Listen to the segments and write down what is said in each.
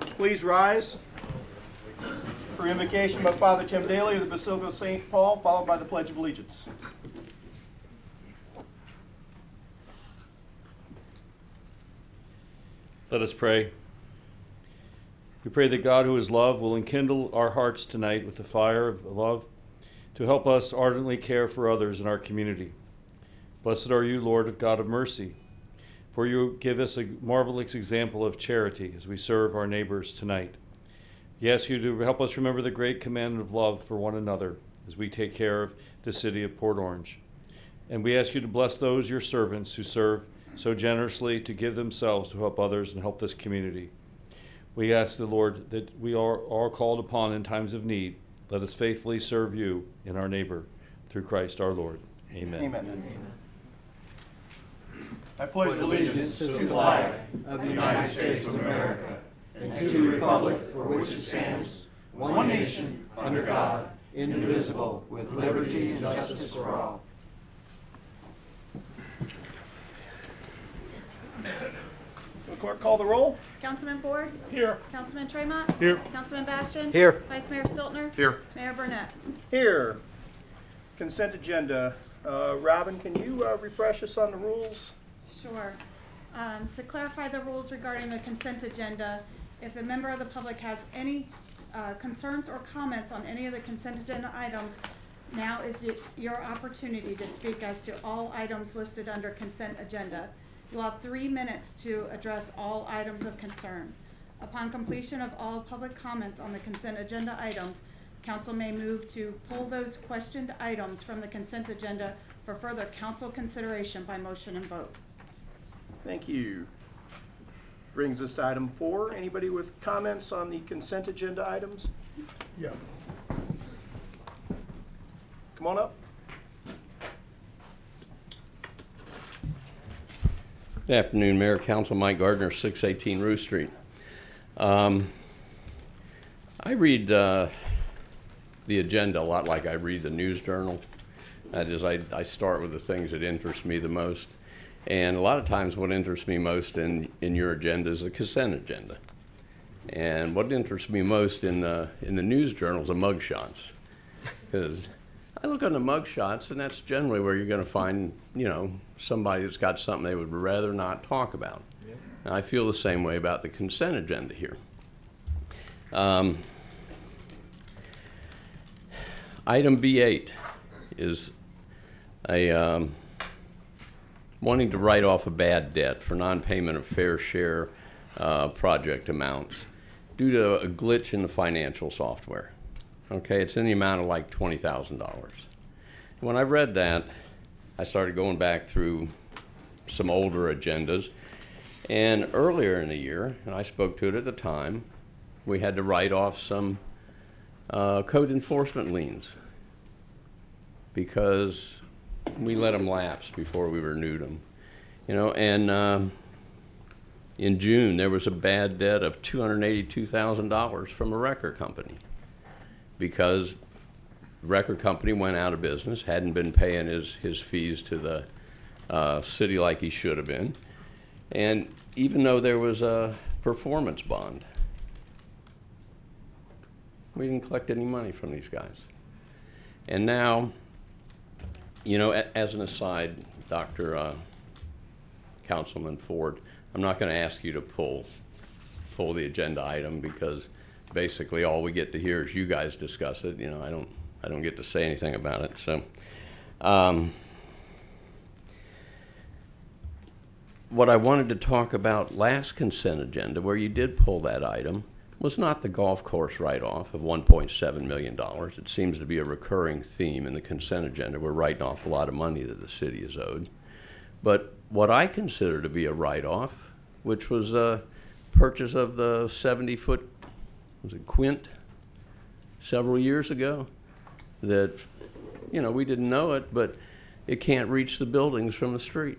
Please rise for invocation by Father Tim Daly of the Basilica of St. Paul, followed by the Pledge of Allegiance. Let us pray. We pray that God, who is love, will enkindle our hearts tonight with the fire of love to help us ardently care for others in our community. Blessed are you, Lord, God of mercy, for you give us a marvelous example of charity as we serve our neighbors tonight. We ask you to help us remember the great commandment of love for one another as we take care of the city of Port Orange. And we ask you to bless those, your servants, who serve so generously to give themselves to help others and help this community. We ask the Lord that we are all called upon in times of need. Let us faithfully serve you and our neighbor through Christ our Lord. Amen. Amen. I pledge allegiance to the flag of the United States of America and to the republic for which it stands, one nation, under God, indivisible, with liberty and justice for all. Will clerk call the roll? Councilman Ford? Here. Councilman Tremont? Here. Councilman Bastian? Here. Vice Mayor Stiltner? Here. Mayor Burnett? Here. Consent agenda. Robin, can you refresh us on the rules? Sure. To clarify the rules regarding the consent agenda, if a member of the public has any concerns or comments on any of the consent agenda items, now is your opportunity to speak as to all items listed under consent agenda. You'll have 3 minutes to address all items of concern. Upon completion of all public comments on the consent agenda items, council may move to pull those questioned items from the consent agenda for further council consideration by motion and vote. Thank you. Brings us to item 4. Anybody with comments on the consent agenda items? Yeah. Come on up. Good afternoon, Mayor, Council. Mike Gardner, 618 Rue Street. I read the agenda a lot like I read the news journal. That is, I start with the things that interest me the most. And a lot of times what interests me most in your agenda is the consent agenda. And what interests me most in the news journal is the mugshots. Because I look on the mugshots, and that's generally where you're going to find, you know, somebody that's got something they would rather not talk about. Yeah. And I feel the same way about the consent agenda here. Item B8 is a wanting to write off a bad debt for non-payment of fair share project amounts due to a glitch in the financial software. Okay, it's in the amount of like $20,000. When I read that, I started going back through some older agendas, and earlier in the year, and I spoke to it at the time, we had to write off some code enforcement liens because we let them lapse before we renewed them. You know, and in June there was a bad debt of $282,000 from a record company because the record company went out of business, hadn't been paying his fees to the city like he should have been, and even though there was a performance bond, we didn't collect any money from these guys. And now, you know, as an aside, Councilman Ford, I'm not going to ask you to pull the agenda item because basically all we get to hear is you guys discuss it. You know, I don't get to say anything about it. So, what I wanted to talk about last consent agenda, where you did pull that item, was not the golf course write-off of $1.7 million. It seems to be a recurring theme in the consent agenda. We're writing off a lot of money that the city is owed. But what I consider to be a write-off, which was a purchase of the 70-foot, was it Quint, several years ago, that, you know, we didn't know it, but it can't reach the buildings from the street.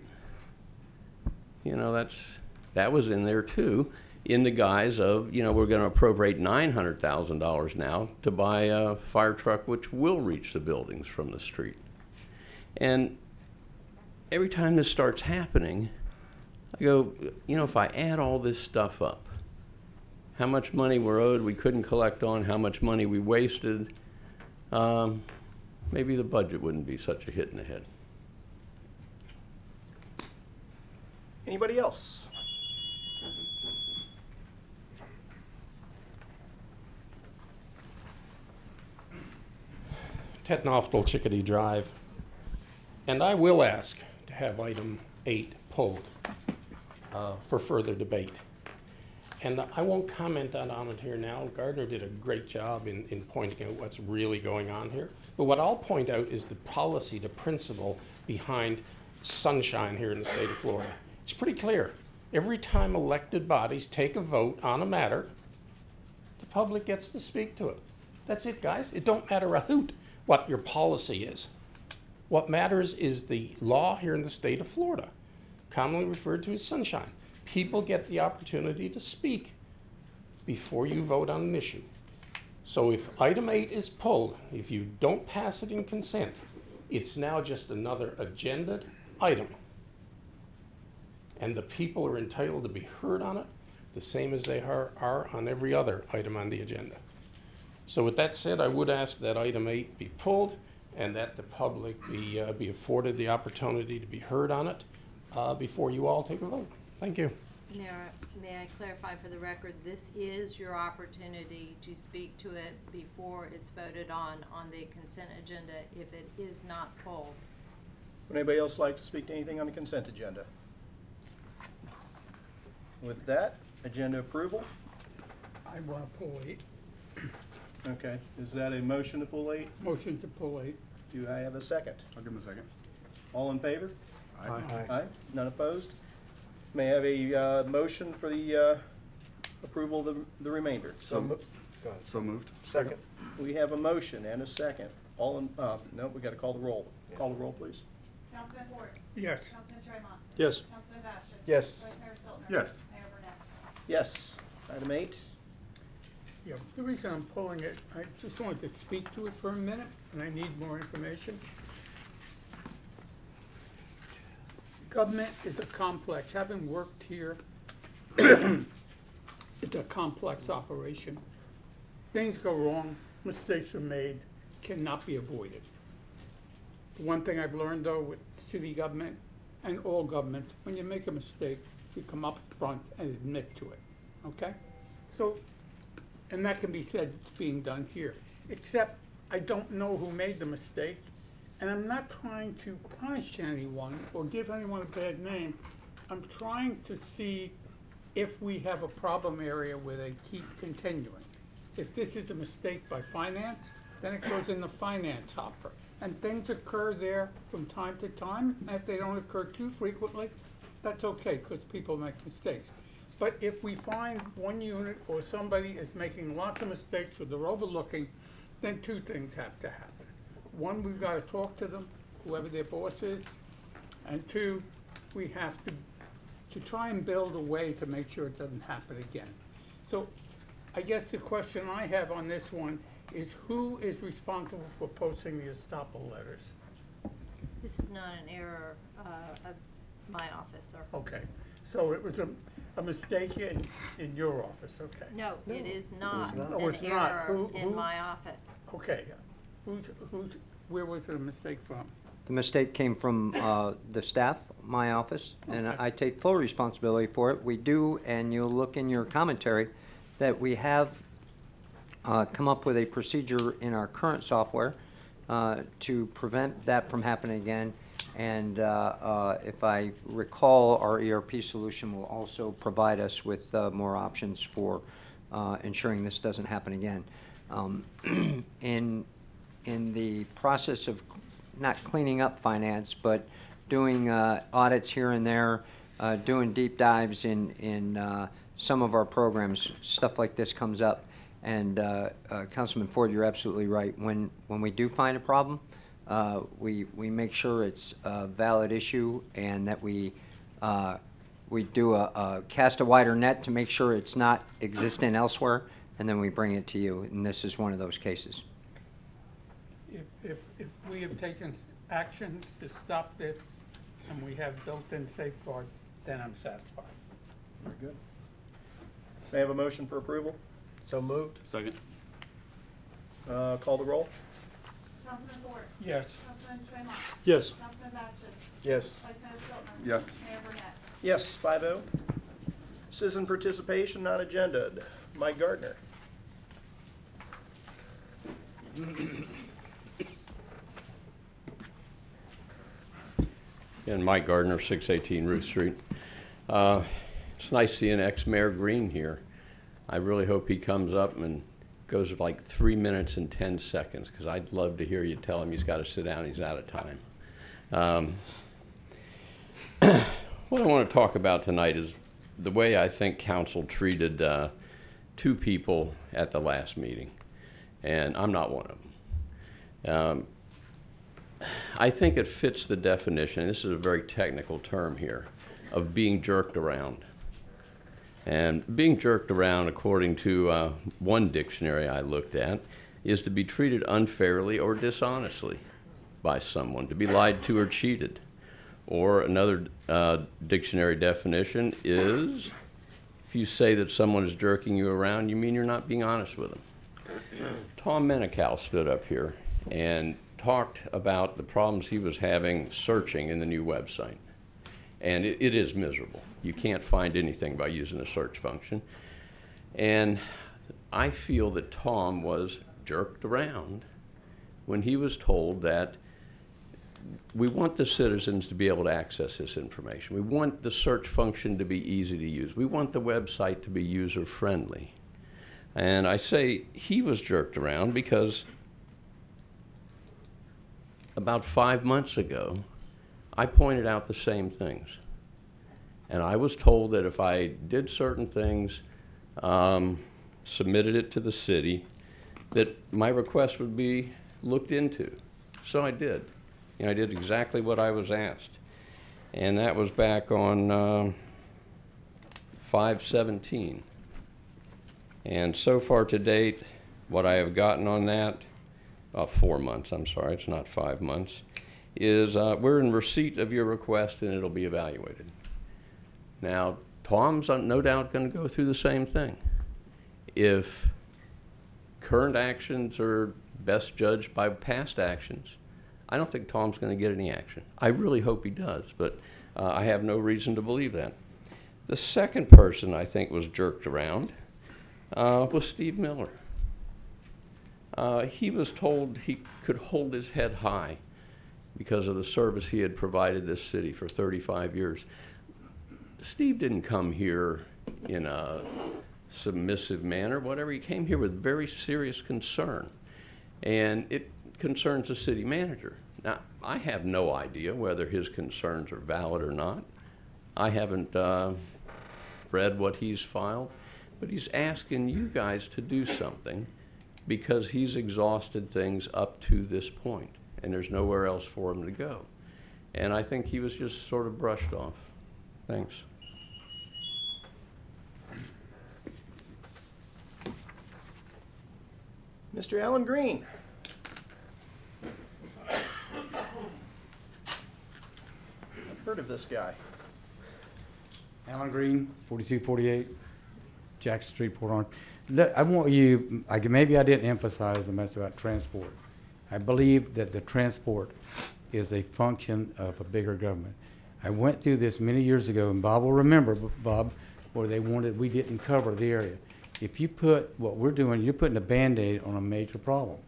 You know, that was in there too, in the guise of, you know, we're going to appropriate $900,000 now to buy a fire truck which will reach the buildings from the street. And every time this starts happening, I go, you know, if I add all this stuff up, how much money we're owed we couldn't collect on, how much money we wasted, maybe the budget wouldn't be such a hit in the head. Anybody else? Ted Noftel, Chickadee Drive. And I will ask to have item 8 pulled for further debate. And I won't comment on it here now. Gardner did a great job in pointing out what's really going on here. But what I'll point out is the policy, the principle behind sunshine here in the state of Florida. It's pretty clear. Every time elected bodies take a vote on a matter, the public gets to speak to it. That's it, guys. It don't matter a hoot what your policy is. What matters is the law here in the state of Florida, commonly referred to as sunshine. People get the opportunity to speak before you vote on an issue. So if item 8 is pulled, if you don't pass it in consent, it's now just another agenda item. And the people are entitled to be heard on it, the same as they are on every other item on the agenda. So with that said, I would ask that item 8 be pulled and that the public be afforded the opportunity to be heard on it before you all take a vote. Thank you. Mayor, may I clarify for the record, this is your opportunity to speak to it before it's voted on the consent agenda if it is not pulled. Would anybody else like to speak to anything on the consent agenda? With that, agenda approval. I want to pull 8. Okay, is that a motion to pull 8? Motion to pull 8. Do I have a second? I'll give him a second. All in favor? Aye. Aye. None opposed? May I have a motion for the approval of the remainder? So moved. Second. We have a motion and a second. All in, no, we got to call the roll. Call the roll, please. Councilman Ford. Yes. Councilman Tremont. Yes. Councilman Bastian. Yes. Vice Mayor Stiltner. Yes. Mayor Burnett. Yes. Item 8. Yeah, the reason I'm pulling it, I just wanted to speak to it for a minute, and I need more information. Government is a complex. Having worked here, it's a complex operation. Things go wrong, mistakes are made, cannot be avoided. The one thing I've learned though with city government and all governments, when you make a mistake, you come up front and admit to it, okay? So, and that can be said it's being done here, except I don't know who made the mistake, and I'm not trying to punish anyone or give anyone a bad name. I'm trying to see if we have a problem area where they keep continuing. If this is a mistake by finance, then it goes in the finance hopper. And things occur there from time to time, and if they don't occur too frequently, that's okay, because people make mistakes. But if we find one unit or somebody is making lots of mistakes or they're overlooking, then two things have to happen. One, we've got to talk to them, whoever their boss is, and two, we have to try and build a way to make sure it doesn't happen again. So I guess the question I have on this one is who is responsible for posting the estoppel letters? This is not an error of my office, sir. Okay, so it was a mistake in your office, okay. No, it is not not. Oh, an it's not. error in Who- my office. Okay, where was it a mistake from? The mistake came from the staff, my office, and Okay. I take full responsibility for it. We do, and you'll look in your commentary, that we have come up with a procedure in our current software to prevent that from happening again. And if I recall, our ERP solution will also provide us with more options for ensuring this doesn't happen again. In the process of not cleaning up finance, but doing audits here and there, doing deep dives in some of our programs, stuff like this comes up. And Councilman Ford, you're absolutely right. When we do find a problem, we make sure it's a valid issue and that we do a cast a wider net to make sure it's not existing elsewhere, and then we bring it to you. And this is one of those cases. If we have taken actions to stop this and we have built-in safeguards, then I'm satisfied. Very good. May I have a motion for approval? So moved. Second. Call the roll. Councilman Ford. Yes. Councilman Tremont. Yes. Councilman Bastian. Yes. Vice Mayor Stiltner. Yes. Mayor Burnett. Yes, 5-0. Citizen participation, not agendaed. Mike Gardner. And Mike Gardner, 618 Ruth Street. It's nice seeing ex-Mayor Green here. I really hope he comes up and goes like 3 minutes and 10 seconds, because I'd love to hear you tell him he's got to sit down, he's out of time. What I want to talk about tonight is the way I think council treated two people at the last meeting, and I'm not one of them. I think it fits the definition, and this is a very technical term here, of being jerked around. And being jerked around, according to one dictionary I looked at, is to be treated unfairly or dishonestly by someone, to be lied to or cheated. Or another dictionary definition is, if you say that someone is jerking you around, you mean you're not being honest with them. Tom Menikow stood up here and talked about the problems he was having searching in the new website. And it is miserable. You can't find anything by using the search function. And I feel that Tom was jerked around when he was told that we want the citizens to be able to access this information. We want the search function to be easy to use. We want the website to be user-friendly. And I say he was jerked around because about 5 months ago, I pointed out the same things. And I was told that if I did certain things, submitted it to the city, that my request would be looked into. So I did. And I did exactly what I was asked. And that was back on 5/17. And so far to date, what I have gotten on that, 4 months, I'm sorry, it's not 5 months, is we're in receipt of your request and it'll be evaluated. Now, Tom's no doubt going to go through the same thing. If current actions are best judged by past actions, I don't think Tom's going to get any action. I really hope he does, but I have no reason to believe that. The second person I think was jerked around was Steve Miller. He was told he could hold his head high because of the service he had provided this city for 35 years. Steve didn't come here in a submissive manner, whatever. He came here with very serious concern, and it concerns the city manager. Now, I have no idea whether his concerns are valid or not. I haven't read what he's filed, but he's asking you guys to do something because he's exhausted things up to this point, and there's nowhere else for him to go. And I think he was just sort of brushed off. Thanks. Mr. Alan Green. I've heard of this guy. Alan Green, 4248 Jackson Street, Port Orange. I want you, maybe I didn't emphasize the message about transport. I believe that the transport is a function of a bigger government. I went through this many years ago, and Bob will remember, Bob, where we didn't cover the area. If you put what we're doing, you're putting a Band-Aid on a major problem.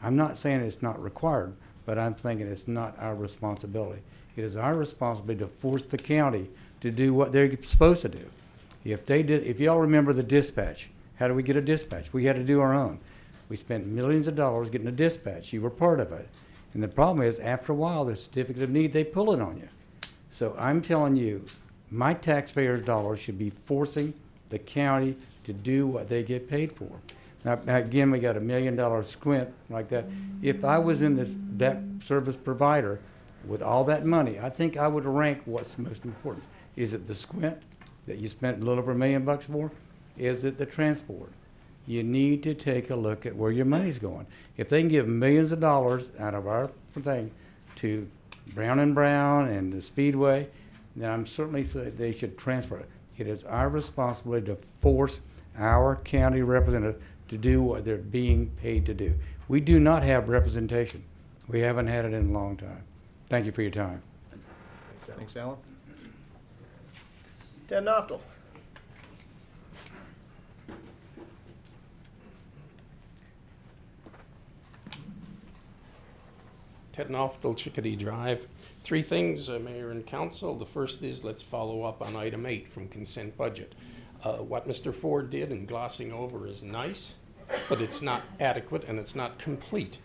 I'm not saying it's not required, but I'm thinking it's not our responsibility. It is our responsibility to force the county to do what they're supposed to do. If y'all remember the dispatch, how do we get a dispatch? We had to do our own. We spent millions of dollars getting a dispatch. You were part of it. And the problem is, after a while, the certificate of need, they pull it on you. So I'm telling you, my taxpayers' dollars should be forcing the county to do what they get paid for. Now again, we got $1 million squint like that. If I was in that service provider with all that money, I think I would rank what's most important. Is it the squint that you spent a little over $1 million for? Is it the transport? You need to take a look at where your money's going. If they can give millions of dollars out of our thing to Brown & Brown and the Speedway, then I'm certainly saying they should transfer it. It is our responsibility to force our county representative to do what they're being paid to do. We do not have representation. We haven't had it in a long time. Thank you for your time. Thanks, Alan. Ted Noftel. Ted Noftel, Chickadee Drive. Three things, Mayor and Council. The first is let's follow up on item 8 from consent budget. What Mr. Ford did in glossing over is nice, but it's not adequate and it's not complete.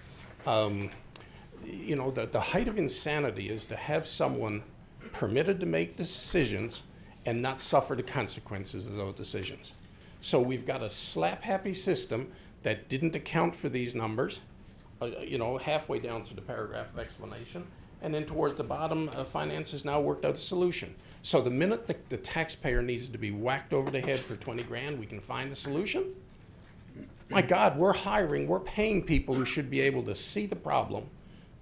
You know, the height of insanity is to have someone permitted to make decisions and not suffer the consequences of those decisions. So we've got a slap-happy system that didn't account for these numbers, you know, halfway down through the paragraph of explanation, and then towards the bottom, finance has now worked out a solution. So the minute the taxpayer needs to be whacked over the head for 20 grand, we can find a solution. My God, we're paying people who should be able to see the problem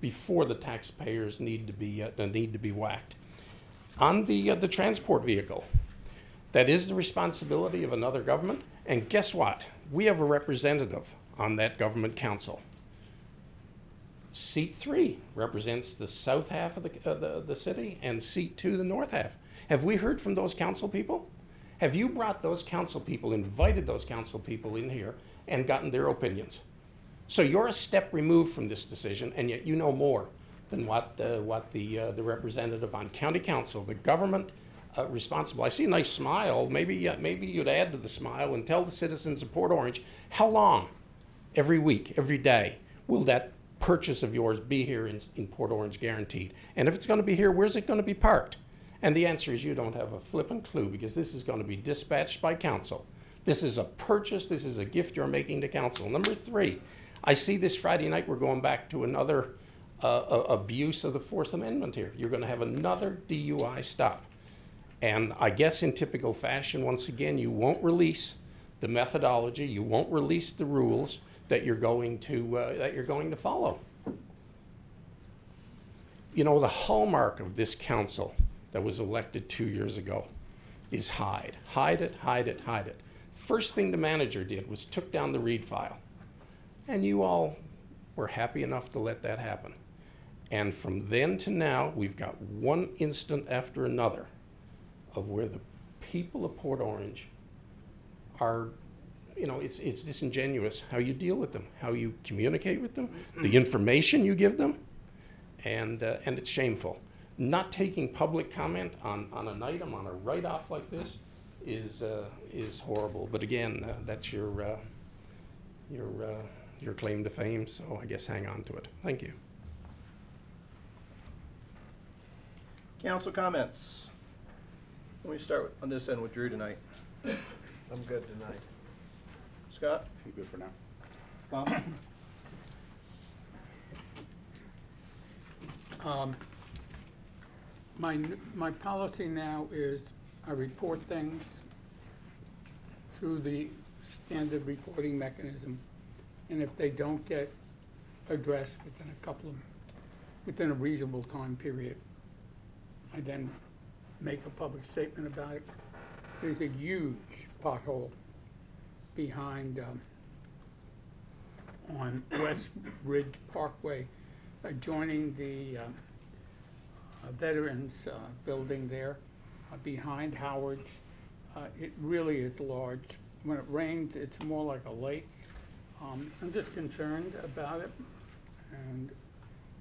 before the taxpayers need to be whacked. On the transport vehicle, that is the responsibility of another government, and guess what? We have a representative on that government council. Seat 3 represents the south half of the city, and Seat 2 the north half. Have we heard from those council people? Have you brought those council people, invited those council people in here, and gotten their opinions? So you're a step removed from this decision, and yet you know more than what the representative on county council, the government responsible. I see a nice smile. Maybe you'd add to the smile and tell the citizens of Port Orange how long, every week, every day, will that purchase of yours be here in Port Orange guaranteed? And if it's going to be here, where's it going to be parked? And the answer is you don't have a flippin' clue, because this is going to be dispatched by council. This is a purchase. This is a gift you're making to council. Number 3, I see this Friday night we're going back to another abuse of the Fourth Amendment here. You're going to have another DUI stop. And I guess in typical fashion, once again, you won't release the methodology. You won't release the rules that you're going to follow. You know, the hallmark of this council that was elected 2 years ago is hide. Hide it, hide it, hide it. First thing the manager did was took down the Reid file. And you all were happy enough to let that happen. And from then to now, we've got one instant after another of where the people of Port Orange are, you know, it's disingenuous how you deal with them, how you communicate with them, the information you give them, and it's shameful. Not taking public comment on an item, on a write-off like this, is horrible. But again, that's your claim to fame, so I guess hang on to it. Thank you. Council comments. Let me start on this end with Drew tonight. I'm good tonight. Scott? I'm good for now. Bob? My policy now is I report things through the standard reporting mechanism, and if they don't get addressed within a reasonable time period, I then make a public statement about it. There's a huge pothole behind on West Ridge Parkway, adjoining the Veterans building there, behind Howard's. It really is large. When it rains, it's more like a lake. I'm just concerned about it, and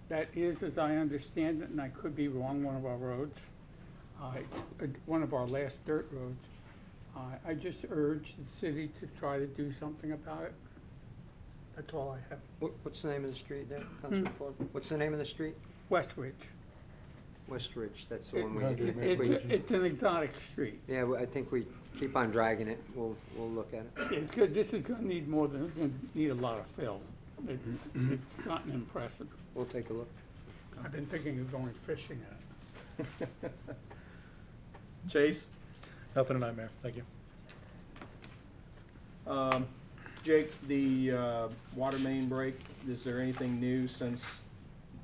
that is, as I understand it, and I could be wrong, one of our roads, one of our last dirt roads. I just urge the city to try to do something about it. That's all I have. What's the name of the street there, Councilman Ford? What's the name of the street? West Ridge. West Ridge, that's the one It's an exotic street. Yeah, I think we keep on dragging it. We'll look at it. It's good. This is gonna need more than, it's gonna need a lot of fill. It's gotten impressive. We'll take a look. I've been thinking of going fishing at it. Chase? Nothing tonight, Mayor. Thank you. Jake, the water main break, is there anything new since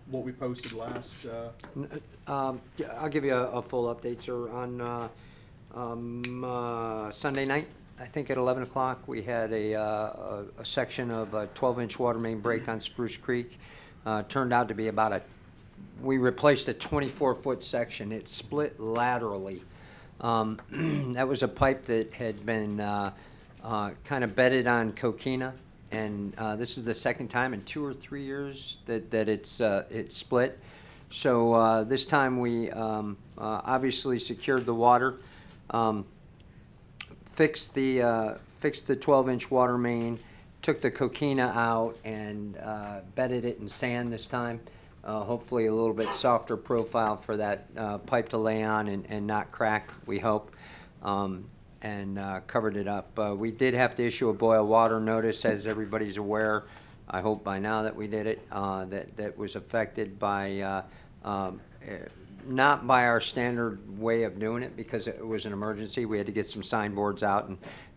what we posted last? I'll give you a full update, sir. On Sunday night, I think at 11 o'clock, we had a section of a 12-inch water main break on Spruce Creek. Turned out to be we replaced a 24-foot section. It split laterally. That was a pipe that had been kind of bedded on coquina, and this is the second time in 2 or 3 years that it's split. So this time we obviously secured the water, fixed the 12-inch water main, took the coquina out, and bedded it in sand this time. Hopefully a little bit softer profile for that pipe to lay on and not crack, we hope, and covered it up. We did have to issue a boil water notice, as everybody's aware. I hope by now that we did it. That was affected by not by our standard way of doing it, because it was an emergency. We had to get some signboards out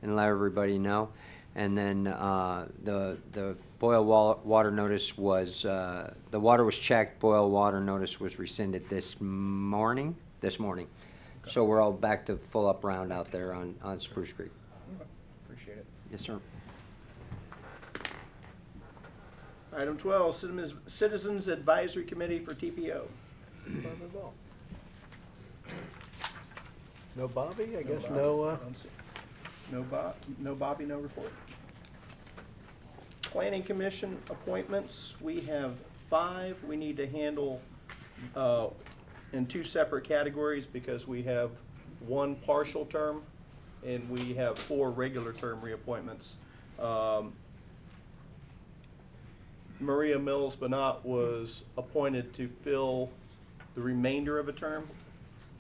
and let everybody know. And then the boil water notice was, the water was checked, boil water notice was rescinded this morning. Okay. So we're all back to full up round out there on Spruce Creek. Okay. Appreciate it. Yes, sir. Item 12, Citizens Advisory Committee for TPO. No Bobby? I guess no. No Bobby, no report. Planning Commission appointments, we have 5. We need to handle in 2 separate categories, because we have 1 partial term and we have 4 regular term reappointments. Maria Mills Banat was appointed to fill the remainder of a term.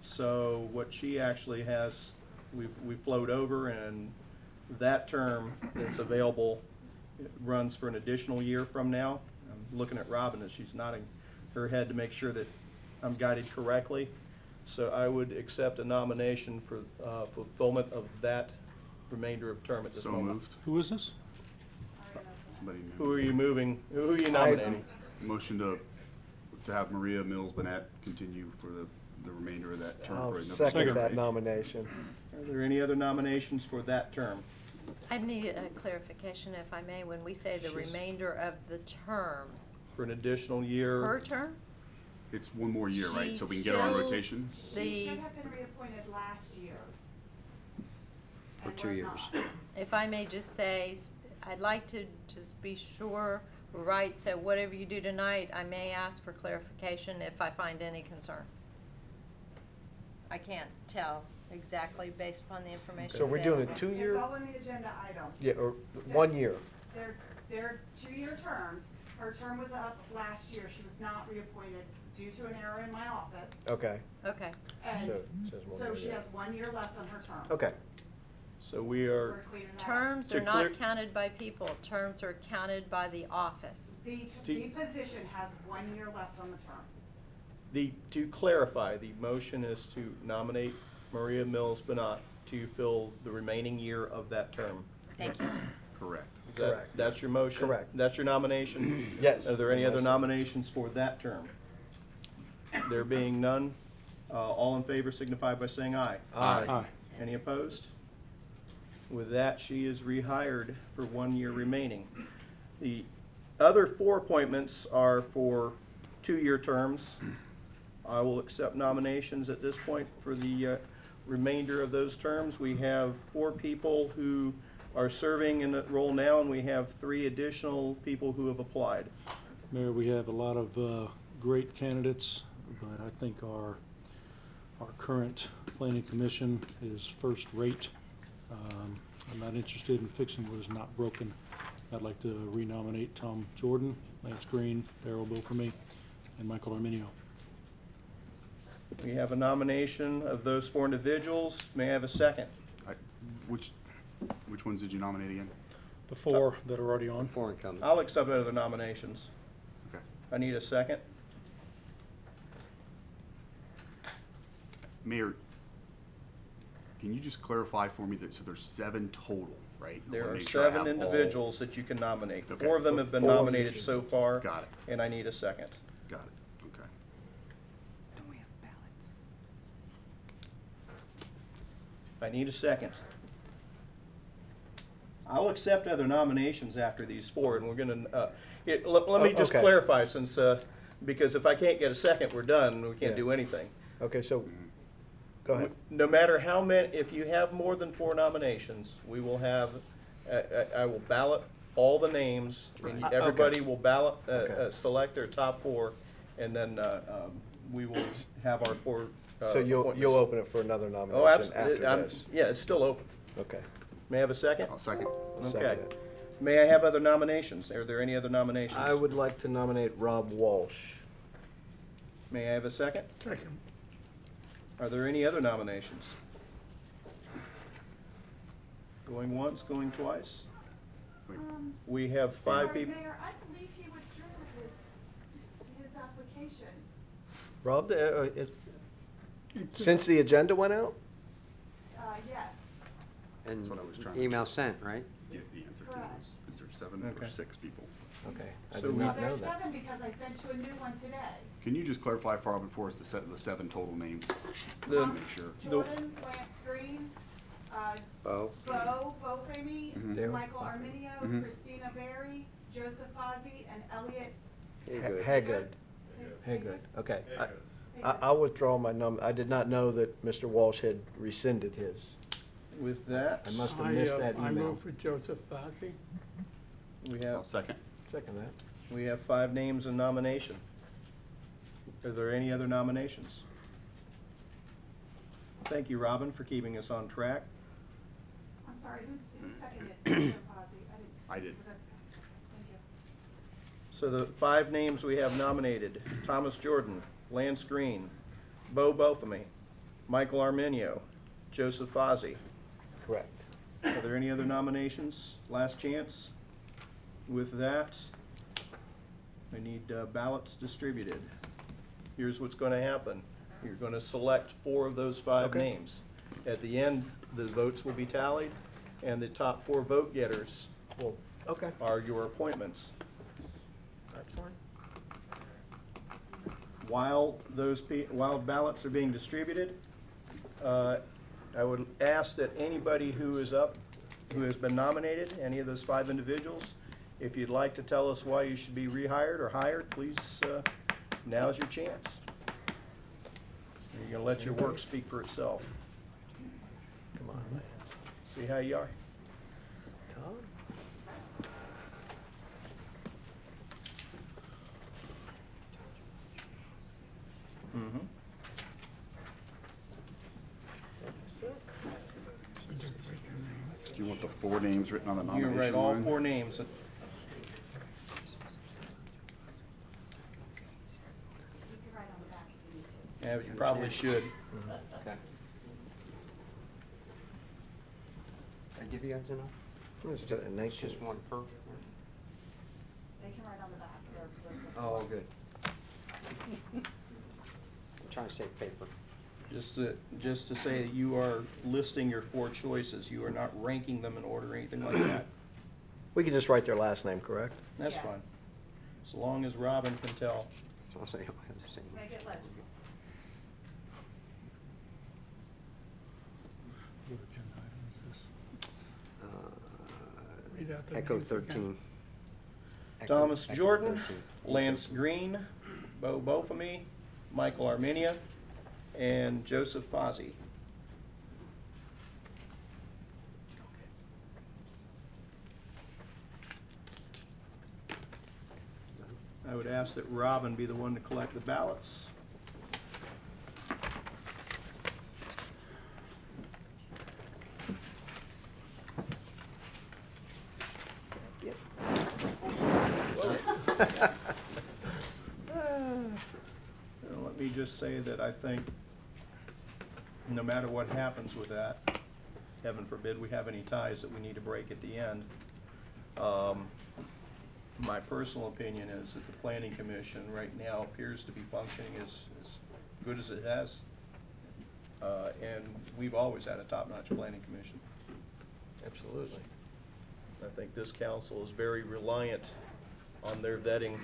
So what she actually has, we flowed over, and that term that's available, it runs for an additional year from now. I'm looking at Robin as she's nodding her head to make sure that I'm guided correctly. So I would accept a nomination for fulfillment of that remainder of term at this moment. Moved. Who is this? Who are you moving? Who are you nominating? Motion to have Maria Mills Banat continue for the remainder of that term. I'll for second that nomination. Are there any other nominations for that term? I need a clarification, if I may, when we say the remainder of the term. For an additional year? Per term? It's 1 more year, right? She So we can get her on fills rotation? She should have been reappointed last year. For and 2 was years. not. If I may just say, I'd like to just be sure, right, so whatever you do tonight, I may ask for clarification if I find any concern. I can't tell exactly based upon the information. So we're doing available. a 2-year? It's all in the agenda item. Yeah, or 1 year. They're 2-year terms. Her term was up last year. She was not reappointed due to an error in my office. Okay. Okay. And So it says 1 so more she year. has 1 year left on her term. Okay. So we are, We're cleaning that up. Terms To are not clear- counted by people, terms are counted by the office. The position has 1 year left on the term. to clarify, the motion is to nominate Maria Mills Banat to fill the remaining year of that term. Thank you. Correct. Is that- Correct. That's your motion? Correct. That's your nomination? Yes. Are there any other Yes. nominations for that term? There being none, all in favor signify by saying aye. Aye. Any opposed? With that, she is rehired for 1 year remaining. The other 4 appointments are for 2-year terms. I will accept nominations at this point for the remainder of those terms. We have 4 people who are serving in that role now, and we have 3 additional people who have applied. Mayor, we have a lot of great candidates, but I think our current planning commission is first rate. I'm not interested in fixing what is not broken. I'd like to renominate Tom Jordan, Lance Green, Darrell Beauformé, and Michael Arminio. We have a nomination of those 4 individuals. May I have a second? Which ones did you nominate again? The 4 that are already on. 4 incumbents. I'll accept other nominations. Okay. I need a second. Mayor, can you just clarify for me that, so there's 7 total, right? I There wanna are make sure I 7 have all- individuals that you can nominate. Okay. 4 of them have been 4 nominated each. so far. Got it. And I need a second. Got it, okay. Don't we have ballots? I need a second. I'll accept other nominations after these four, and we're gonna, let me just Okay. clarify, since, because if I can't get a second, we're done, we can't Yeah. do anything. Okay, so, go ahead. No matter how many, if you have more than 4 nominations, we will have, I will ballot all the names, and Right. everybody Okay. will ballot, Okay. select their top 4, and then, we will have our 4, So you'll appointments. open it for another Oh, nomination absolutely, after this? yeah, it's still open. Okay. May I have a second? I'll second. Second Okay. it. May I have other nominations? Are there any other nominations? I would like to nominate Rob Walsh. May I have a second? Second. Are there any other nominations? Going once, going twice? We have 5 Sorry, people. Mayor, I believe he withdrew his application. Rob, since the agenda went out? Yes. And That's what I was trying to email sent, right? Get the answer to Correct. is there 7 or Okay. 6 people? Okay, I So did we- not know There's that. 7 because I sent you a new one today. Can you just clarify for us the 7 total names? The- Make sure. Jordan, Lance Green, Oh, Bo Framey, Mhm. Michael Arminio, Mhm. Christina Berry, Joseph Fozzie, and Elliot Hagood. Hagood, okay. I'll withdraw my I did not know that Mr. Walsh had rescinded his. With that, I must have missed that I email. move for Joseph Fazzi. we I'll have, second. Second that. we have 5 names in nomination. Are there any other nominations? Thank you, Robin, for keeping us on track. I'm sorry, who seconded Joseph Fozzie? I did. Thank you. So the 5 names we have nominated: Thomas Jordan, Lance Green, Bo Bofamy, Michael Arminio, Joseph Fozzie. Correct. Are there any other nominations? Last chance. With that, I need ballots distributed. Here's what's going to happen. You're going to select 4 of those 5 Okay. names. At the end, the votes will be tallied, and the top 4 vote getters Well, okay, are your appointments. that's fine. While while ballots are being distributed, I would ask that anybody who is up, who has been nominated, any of those 5 individuals, if you'd like to tell us why you should be rehired or hired, please, now's your chance. You're gonna let your work speak for itself. Come on, Lance. See how you are. Tom? Mm-hmm. Do you want the 4 names written on the You nomination write all line? 4 names. You can write on the back if you need to. Yeah, you probably should. Okay. I give you guys enough? It's just a nice- Just one per? They can write on the back. Oh, good. I'm trying to save paper. Just to say that you are listing your 4 choices. You are not ranking them in order or anything like that. We can just write their last name, correct? That's Yes. fine. As long as Robin can tell. So I'll say, I'll have the same. Make it legible. What agenda item is this? Read out the Echo names again. 13. Thomas Echo Jordan, 13. Lance Green, Bo Bofamy, Michael Arminia, and Joseph Fozzie. I would ask that Robin be the one to collect the ballots. Let me just say that I think no matter what happens with that, heaven forbid we have any ties that we need to break at the end, my personal opinion is that the Planning Commission right now appears to be functioning as good as it has. And we've always had a top-notch Planning Commission. Absolutely. I think this council is very reliant on their vetting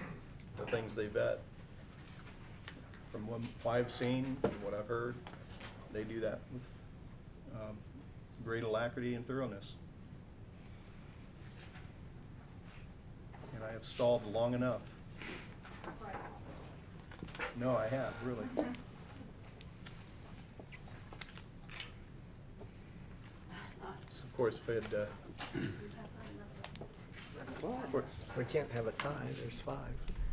the things they vet. From what I've seen and what I've heard, they do that with great alacrity and thoroughness. and I have stalled long enough. No, I have, really. So of course, if I'd, of course, we can't have a tie, there's 5.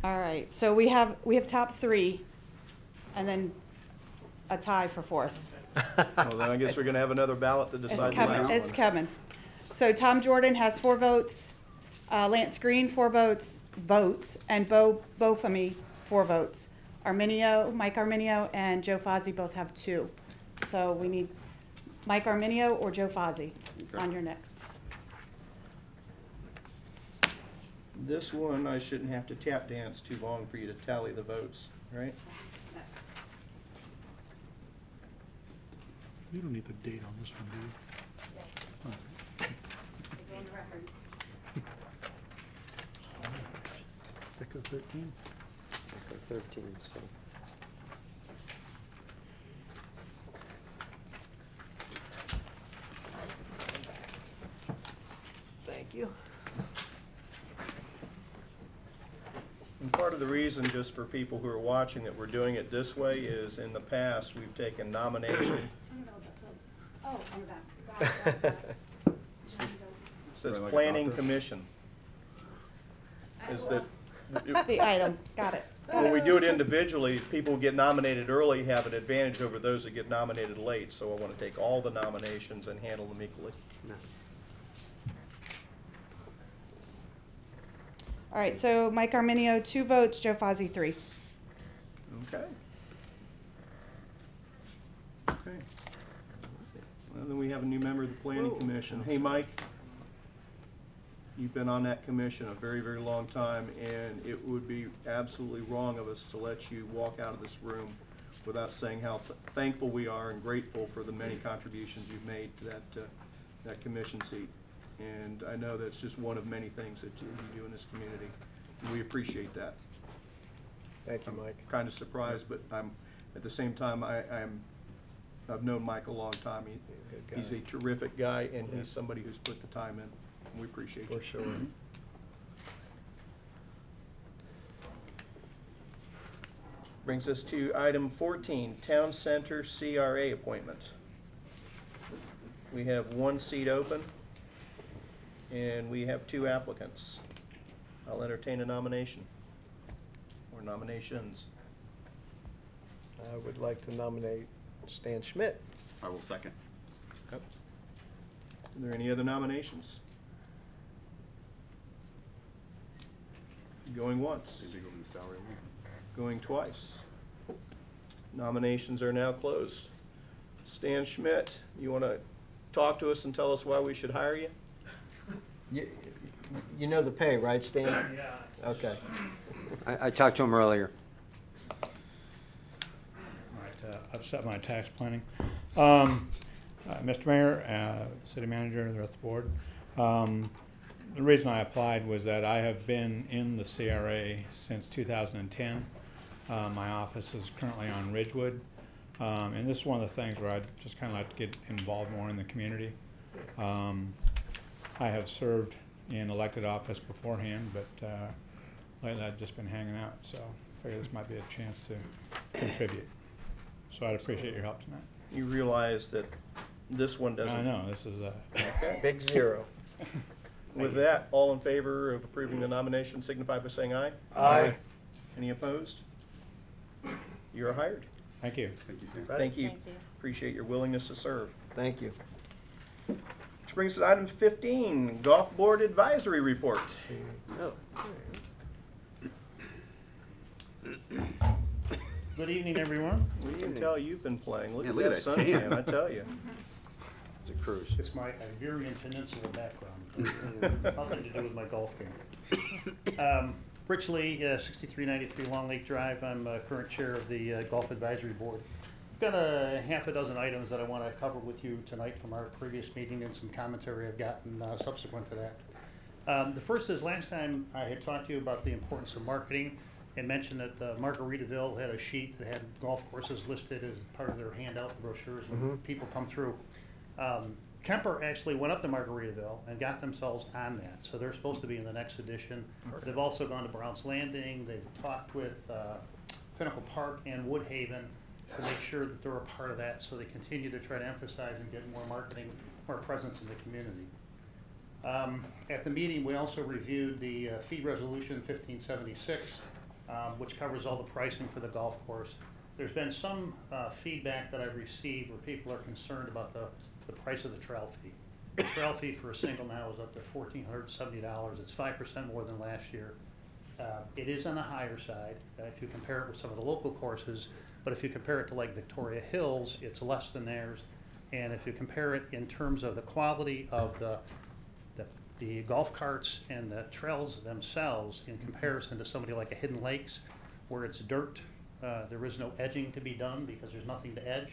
All right, so we have top 3, and then a tie for 4th. Well, then I guess we're gonna have another ballot to decide the last one. It's coming. So Tom Jordan has 4 votes, Lance Green 4 votes, and Bo Bofamy 4 votes. Mike Arminio and Joe Fozzie both have 2. So we need Mike Arminio or Joe Fozzie on your next. This one, I shouldn't have to tap dance too long for you to tally the votes, right? You don't need the date on this one, do you? Echo 13? Echo 13, so. Thank you. And part of the reason, just for people who are watching, that we're doing it this way is in the past, we've taken nomination. Oh, I'm back. Says Like a Planning doctor? Commission. Is that, The item, got it. when we do it individually, people who get nominated early have an advantage over those that get nominated late. So I want to take all the nominations and handle them equally. All right, so Mike Arminio 2 votes, Joe Fozzie 3. Okay. Okay. Well, then we have a new member of the Planning Commission. Hey, Mike. You've been on that commission a very, very long time, and it would be absolutely wrong of us to let you walk out of this room without saying how thankful we are and grateful for the many contributions you've made to that commission seat. And I know that's just one of many things that you do in this community. And we appreciate that. Thank you, Mike. I'm kind of surprised, but I'm at the same time I've known Mike a long time. He's a terrific guy, and he's somebody who's put the time in. We appreciate you. For sure. Brings us to item 14, Town Center CRA appointment. We have 1 seat open, and we have 2 applicants. I'll entertain a nomination, or nominations. I would like to nominate Stan Schmidt. I will second. Are there any other nominations? Going once. Maybe go with the salary one. Going twice. Nominations are now closed. Stan Schmidt, you want to talk to us and tell us why we should hire you? You know the pay, right, Stan? Yeah. Okay. I talked to him earlier. All right, I've set my tax planning. Mr. Mayor, City Manager, the rest of the board, the reason I applied was that I have been in the CRA since 2010. My office is currently on Ridgewood, and this is one of the things where I'd just kind of like to get involved more in the community. I have served in elected office beforehand, but lately I've just been hanging out, so I figure this might be a chance to contribute. So I'd appreciate your help tonight. You realize that this one doesn't. I know, this is a... Okay. Big zero. With that, all in favor of approving the nomination signify by saying aye. Aye. Any opposed? You're hired. Thank you. Thank you, Stan. Thank you. Thank you. Appreciate your willingness to serve. Thank you. Which brings us to item 15, Golf Board Advisory Report. Oh. Good evening, everyone. We can tell you've been playing. Look Yeah, at look that at that tan. suntan, I tell you. It's a cruise. It's my Iberian Peninsula background. Nothing to do with my golf game. Rich Lee, 6393 Long Lake Drive. I'm current chair of the Golf Advisory Board. I've got a half a dozen items that I want to cover with you tonight from our previous meeting and some commentary I've gotten subsequent to that. The first is last time I had talked to you about the importance of marketing and mentioned that Margaritaville had a sheet that had golf courses listed as part of their handout brochures when people come through. Kemper actually went up to Margaritaville and got themselves on that, so they're supposed to be in the next edition. They've also gone to Browns Landing. They've talked with Pinnacle Park and Woodhaven to make sure that they're a part of that, so they continue to try to emphasize and get more marketing, more presence in the community. At the meeting, we also reviewed the fee resolution 1576, which covers all the pricing for the golf course. There's been some feedback that I've received where people are concerned about the price of the trail fee. The trail fee for a single now is up to $1,470. It's 5% more than last year. It is on the higher side if you compare it with some of the local courses, but if you compare it to like Victoria Hills, it's less than theirs. And if you compare it in terms of the quality of the golf carts and the trails themselves in comparison to somebody like a Hidden Lakes, where it's dirt, there is no edging to be done because there's nothing to edge.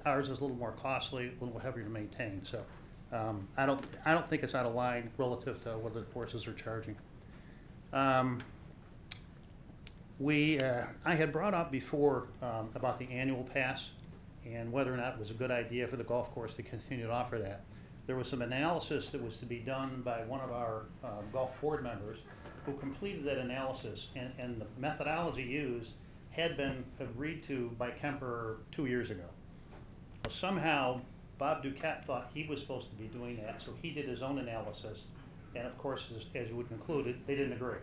Ours is a little more costly, a little heavier to maintain. So I don't think it's out of line relative to what the courses are charging. I had brought up before about the annual pass and whether or not it was a good idea for the golf course to continue to offer that. There was some analysis that was to be done by one of our golf board members who completed that analysis, and the methodology used had been agreed to by Kemper 2 years ago. Well, somehow Bob Duquette thought he was supposed to be doing that, so he did his own analysis, and of course, as you would conclude, they didn't agree.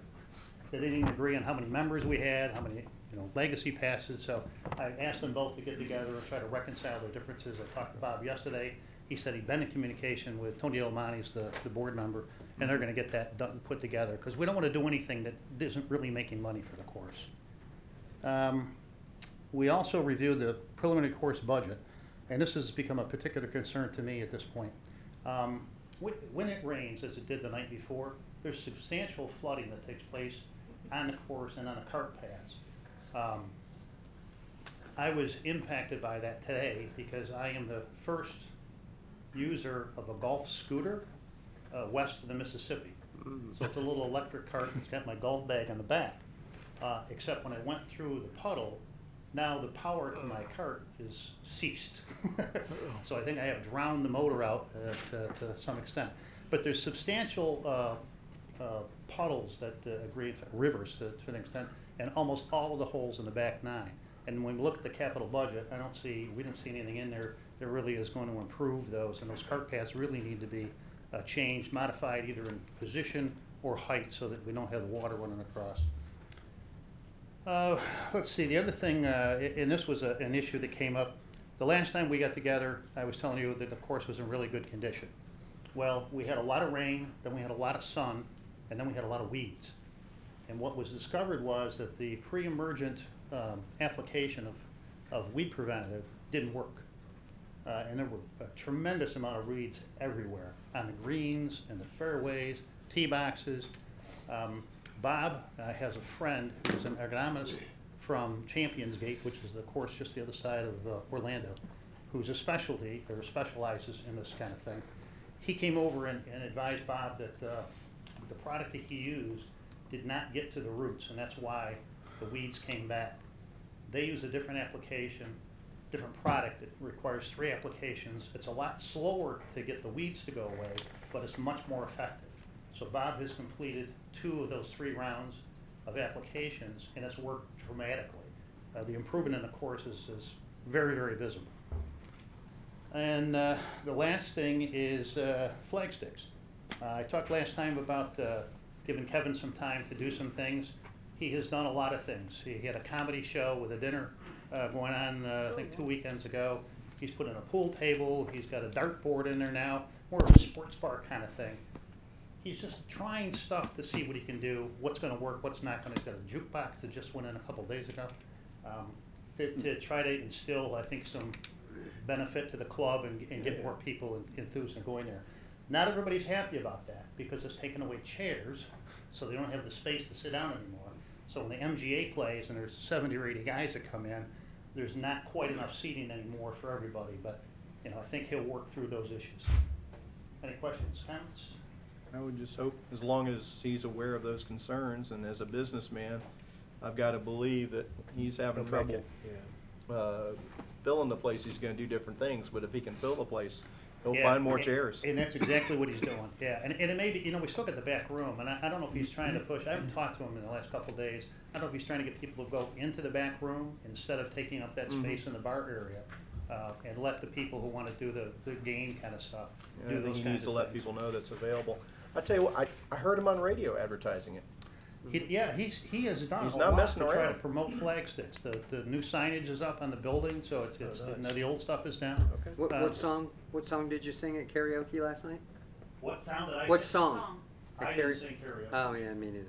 They didn't even agree on how many members we had, how many legacy passes, so I asked them both to get together and try to reconcile their differences. I talked to Bob yesterday. He said he'd been in communication with Tony Elmani's the board member, and they're going to get that done, put together, because we don't want to do anything that isn't really making money for the course. We also reviewed the preliminary course budget, and this has become a particular concern to me at this point. When it rains, as it did the night before, there's substantial flooding that takes place on the course and on the cart paths. I was impacted by that today because I am the first user of a golf scooter west of the Mississippi. So it's a little electric cart. It's got my golf bag on the back. Except when I went through the puddle, now the power to my cart is ceased. So I think I have drowned the motor out to some extent. But there's substantial puddles that rivers to an extent, and almost all of the holes in the back nine. And when we look at the capital budget, we didn't see anything in there that really is going to improve those, and those cart paths really need to be changed, modified either in position or height so that we don't have the water running across. Let's see, the other thing, and this was an issue that came up. The last time we got together, I was telling you that the course was in really good condition. Well, we had a lot of rain, then we had a lot of sun, and then we had a lot of weeds. And what was discovered was that the pre-emergent application of weed preventative didn't work. And there were a tremendous amount of weeds everywhere, on the greens, and the fairways, tee boxes. Bob has a friend who's an agronomist from Champions Gate, which is the course just the other side of Orlando, who's a specialty or specializes in this kind of thing. He came over and advised Bob that the product that he used did not get to the roots, and that's why the weeds came back. They use a different application, different product. It requires 3 applications. It's a lot slower to get the weeds to go away, but it's much more effective. So Bob has completed 2 of those 3 rounds of applications, and it's worked dramatically. The improvement in the course is very, very visible. And the last thing is flag sticks. I talked last time about giving Kevin some time to do some things. He has done a lot of things. He had a comedy show with a dinner going on, I think 2 weekends ago. He's put in a pool table. He's got a dartboard in there now, more of a sports bar kind of thing. He's just trying stuff to see what he can do, what's going to work, what's not going to. He's got a jukebox that just went in a couple days ago to try to instill, I think, some benefit to the club and get more people enthused in going there. Not everybody's happy about that because it's taken away chairs, so they don't have the space to sit down anymore. So when the MGA plays and there's 70 or 80 guys that come in, there's not quite enough seating anymore for everybody. But I think he'll work through those issues. Any questions, comments? I would just hope, as long as he's aware of those concerns, and as a businessman, I've got to believe that he's having trouble filling the place. He's going to do different things, but if he can fill the place, He'll Yeah, find more and- chairs. And that's exactly what he's doing, yeah. And it may be, you know, we still got the back room, and I don't know if he's trying to push, I haven't talked to him in the last couple of days. I don't know if he's trying to get people to go into the back room instead of taking up that space in the bar area, and let the people who wanna do the game kind of stuff, I do think those he kinds needs to of let things. people know that's available. I tell you what, I heard him on radio advertising it. He has done He's a not lot messing to try around. to promote flag sticks. The new signage is up on the building, so it's, nice. the old stuff is down. Okay. What song did you sing at karaoke last night? What sound did I What sing? song? I At didn't sing karaoke. Oh, yeah, me neither.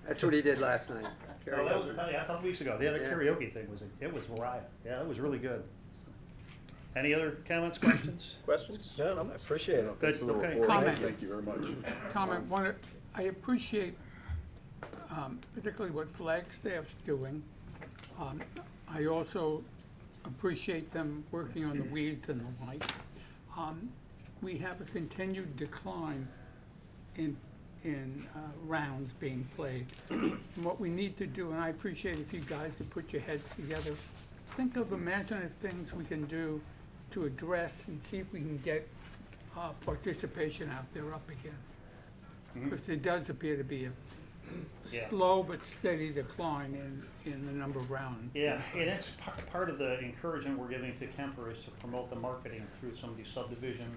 That's what he did last night. No, that was a couple weeks ago. The other Yeah. karaoke thing it was riot. Yeah, it was really good. Any other comments, questions? Questions? No, I appreciate it. Good, okay. Comment. Thank you very much. Comment, I appreciate, particularly what Flagstaff's doing. I also appreciate them working on the weeds and the like. We have a continued decline in rounds being played. And what we need to do, and I appreciate if you guys would put your heads together, think of imaginative things we can do to address and see if we can get participation out there up again. Because there does appear to be a Yeah. slow but steady decline in the number of rounds. Yeah, and that's part of the encouragement we're giving to Kemper is to promote the marketing through some of these subdivision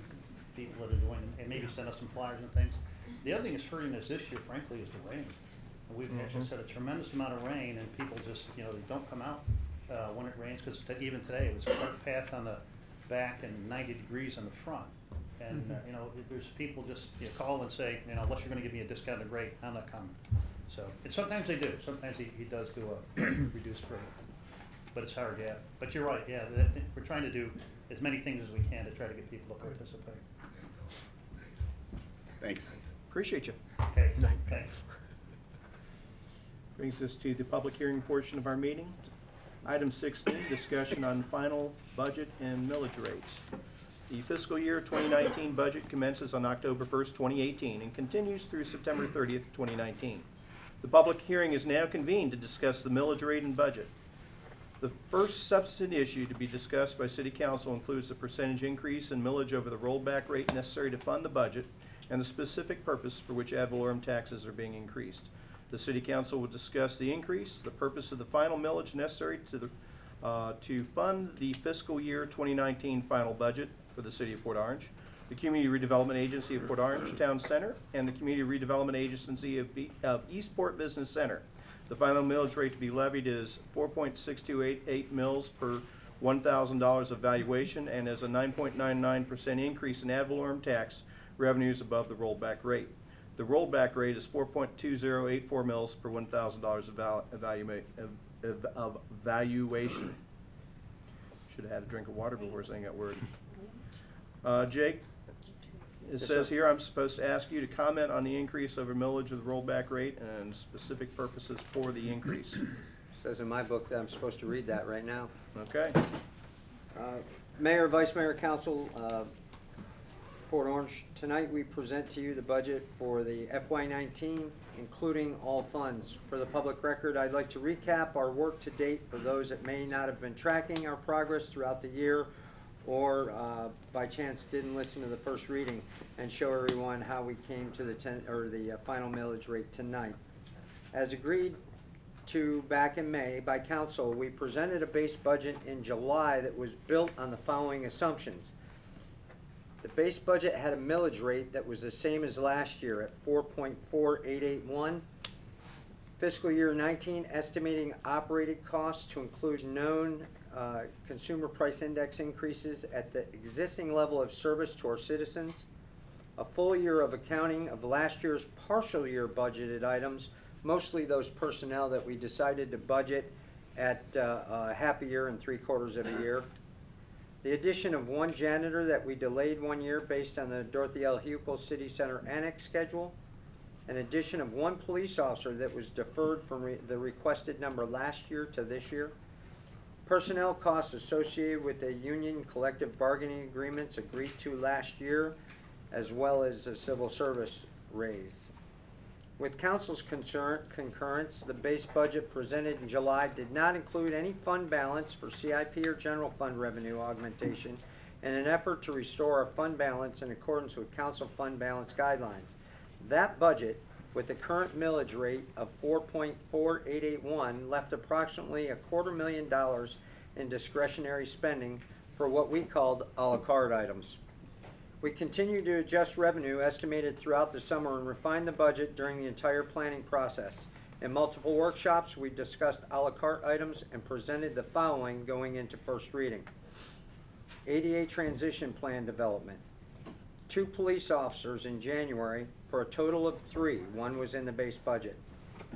people that are doing, and maybe send us some flyers and things. The other thing that's hurting us this year, frankly, is the rain. We've actually had a tremendous amount of rain, and people just, you know, they don't come out when it rains, because even today, it was a dark path on the back and 90 degrees on the front. And, you know, there's people just, you call and say, you know, unless you're gonna give me a discounted rate, I'm not coming. So, and sometimes they do, sometimes he does do a reduced rate, but it's hard, yeah. But you're right, yeah, we're trying to do as many things as we can to try to get people to participate. Thanks. Appreciate you. Okay, thanks. Brings us to the public hearing portion of our meeting. Item 16, discussion on final budget and millage rates. The fiscal year 2019 budget commences on October 1st, 2018 and continues through September 30th, 2019. The public hearing is now convened to discuss the millage rate and budget. The first substantive issue to be discussed by City Council includes the percentage increase in millage over the rollback rate necessary to fund the budget and the specific purpose for which ad valorem taxes are being increased. The City Council will discuss the increase, the purpose of the final millage necessary to fund the fiscal year 2019 final budget for the City of Port Orange, the Community Redevelopment Agency of Port Orange Town Center, and the Community Redevelopment Agency of Eastport Business Center. The final millage rate to be levied is 4.6288 mils per $1,000 of valuation and is a 9.99% increase in ad valorem tax revenues above the rollback rate. The rollback rate is 4.2084 mils per $1,000 of valuation. Should have had a drink of water before saying that word. Jake, it says here I'm supposed to ask you to comment on the increase over millage of the rollback rate and specific purposes for the increase. Says in my book that I'm supposed to read that right now. Okay. Mayor, Vice Mayor, Council, Port Orange, tonight we present to you the budget for the FY19, including all funds. For the public record, I'd like to recap our work to date for those that may not have been tracking our progress throughout the year or by chance didn't listen to the first reading, and show everyone how we came to the final millage rate tonight. As agreed to back in May by Council, we presented a base budget in July that was built on the following assumptions. The base budget had a millage rate that was the same as last year at 4.4881. Fiscal year 19 estimating operating costs to include known consumer price index increases at the existing level of service to our citizens. A full year of accounting of last year's partial year budgeted items, mostly those personnel that we decided to budget at half a year and 3/4 of a year. The addition of one janitor that we delayed 1 year based on the Dorothy L. Hupel City Center Annex schedule. An addition of one police officer that was deferred from the requested number last year to this year. Personnel costs associated with the union collective bargaining agreements agreed to last year, as well as a civil service raise. With Council's concurrence, the base budget presented in July did not include any fund balance for CIP or general fund revenue augmentation in an effort to restore our fund balance in accordance with council fund balance guidelines. That budget, with the current millage rate of 4.4881, left approximately $250,000 in discretionary spending for what we called a la carte items. We continue to adjust revenue estimated throughout the summer and refine the budget during the entire planning process. In multiple workshops, we discussed a la carte items and presented the following going into first reading. ADA transition plan development. 2 police officers in January for a total of 3. 1 was in the base budget.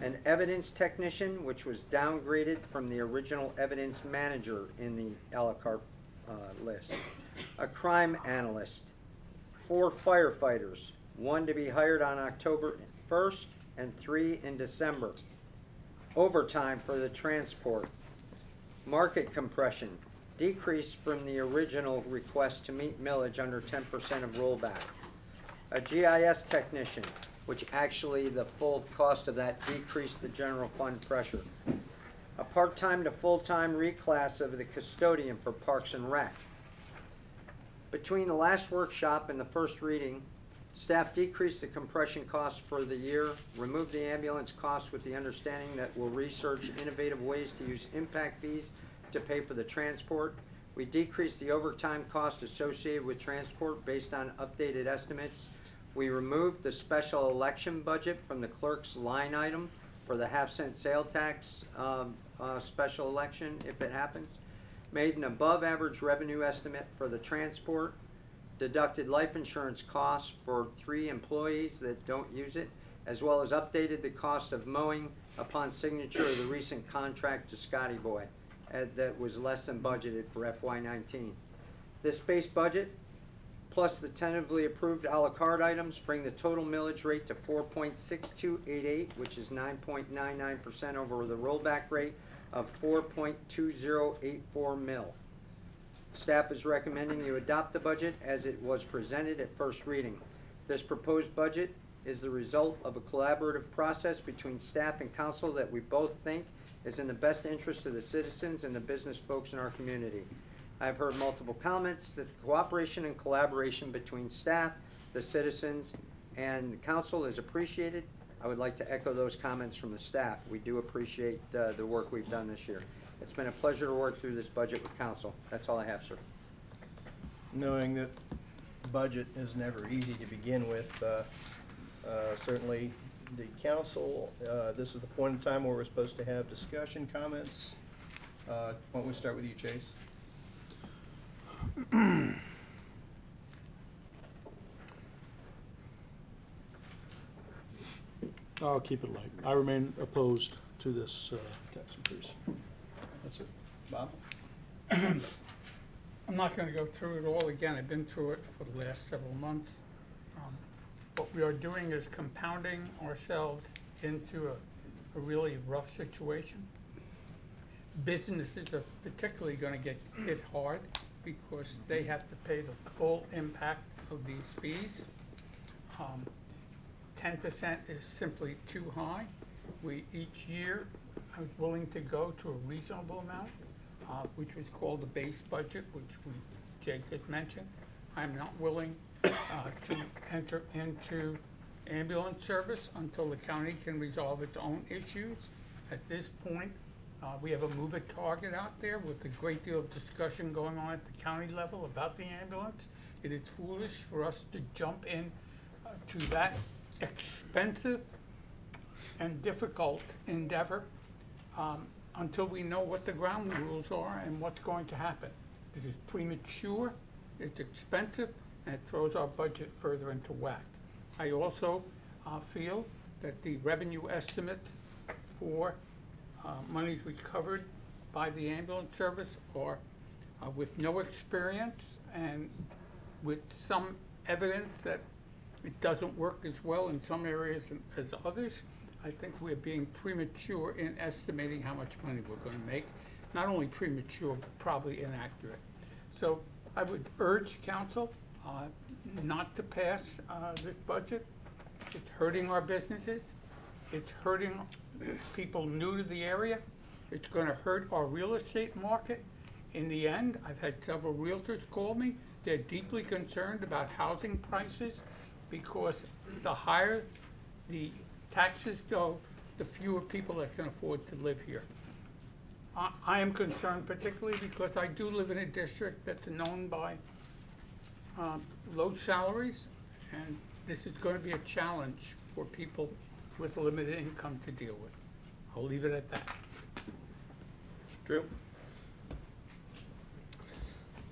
An evidence technician, which was downgraded from the original evidence manager in the a la carte list. A crime analyst. 4 firefighters, 1 to be hired on October 1st and 3 in December. Overtime for the transport. Market compression, decreased from the original request to meet millage under 10% of rollback. A GIS technician, which actually the full cost of that decreased the general fund pressure. A part-time to full-time reclass of the custodian for Parks and Rec. Between the last workshop and the first reading, staff decreased the compression cost for the year, removed the ambulance cost with the understanding that we'll research innovative ways to use impact fees to pay for the transport. We decreased the overtime cost associated with transport based on updated estimates. We removed the special election budget from the clerk's line item for the half-cent sale tax special election if it happens. Made an above-average revenue estimate for the transport. Deducted life insurance costs for 3 employees that don't use it, as well as updated the cost of mowing upon signature of the recent contract to Scotty Boy that was less than budgeted for FY19. This base budget, plus the tentatively approved a la carte items, bring the total millage rate to 4.6288, which is 9.99% over the rollback rate of 4.2084 mil. Staff is recommending you adopt the budget as it was presented at first reading. This proposed budget is the result of a collaborative process between staff and council that we both think is in the best interest of the citizens and the business folks in our community. I've heard multiple comments that the cooperation and collaboration between staff, the citizens, and the council is appreciated. I would like to echo those comments from the staff. We do appreciate the work we've done this year. It's been a pleasure to work through this budget with council. That's all I have, sir. Knowing that budget is never easy to begin with, certainly the council, this is the point in time where we're supposed to have discussion, comments. Why don't we start with you, Chase? I'll keep it light. I remain opposed to this tax increase. That's it. Bob? I'm not going to go through it all again. I've been through it for the last several months. What we are doing is compounding ourselves into a really rough situation. Businesses are particularly going to get hit hard because they have to pay the full impact of these fees. 10% is simply too high. Each year, I was willing to go to a reasonable amount, which was called the base budget, which Jake has mentioned. I'm not willing to enter into ambulance service until the county can resolve its own issues. At this point, we have a move-it target out there with a great deal of discussion going on at the county level about the ambulance. It is foolish for us to jump in to that expensive and difficult endeavor until we know what the ground rules are and what's going to happen. This is premature, it's expensive, and it throws our budget further into whack. I also feel that the revenue estimates for monies recovered by the ambulance service are with no experience and with some evidence that it doesn't work as well in some areas as others. I think we're being premature in estimating how much money we're going to make. Not only premature, but probably inaccurate. So I would urge council not to pass this budget. It's hurting our businesses. It's hurting people new to the area. It's going to hurt our real estate market. in the end, I've had several realtors call me. They're deeply concerned about housing prices because the higher the taxes go, the fewer people that can afford to live here. I am concerned particularly because I do live in a district that's known by low salaries, and this is going to be a challenge for people with limited income to deal with. I'll leave it at that. Drew?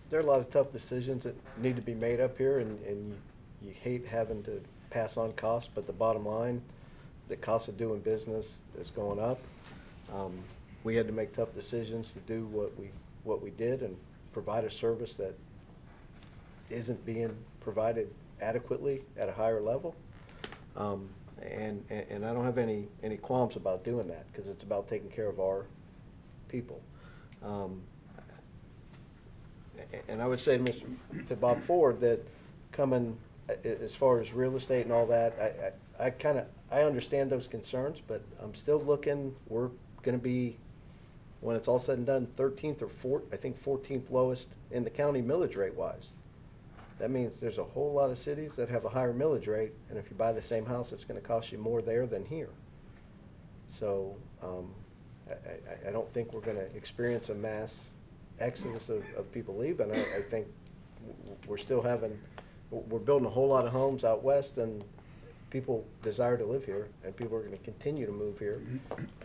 There are a lot of tough decisions that need to be made up here, and you hate having to pass on costs, but the bottom line, the cost of doing business is going up. We had to make tough decisions to do what we did and provide a service that isn't being provided adequately at a higher level. And I don't have any qualms about doing that, because it's about taking care of our people. And I would say to Bob Ford that coming as far as real estate and all that, I understand those concerns, but I'm still looking. We're going to be, when it's all said and done, 13th or 14th lowest in the county millage rate wise. That means there's a whole lot of cities that have a higher millage rate, and if you buy the same house, it's going to cost you more there than here. So I don't think we're going to experience a mass exodus of people leaving. I think we're building a whole lot of homes out west, and people desire to live here, and people are going to continue to move here,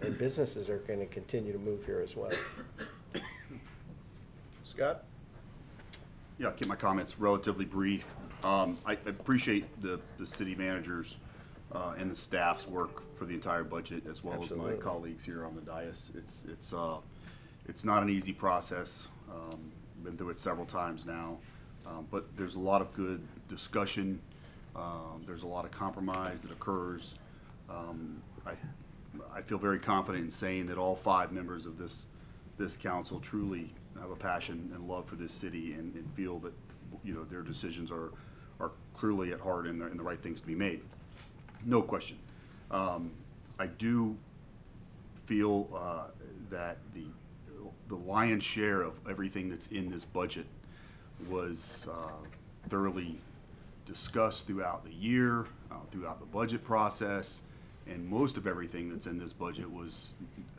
and businesses are going to continue to move here as well. Scott? Yeah, I'll keep my comments relatively brief. I appreciate the city managers and the staff's work for the entire budget, as well Absolutely. as my colleagues here on the dais. It's not an easy process. Been through it several times now, but there's a lot of good discussion. There's a lot of compromise that occurs. I feel very confident in saying that all 5 members of this council truly have a passion and love for this city, and feel that their decisions are clearly at heart and the right things to be made. No question. I do feel that the lion's share of everything that's in this budget was thoroughly discussed throughout the year, throughout the budget process, and most of everything that's in this budget was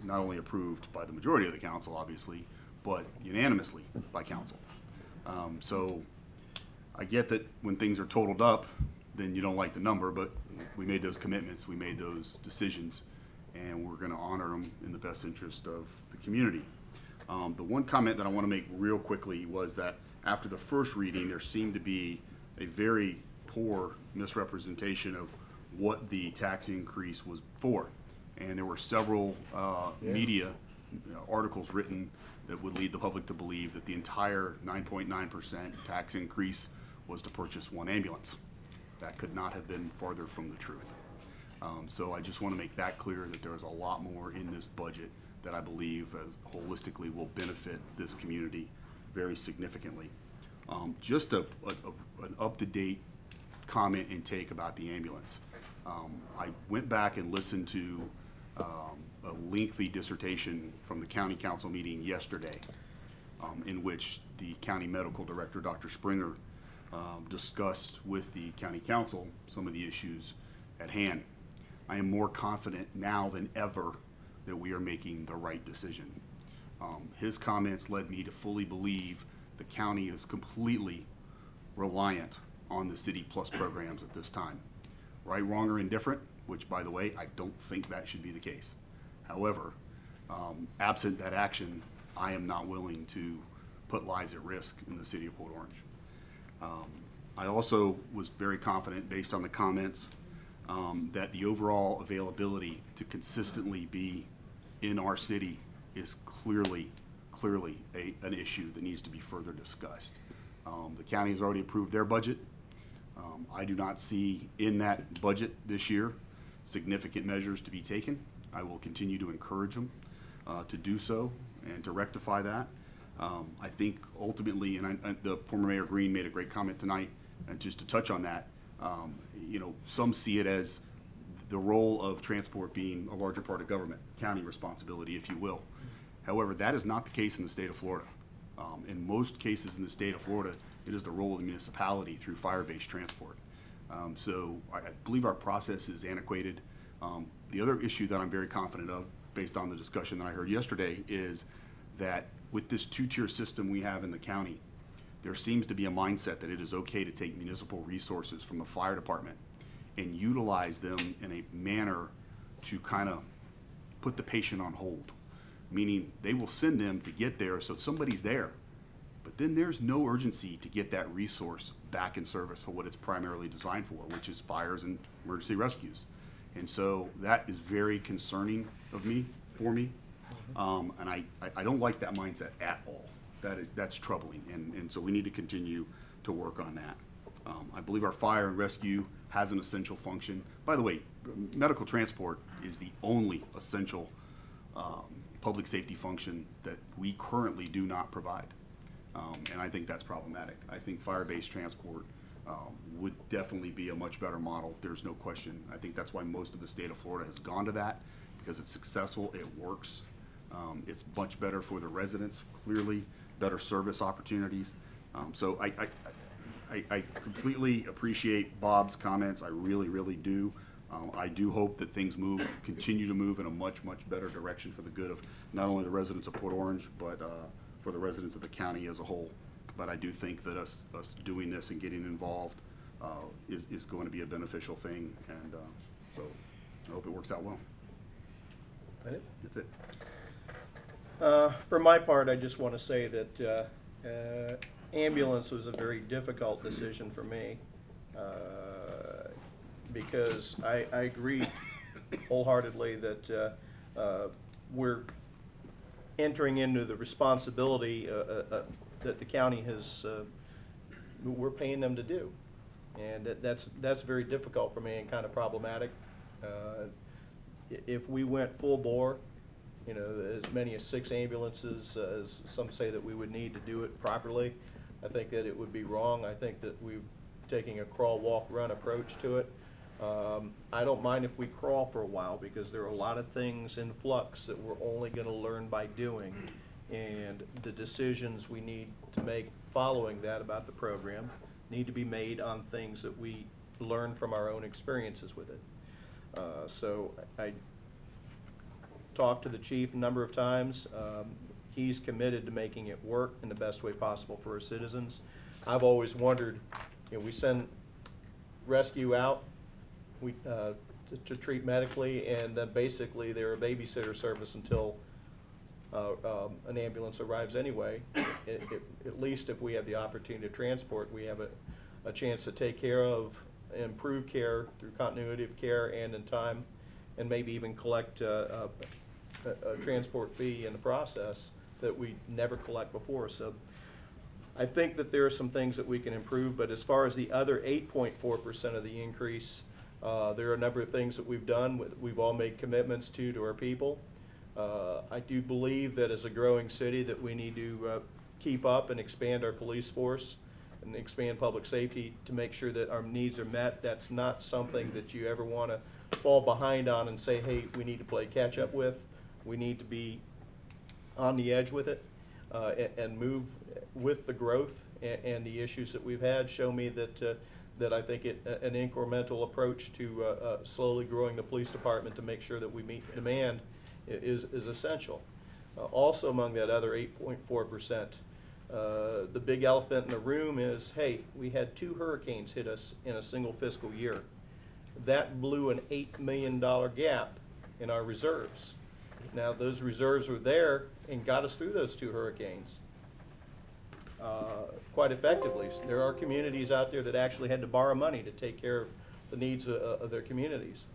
not only approved by the majority of the council, obviously, but unanimously by council. So I get that when things are totaled up, then you don't like the number, but we made those commitments, we made those decisions, and we're going to honor them in the best interest of the community. The one comment that I want to make real quickly was that after the first reading, there seemed to be a very poor misrepresentation of what the tax increase was for. And there were several media articles written that would lead the public to believe that the entire 9.9% tax increase was to purchase 1 ambulance. That could not have been farther from the truth. So I just want to make that clear, that there is a lot more in this budget that I believe holistically will benefit this community very significantly. Just an up-to-date comment and take about the ambulance. I went back and listened to a lengthy dissertation from the county council meeting yesterday, in which the county medical director, Dr. Springer, discussed with the county council some of the issues at hand. I am more confident now than ever that we are making the right decision. His comments led me to fully believe the county is completely reliant on the City Plus programs at this time. Right, wrong, or indifferent, which, by the way, I don't think that should be the case. However, absent that action, I am not willing to put lives at risk in the city of Port Orange. I also was very confident, based on the comments, that the overall availability to consistently be in our city is clearly an issue that needs to be further discussed. The county has already approved their budget. I do not see in that budget this year significant measures to be taken. I will continue to encourage them to do so and to rectify that. I think ultimately, and the former Mayor Green made a great comment tonight, and just to touch on that, some see it as the role of transport being a larger part of government, county responsibility, if you will. However, that is not the case in the state of Florida. In most cases in the state of Florida, it is the role of the municipality through fire-based transport. So I believe our process is antiquated. The other issue that I'm very confident of, based on the discussion that I heard yesterday, is that with this two-tier system we have in the county, there seems to be a mindset that it is okay to take municipal resources from the fire department and utilize them in a manner to kind of put the patient on hold. Meaning they will send them to get there so somebody's there, but then there's no urgency to get that resource back in service for what it's primarily designed for, which is fires and emergency rescues. And so that is very concerning for me. And I don't like that mindset at all. That's troubling, and so we need to continue to work on that. I believe our fire and rescue has an essential function. By the way, medical transport is the only essential public safety function that we currently do not provide. And I think that's problematic. I think fire-based transport would definitely be a much better model. There's no question. I think that's why most of the state of Florida has gone to that, because it's successful, it works. It's much better for the residents, clearly, better service opportunities. So I completely appreciate Bob's comments. I really, really do. I do hope that things continue to move in a much, much better direction for the good of not only the residents of Port Orange, but for the residents of the county as a whole. But I do think that us doing this and getting involved is going to be a beneficial thing, and so I hope it works out well. That's it. For my part, I just want to say that ambulance was a very difficult decision for me, because I agree wholeheartedly that we're entering into the responsibility that the county has, we're paying them to do. And that's very difficult for me and kind of problematic. If we went full bore, you know, as many as 6 ambulances, as some say that we would need to do it properly, I think that it would be wrong. I think that we're taking a crawl, walk, run approach to it. I don't mind if we crawl for a while, because there are a lot of things in flux that we're only going to learn by doing, and the decisions we need to make following that about the program need to be made on things that we learn from our own experiences with it. So I talked to the chief a number of times. He's committed to making it work in the best way possible for our citizens. I've always wondered, you know, we send rescue out to treat medically, and then basically they're a babysitter service until an ambulance arrives anyway. At least if we have the opportunity to transport, we have a chance to take care of, improve care through continuity of care and in time, and maybe even collect a transport fee in the process that we never collect before. So I think that there are some things that we can improve, but as far as the other 8.4% of the increase, there are a number of things that we've done. We've all made commitments to our people. I do believe that as a growing city that we need to keep up and expand our police force and expand public safety to make sure that our needs are met. That's not something that you ever want to fall behind on and say, hey, we need to play catch up with. We need to be on the edge with it and move with the growth and the issues that we've had. Show me that I think an incremental approach to slowly growing the police department to make sure that we meet demand is essential. Also among that other 8.4%, the big elephant in the room is, hey, we had 2 hurricanes hit us in a single fiscal year. That blew an $8 million gap in our reserves. Now those reserves were there and got us through those 2 hurricanes quite effectively. There are communities out there that actually had to borrow money to take care of the needs of their communities.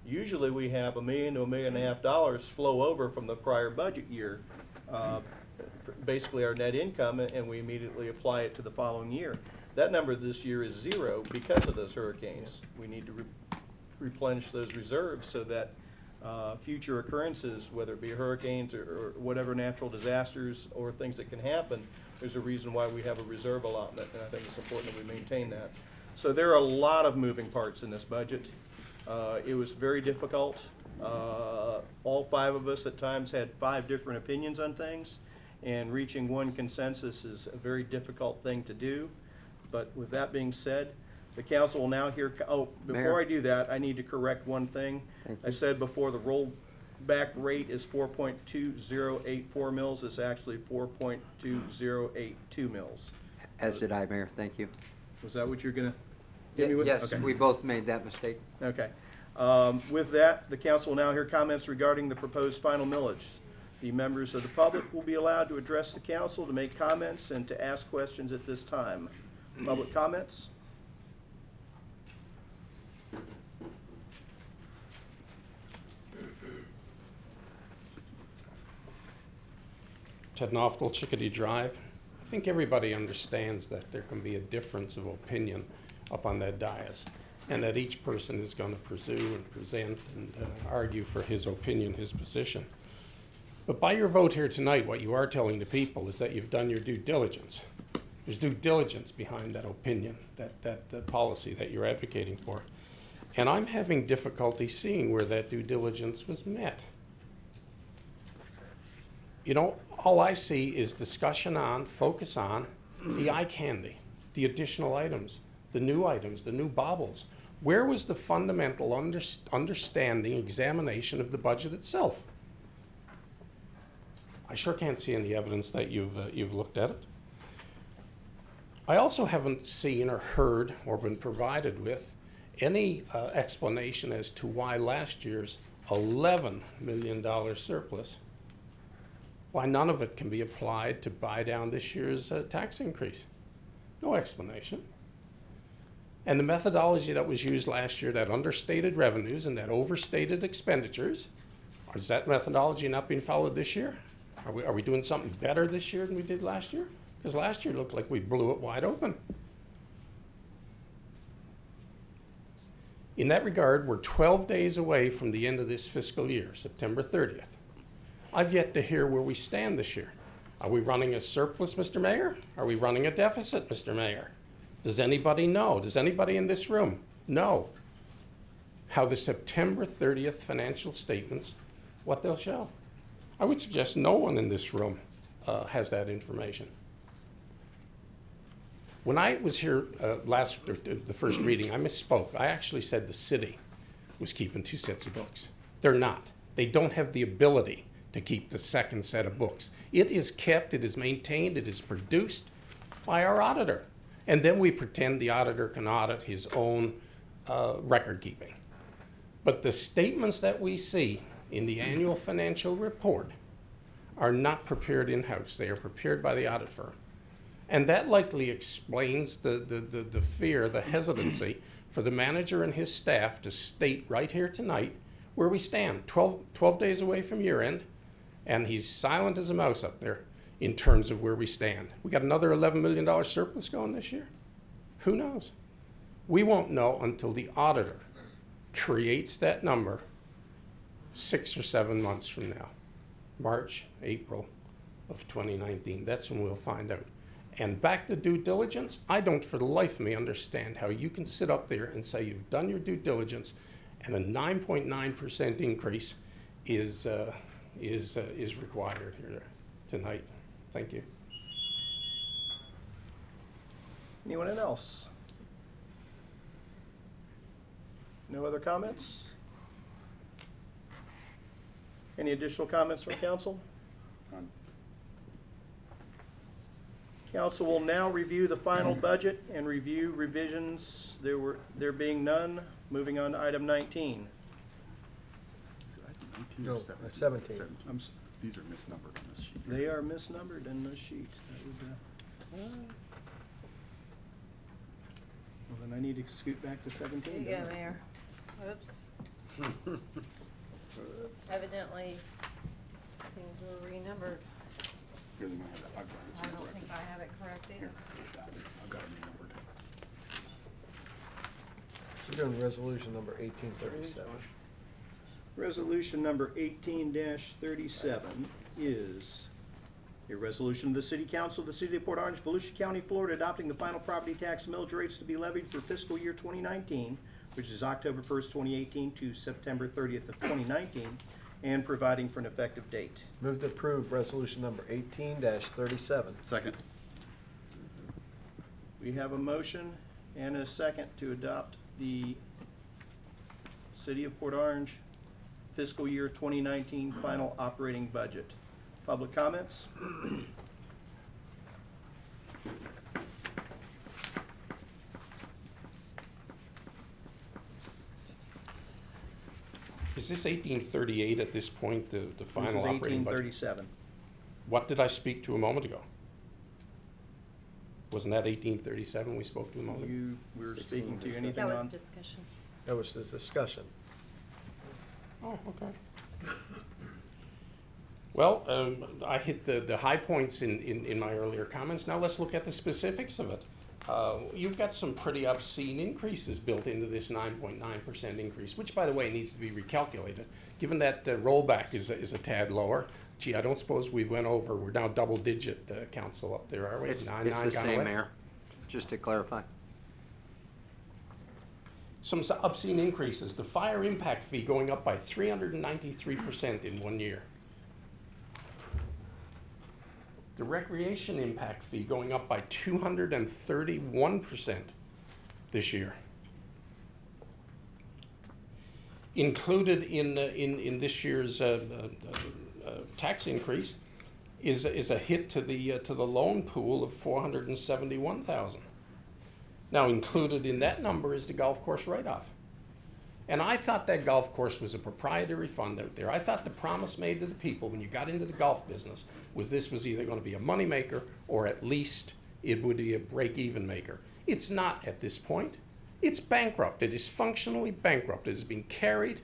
Usually we have $1 million to $1.5 million flow over from the prior budget year, basically our net income, and we immediately apply it to the following year. That number this year is 0 because of those hurricanes. We need to replenish those reserves so that future occurrences, whether it be hurricanes or whatever natural disasters or things that can happen, there's a reason why we have a reserve allotment, and I think it's important that we maintain that. So there are a lot of moving parts in this budget. It was very difficult. All 5 of us at times had 5 different opinions on things, and reaching one consensus is a very difficult thing to do. But with that being said, the council will now hear, before Mayor. I do that, I need to correct one thing. Thank I said before the rollback rate is 4.2084 mils, it's actually 4.2082 mils. As did I, Mayor, thank you. Was that what you're gonna hit me with? Yes, Okay. we both made that mistake. Okay. With that, the council will now hear comments regarding the proposed final millage. The members of the public will be allowed to address the council, to make comments, and to ask questions at this time. Public comments? Ted Knopfel, Chickadee Drive. I think everybody understands that there can be a difference of opinion up on that dais, and that each person is going to pursue and present and argue for his opinion, his position. But by your vote here tonight, what you are telling the people is that you've done your due diligence. There's due diligence behind that opinion, that policy that you're advocating for. And I'm having difficulty seeing where that due diligence was met. You know, all I see is discussion on, focus on the eye candy, the additional items, the new baubles. Where was the fundamental understanding, examination of the budget itself? I sure can't see any evidence that you've looked at it. I also haven't seen or heard or been provided with any explanation as to why last year's $11 million surplus, why none of it can be applied to buy down this year's tax increase. No explanation. And the methodology that was used last year, that understated revenues and that overstated expenditures, is that methodology not being followed this year? Are we doing something better this year than we did last year? Because last year looked like we blew it wide open. In that regard, we're 12 days away from the end of this fiscal year, September 30th. I've yet to hear where we stand this year. Are we running a surplus, Mr. Mayor? Are we running a deficit, Mr. Mayor? Does anybody know? Does anybody in this room know how the September 30th financial statements, what they'll show? I would suggest no one in this room has that information. When I was here the first reading, I misspoke. I actually said the city was keeping 2 sets of books. They're not. They don't have the ability to keep the second set of books. It is kept, it is maintained, it is produced by our auditor. And then we pretend the auditor can audit his own record keeping. But the statements that we see in the annual financial report are not prepared in-house. They are prepared by the audit firm. And that likely explains the fear, the hesitancy for the manager and his staff to state right here tonight where we stand, 12 days away from year end, and he's silent as a mouse up there in terms of where we stand. We got another $11 million surplus going this year? Who knows? We won't know until the auditor creates that number 6 or 7 months from now, March, April of 2019. That's when we'll find out. And back to due diligence, I don't for the life of me understand how you can sit up there and say you've done your due diligence and a 9.9% increase is required here tonight. Thank you. Anyone else? No other comments? Any additional comments from council? None. Council will now review the final budget and review revisions. There being none, moving on to item 19. Is it item 19 No, or 17? 17. These are misnumbered on this sheet. They are misnumbered in the sheet. That would, well, then I need to scoot back to 17. There you don't go, I? Mayor. Oops. Evidently, things were renumbered. Here, they might have that. I've got this I one don't correct. think I have it correct either. I've got it renumbered. We're doing resolution number 1837. Resolution number 18-37 is a resolution of the City Council of the City of Port Orange, Volusia County, Florida, adopting the final property tax millage rates to be levied for fiscal year 2019, which is October 1st, 2018 to September 30th of 2019, and providing for an effective date. Move to approve resolution number 18-37. Second. We have a motion and a second to adopt the City of Port Orange fiscal year 2019 final operating budget. Public comments? Is this 1838 at this point, the final This is operating budget? 1837. What did I speak to a moment ago? Wasn't that 1837 we spoke to a moment ago? You were speaking to anything That was on? discussion. That was the discussion. Oh, okay. Well, I hit the high points in my earlier comments. Now let's look at the specifics of it. You've got some pretty obscene increases built into this 9.9% increase, which, by the way, needs to be recalculated. Given that rollback is a tad lower, gee, I don't suppose we went over. We're now double-digit council up there, are we? It's Nine the gone same, away? Mayor, just to clarify. Some obscene increases. The fire impact fee going up by 393% in 1 year. The recreation impact fee going up by 231% this year. Included in this year's tax increase is a hit to the loan pool of $471,000. Now, included in that number is the golf course write-off. And I thought that golf course was a proprietary fund out there. I thought the promise made to the people when you got into the golf business was this was either going to be a money maker or at least it would be a break-even maker. It's not at this point. It's bankrupt. It is functionally bankrupt. It is being carried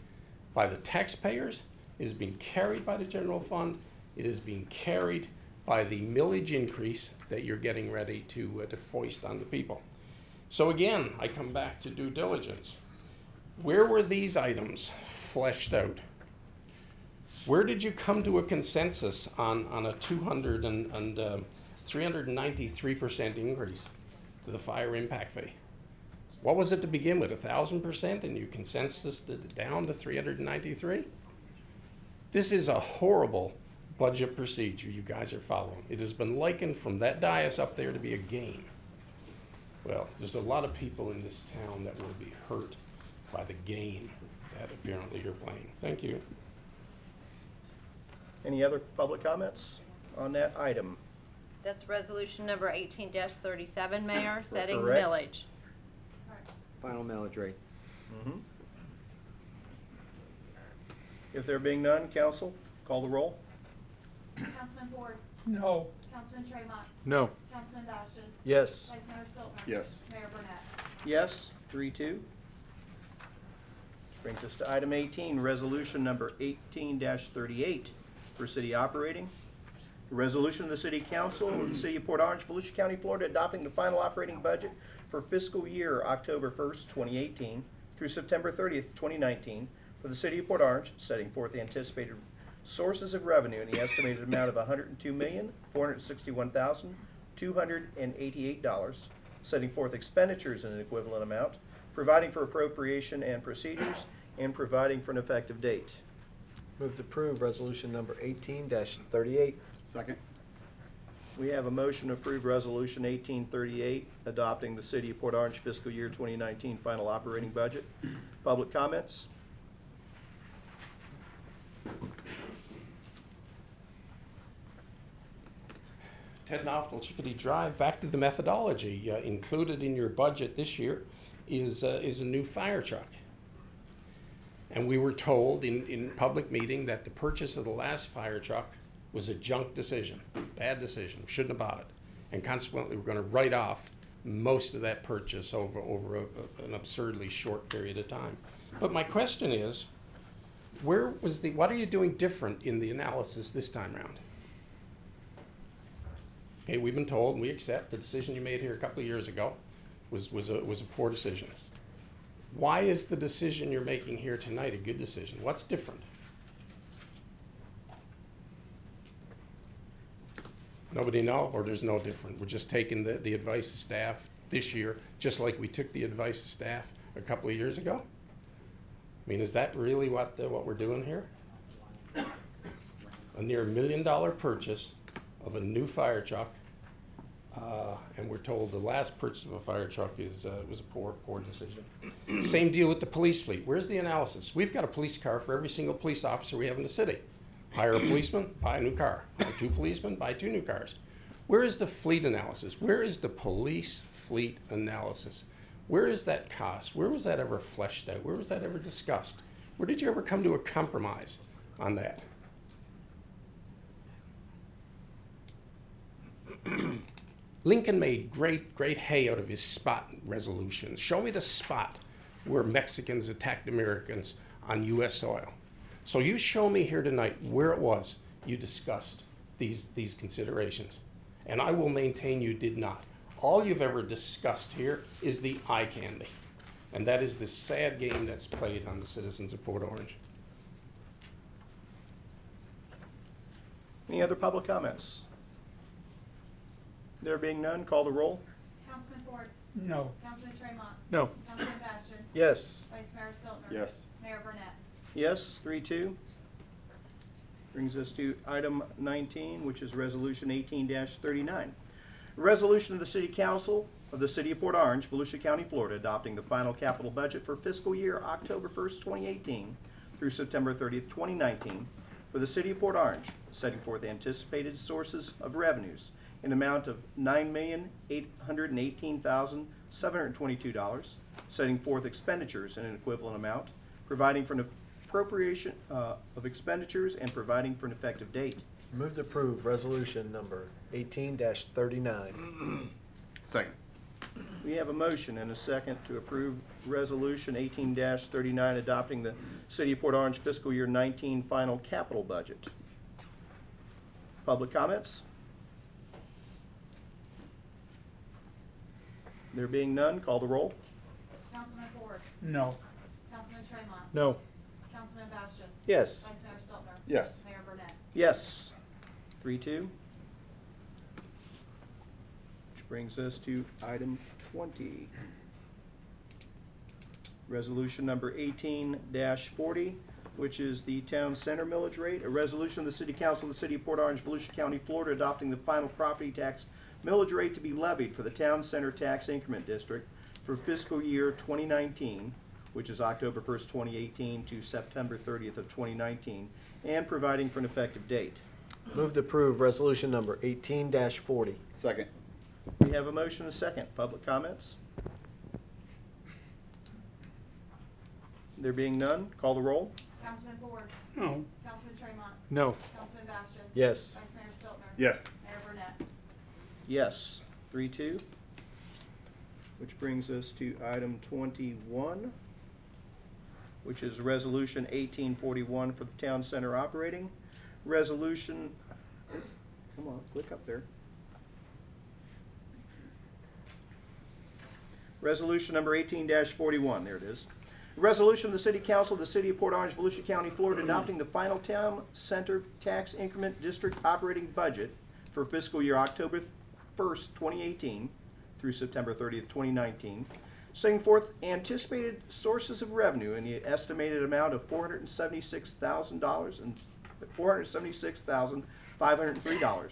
by the taxpayers. It is being carried by the general fund. It is being carried by the millage increase that you're getting ready to foist on the people. So again, I come back to due diligence. Where were these items fleshed out? Where did you come to a consensus on a 393% increase to the fire impact fee? What was it to begin with, 1,000%, and you consensused it down to 393? This is a horrible budget procedure you guys are following. It has been likened from that dais up there to be a game. Well, there's a lot of people in this town that will be hurt by the game that apparently you're playing. Thank you. Any other public comments on that item? That's resolution number 18-37, Mayor, setting the Correct. millage. Final millage rate. Mhm. If there being none, council, call the roll. Councilman Ford. No. Councilman Tremont. No. Councilman Bastian. Yes. Vice Mayor Stiltner. Yes. Mayor Burnett. Yes, 3-2. Brings us to item 18, resolution number 18-38 for city operating. A resolution of the City Council of the City of Port Orange, Volusia County, Florida, adopting the final operating budget for fiscal year October 1st, 2018 through September 30th, 2019 for the City of Port Orange, setting forth the anticipated sources of revenue in the estimated amount of $102,461,288, setting forth expenditures in an equivalent amount, providing for appropriation and procedures, and providing for an effective date. Move to approve resolution number 18-38. Second. We have a motion to approve Resolution 1838, adopting the City of Port Orange fiscal year 2019 final operating budget. Public comments? Ted Knopfel, Chickadee Drive, back to the methodology. Included in your budget this year is a new fire truck. And we were told in public meeting that the purchase of the last fire truck was a junk decision, bad decision, shouldn't have bought it. And consequently, we're going to write off most of that purchase over an absurdly short period of time. But my question is, what are you doing different in the analysis this time around? Okay, we've been told, and we accept the decision you made here a couple of years ago was a poor decision. Why is the decision you're making here tonight a good decision? What's different? Nobody know, or there's no different? We're just taking the advice of staff this year, just like we took the advice of staff a couple of years ago? I mean, is that really what we're doing here? a near $1 million purchase of a new fire truck. And we're told the last purchase of a fire truck was a poor decision. Same deal with the police fleet. Where's the analysis? We've got a police car for every single police officer we have in the city. Hire a policeman, buy a new car. Hire 2 policemen, buy 2 new cars. Where is the fleet analysis? Where is the police fleet analysis? Where is that cost? Where was that ever fleshed out? Where was that ever discussed? Where did you ever come to a compromise on that? Lincoln made great hay out of his spot resolutions. Show me the spot where Mexicans attacked Americans on U.S. soil. So you show me here tonight where it was you discussed these considerations. And I will maintain you did not. All you've ever discussed here is the eye candy. And that is the sad game that's played on the citizens of Port Orange. Any other public comments? There being none, call the roll. Councilman Ford. No. Councilman Tremont. No. Councilman Bastian. Yes. Vice Mayor Stiltner. Yes. Mayor Burnett. Yes, 3-2. Brings us to item 19, which is Resolution 18-39. A resolution of the City Council of the City of Port Orange, Volusia County, Florida, adopting the final capital budget for fiscal year October 1st, 2018 through September 30th, 2019 for the City of Port Orange, setting forth anticipated sources of revenues in amount of $9,818,722, setting forth expenditures in an equivalent amount, providing for an appropriation of expenditures and providing for an effective date. Move to approve resolution number 18-39. Second. We have a motion and a second to approve Resolution 18-39 adopting the City of Port Orange fiscal year 19 final capital budget. Public comments? There being none, call the roll. Councilman Ford. No. Councilman Tremont. No. Councilman Bastian. Yes. Vice Mayor Stiltner. Yes. Mayor Burnett. Yes. 3-2. Which brings us to item 20. Resolution number 18-40, which is the town center millage rate. A resolution of the City Council of the City of Port Orange, Volusia County, Florida, adopting the final property tax millage rate to be levied for the town center tax increment district for fiscal year 2019, which is October 1st, 2018 to September 30th of 2019, and providing for an effective date. Move to approve resolution number 18-40. Second. We have a motion and a second. Public comments? There being none, call the roll. Councilman Ford. No. Councilman Tremont. No. Councilman Bastian. Yes. Vice Mayor Stiltner. Yes. Mayor Burnett. Yes, 3-2. Which brings us to item 21, which is Resolution 1841 for the Town Center operating. Resolution, come on, click up there. Resolution number 18-41, there it is. Resolution of the City Council of the City of Port Orange, Volusia County, Florida, adopting the final Town Center Tax Increment District operating budget for fiscal year October 1st, 2018 through September 30th, 2019, setting forth anticipated sources of revenue in the estimated amount of $476,000 and $476,503,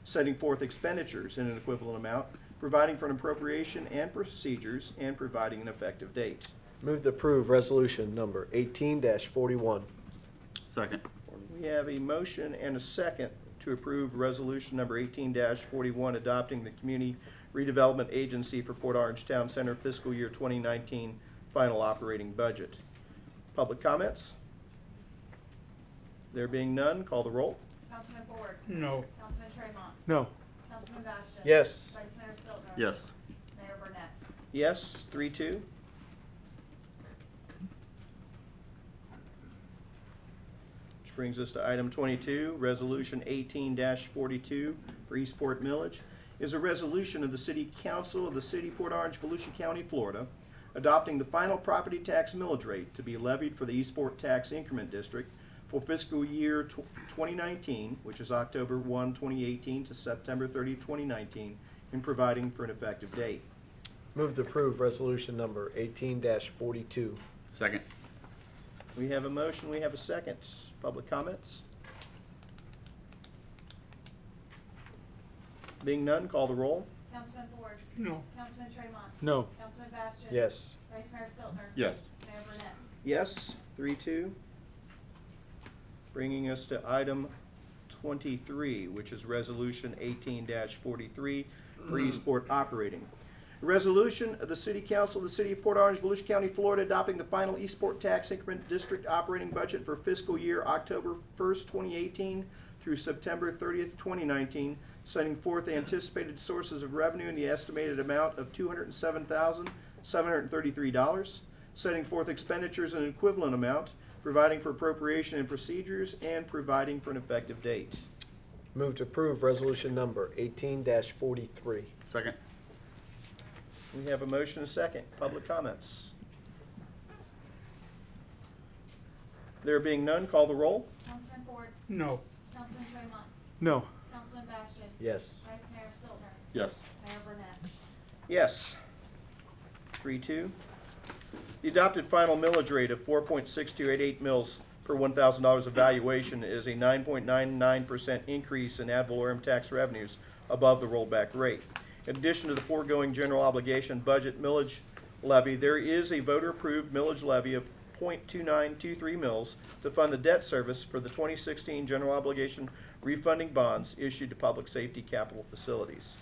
setting forth expenditures in an equivalent amount, providing for an appropriation and procedures, and providing an effective date. Move to approve resolution number 18-41. Second. We have a motion and a second to approve resolution number 18-41 adopting the Community Redevelopment Agency for Port Orange Town Center fiscal year 2019 final operating budget. Public comments? There being none, call the roll. Councilman Ford. No. Councilman Tremont. No. Councilman Bastian. Yes. Vice Mayor Stiltner. Yes. Mayor Burnett. Yes, 3-2. Which brings us to item 22, Resolution 18-42 for Eastport Millage, is a resolution of the City Council of the City of Port Orange, Volusia County, Florida, adopting the final property tax millage rate to be levied for the Eastport Tax Increment District for fiscal year 2019, which is October 1, 2018 to September 30, 2019, and providing for an effective date. Move to approve resolution number 18-42. Second. We have a motion, we have a second. Public comments? Being none, call the roll. Councilman Ford. No. Councilman Tremont. No. Councilman Bastian. Yes. Vice Mayor Stiltner. Yes. Mayor Burnett. Yes, 3-2. Bringing us to item 23, which is Resolution 18-43 for Eastport operating. A resolution of the City Council of the City of Port Orange, Volusia County, Florida, adopting the final Eastport Tax Increment District operating budget for fiscal year October 1st, 2018 through September 30th, 2019, setting forth anticipated sources of revenue in the estimated amount of $207,733, setting forth expenditures in an equivalent amount, providing for appropriation and procedures, and providing for an effective date. Move to approve resolution number 18-43. Second. We have a motion and a second. Public comments. There being none, call the roll. Councilman Ford. No. Councilman Tremont. No. Councilman Bastian. Yes. Vice Mayor Stiltner. Yes. Mayor Burnett. Yes. 3-2. The adopted final millage rate of 4.6288 mils per $1,000 of valuation is a 9.99% increase in ad valorem tax revenues above the rollback rate. In addition to the foregoing general obligation budget millage levy, there is a voter-approved millage levy of 0.2923 mils to fund the debt service for the 2016 general obligation refunding bonds issued to public safety capital facilities.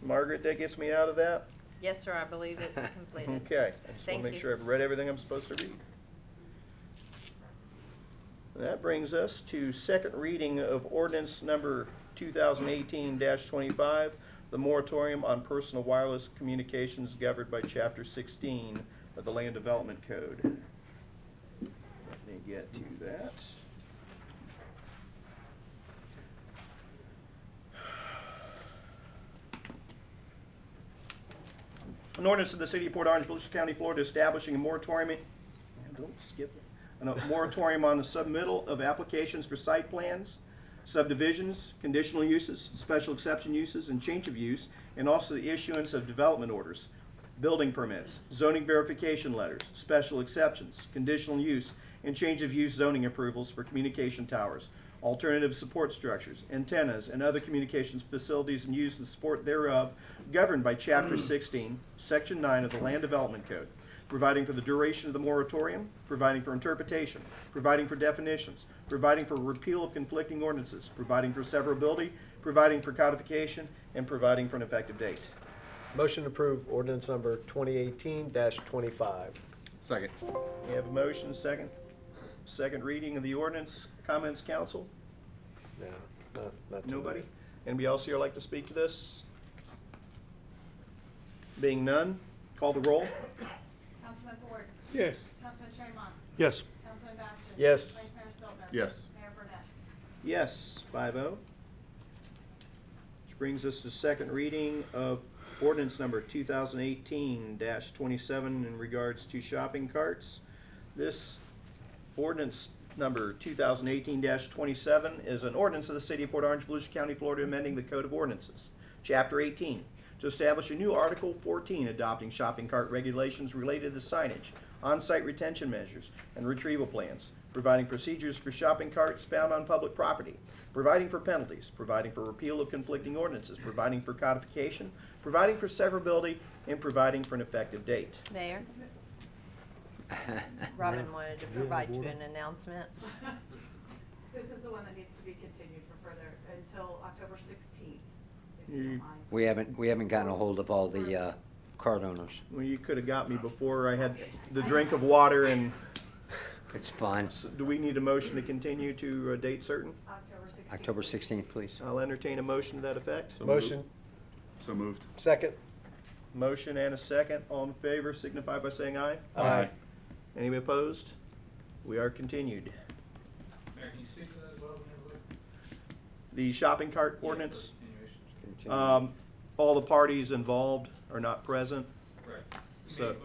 Margaret, that gets me out of that? Yes, sir, I believe it's completed. Okay, I just want Thank to make you. sure I've read everything I'm supposed to read. That brings us to second reading of ordinance number 2018-25, the moratorium on personal wireless communications governed by Chapter 16 of the Land Development Code. Let me get to that. An ordinance of the City of Port Orange, Volusia County, Florida, establishing a moratorium, don't skip it, a moratorium on the submittal of applications for site plans, subdivisions, conditional uses, special exception uses, and change of use, and also the issuance of development orders, building permits, zoning verification letters, special exceptions, conditional use, and change of use zoning approvals for communication towers, alternative support structures, antennas, and other communications facilities and use and support thereof, governed by Chapter 16, Section 9 of the Land Development Code, providing for the duration of the moratorium, providing for interpretation, providing for definitions, providing for repeal of conflicting ordinances, providing for severability, providing for codification, and providing for an effective date. Motion to approve ordinance number 2018-25. Second. We have a motion, second reading of the ordinance. Comments, council? No, not Nobody? tonight. Anybody else here like to speak to this? Being none, call the roll. Councilman Ford. Yes. Councilman Tremont. Yes. Councilman Bastian. Yes. Vice Mayor Stiltner. Yes. Mayor Burnett. Yes, 5-0. Which brings us to second reading of ordinance number 2018-27 in regards to shopping carts. This ordinance number 2018-27 is an ordinance of the City of Port Orange, Volusia County, Florida, amending the Code of Ordinances, Chapter 18, to establish a new Article 14 adopting shopping cart regulations related to signage, on-site retention measures, and retrieval plans, providing procedures for shopping carts found on public property, providing for penalties, providing for repeal of conflicting ordinances, providing for codification, providing for severability, and providing for an effective date. Mayor? Robin wanted to provide you an announcement. This is the one that needs to be continued for further until October 16th. We haven't gotten a hold of all the cart owners. Well, you could have got me before I had the drink of water and... It's fine. So do we need a motion to continue to a date certain? October 16th, please. I'll entertain a motion to that effect. Motion. So moved. Second. Motion and a second. All in favor signify by saying aye. Aye. Any opposed? We are continued. Mayor, can you speak to that as well? The shopping cart ordinance, Continue. all the parties involved are not present. Correct. So- Is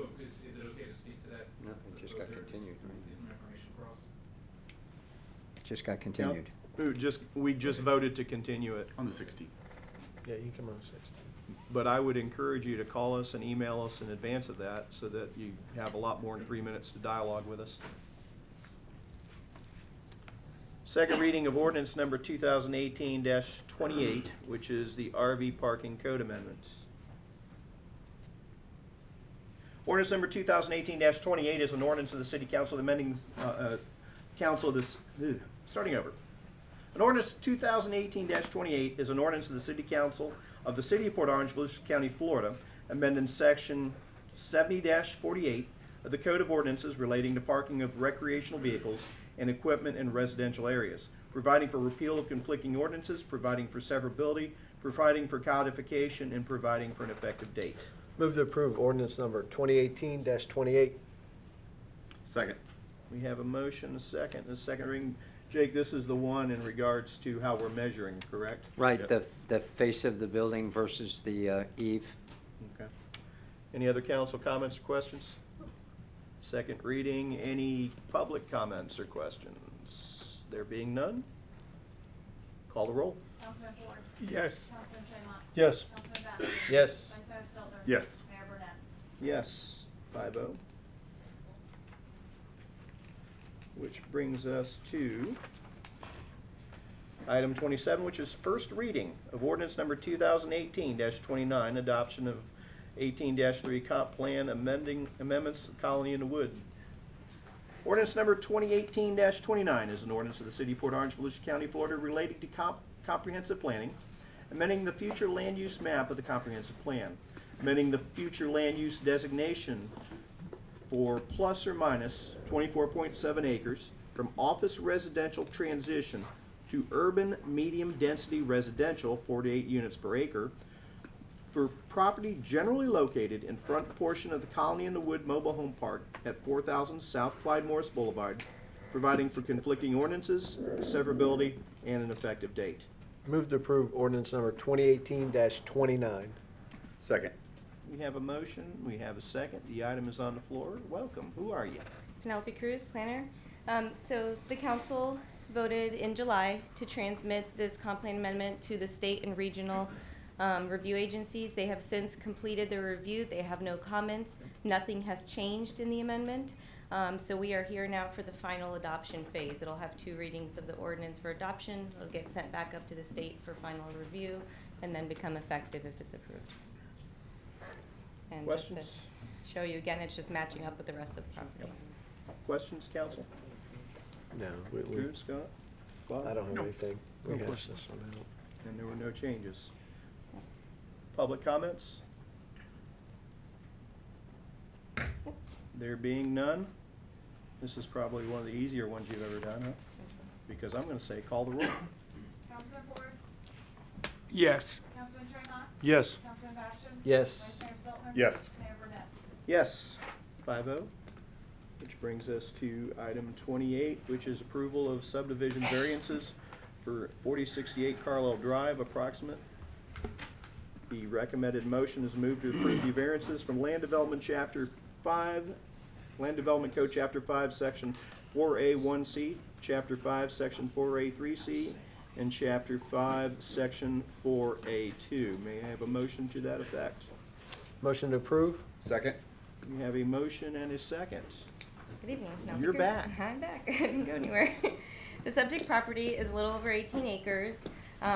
it okay to speak to that? No, it just got continued. Get some information across. Just got continued. We just voted to continue it. On the 16th. Yeah, you can come on the 16th. But I would encourage you to call us and email us in advance of that so that you have a lot more than 3 minutes to dialogue with us. Second reading of ordinance number 2018-28, which is the RV parking code amendment. Ordinance number 2018-28 is an ordinance of the City Council amending council this starting over. An ordinance 2018-28 is an ordinance of the City Council of the City of Port Orange, Volusia County, Florida, amending section 70-48 of the Code of Ordinances relating to parking of recreational vehicles and equipment in residential areas, providing for repeal of conflicting ordinances, providing for severability, providing for codification, and providing for an effective date. Move to approve ordinance number 2018-28. Second. We have a motion, a second, and a second reading. Jake, this is the one in regards to how we're measuring, correct? Right, Yep. the face of the building versus the eave. Okay. Any other council comments or questions? Second reading, any public comments or questions? There being none, call the roll. Councilman Ford. Yes. Councilman Tremont. Yes. Councilman Batson. Yes. Vice Mayor Stelter. Yes. Mayor Burnett. Yes, 5-0. Which brings us to item 27, which is first reading of ordinance number 2018-29, adoption of 18-3 comp plan amendments to Colony in the Wood. Ordinance number 2018-29 is an ordinance of the City of Port Orange, Volusia County, Florida, relating to comprehensive planning, amending the future land use map of the comprehensive plan, amending the future land use designation for plus or minus 24.7 acres from office residential transition to urban medium density residential 48 units per acre for property generally located in front portion of the Colony in the Wood Mobile Home Park at 4000 South Clyde Morris Boulevard, providing for conflicting ordinances, severability, and an effective date. Move to approve ordinance number 2018-29. Second. We have a motion, we have a second, the item is on the floor. Welcome, who are you? Penelope Cruz, planner. So the council voted in July to transmit this comp plan amendment to the state and regional review agencies. They have since completed their review. They have no comments. Nothing has changed in the amendment. So we are here now for the final adoption phase. It'll have 2 readings of the ordinance for adoption. It'll get sent back up to the state for final review and then become effective if it's approved. And Questions? just to show you again, it's just matching up with the rest of the property. Yep. Questions, council? No, Drew, Scott? Bob? I don't have No. anything. No We hashed questions. this one out. And there were no changes. Public comments? There being none, this is probably one of the easier ones you've ever done, huh? Because I'm gonna say call the roll. Councilman Ford. Yes. Councilman Tremont. Yes. Councilman Bastian. Yes. Vice Mayor Stelter. Yes. Mayor Burnett. Yes, 5-0. Which brings us to item 28, which is approval of subdivision variances for 4068 Carlisle Drive approximate. The recommended motion is moved to approve the variances from Land Development Chapter 5, Land Development Code Chapter 5, Section 4A1C, Chapter 5, Section 4A3C, and Chapter 5, Section 4A2. May I have a motion to that effect? Motion to approve? Second. We have a motion and a second. Good evening. You're back. I'm back. I didn't go anywhere. The subject property is a little over 18 acres.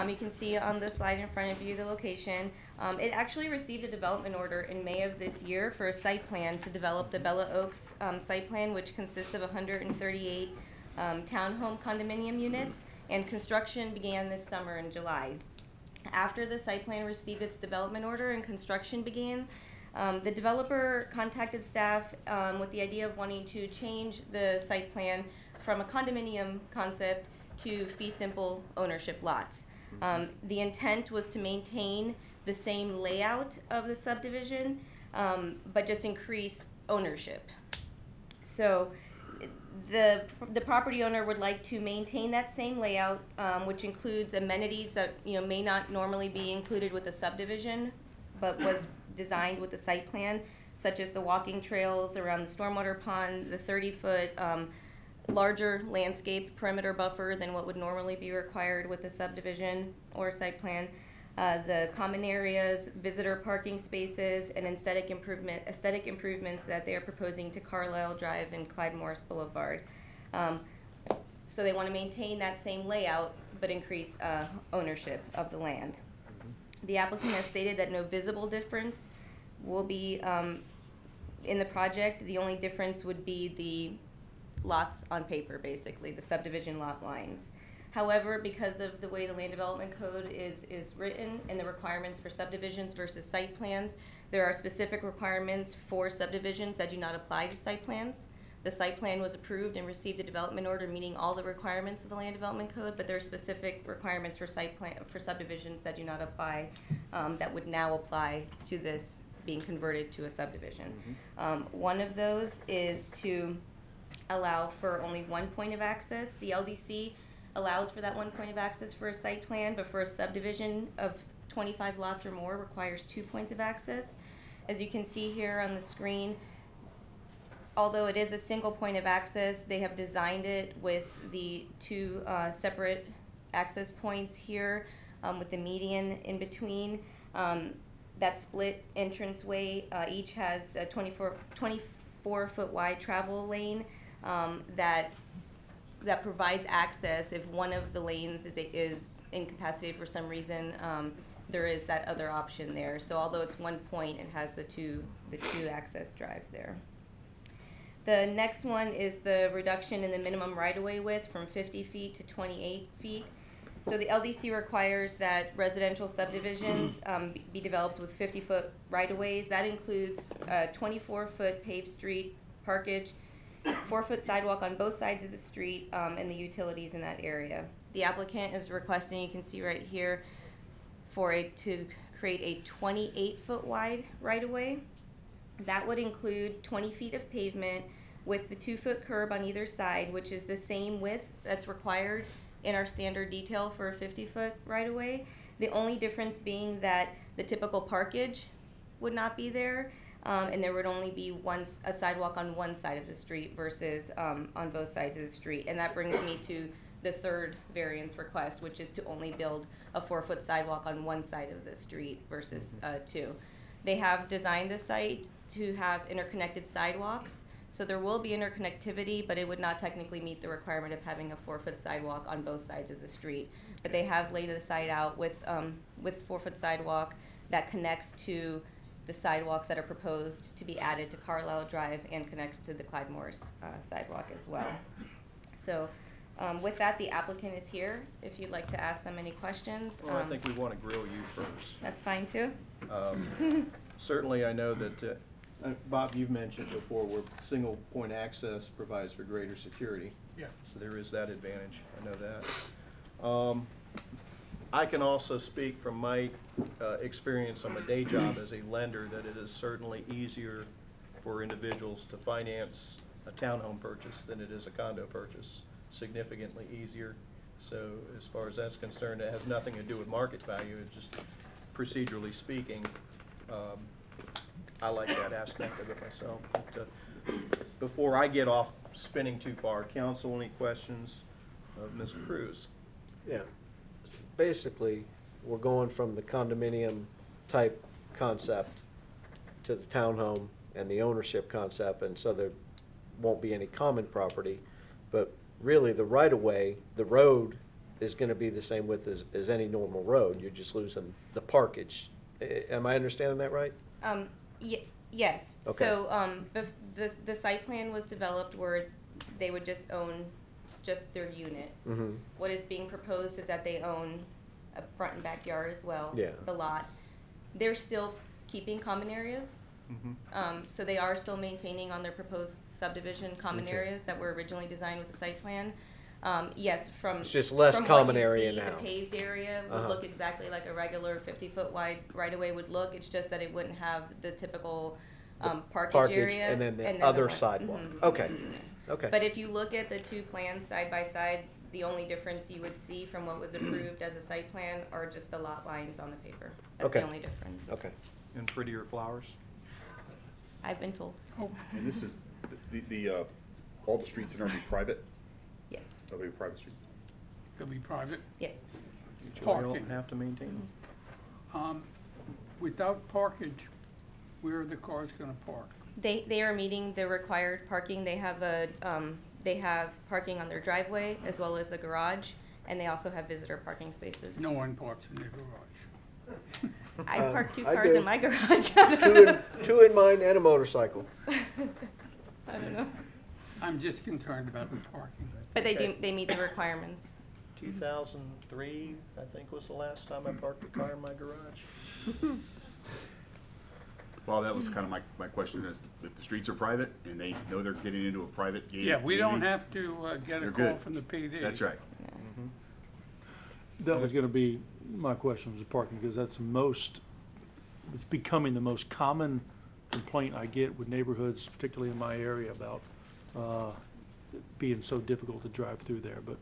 You can see on the slide in front of you the location. It actually received a development order in May of this year for a site plan to develop the Bella Oaks site plan, which consists of 138 townhome condominium units, and construction began this summer in July. After the site plan received its development order and construction began, the developer contacted staff with the idea of wanting to change the site plan from a condominium concept to fee simple ownership lots. The intent was to maintain the same layout of the subdivision, but just increase ownership. So the property owner would like to maintain that same layout, which includes amenities that may not normally be included with the subdivision, but was designed with the site plan, such as the walking trails around the stormwater pond, the 30-foot larger landscape perimeter buffer than what would normally be required with a subdivision or site plan, the common areas, visitor parking spaces, and aesthetic improvements that they are proposing to Carlisle Drive and Clyde Morris Boulevard. So they want to maintain that same layout, but increase ownership of the land. The applicant has stated that no visible difference will be in the project. The only difference would be the lots on paper, basically, the subdivision lot lines. However, because of the way the Land Development Code is written and the requirements for subdivisions versus site plans, there are specific requirements for subdivisions that do not apply to site plans. The site plan was approved and received a development order meeting all the requirements of the Land Development Code, but there are specific requirements for for subdivisions that do not apply, that would now apply to this being converted to a subdivision. One of those is to allow for only one point of access. The LDC allows for that one point of access for a site plan, but for a subdivision of 25 lots or more requires 2 points of access. As you can see here on the screen, although it is a single point of access, they have designed it with the two separate access points here with the median in between. That split entranceway each has a 24-foot wide travel lane that provides access if one of the lanes is incapacitated for some reason. There is that other option there. So although it's 1 point, it has the two access drives there. The next one is the reduction in the minimum right-of-way width from 50 feet to 28 feet. So the LDC requires that residential subdivisions be developed with 50-foot right-of-ways. That includes a 24-foot paved street, parkage, 4-foot sidewalk on both sides of the street, and the utilities in that area. The applicant is requesting, you can see right here, to create a 28-foot wide right-of-way. That would include 20 feet of pavement with the 2-foot curb on either side, which is the same width that's required in our standard detail for a 50-foot right-of-way. The only difference being that the typical parkage would not be there, and there would only be a sidewalk on one side of the street versus on both sides of the street. And that brings me to the third variance request, which is to only build a 4-foot sidewalk on one side of the street versus two. They have designed the site to have interconnected sidewalks, so there will be interconnectivity, but it would not technically meet the requirement of having a 4-foot sidewalk on both sides of the street. But they have laid the site out with 4-foot sidewalk that connects to the sidewalks that are proposed to be added to Carlisle Drive and connects to the Clyde Morris sidewalk as well. So with that, the applicant is here if you'd like to ask them any questions. Well, I think we want to grill you first. That's fine too. Certainly, I know that, Bob, you've mentioned before where single point access provides for greater security. Yeah. So there is that advantage. I know that. I can also speak from my experience on my day job as a lender that it is certainly easier for individuals to finance a townhome purchase than it is a condo purchase. Significantly easier. So as far as that's concerned, it has nothing to do with market value. It's just procedurally speaking, I like that aspect of it myself. But, before I get off spinning too far, council, any questions of Ms. Cruz? Yeah. Basically, we're going from the condominium type concept to the townhome and the ownership concept, and so there won't be any common property. But really, the right-of-way, the road is going to be the same width as any normal road. You're just losing the parkage. Am I understanding that right? Yes. Okay. So the site plan was developed where they would just own just their unit. Mm-hmm. What is being proposed is that they own a front and backyard as well, Yeah. the lot. They're still keeping common areas. Mm-hmm. So they are still maintaining on their proposed subdivision common Okay. areas that were originally designed with the site plan. Yes, from It's just less from common what you area see, now. the paved area would look exactly like a regular 50-foot wide right-of-way would look. It's just that it wouldn't have the typical parkage area and then the other one. sidewalk. Mhm. Okay. Okay. But if you look at the two plans side by side, the only difference you would see from what was approved as a site plan are just the lot lines on the paper. That's Okay. the only difference. Okay. And prettier flowers? I've been told. And this is, all the streets are going to be private? Yes. They'll be private streets? They'll be private. Yes. Which we Parking. don't have to maintain them. Without parkage, where are the cars gonna park? They are meeting the required parking. They have a They have parking on their driveway as well as the garage, and they also have visitor parking spaces. No one parks in their garage. I park 2 I cars do. in my garage. Two in mine and a motorcycle. I don't know. I'm just concerned about the parking. But they meet the requirements. 2003, I think, was the last time I parked a car in my garage. Well, that was kind of my question is, if the streets are private and they know they're getting into a private gated Yeah, we don't community, have to get a they're call good. from the PD. That's right. That was gonna be my question, was the parking, because that's it's becoming the most common complaint I get with neighborhoods, particularly in my area, about it being so difficult to drive through there, but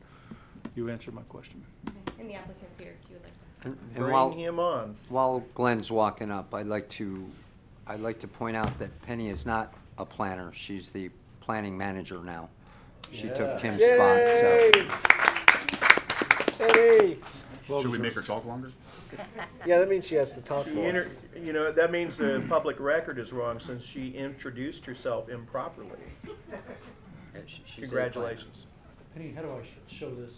you answered my question. And the applicant's here if you would like to. And Bring him on. While Glenn's walking up, I'd like to point out that Penny is not a planner. She's the planning manager now. She took Tim's spot, so. Hey! Should we make her talk longer? Yeah, that means she has to talk She more. you know, that means the public record is wrong since she introduced herself improperly. She's Congratulations. Penny, how do I show this?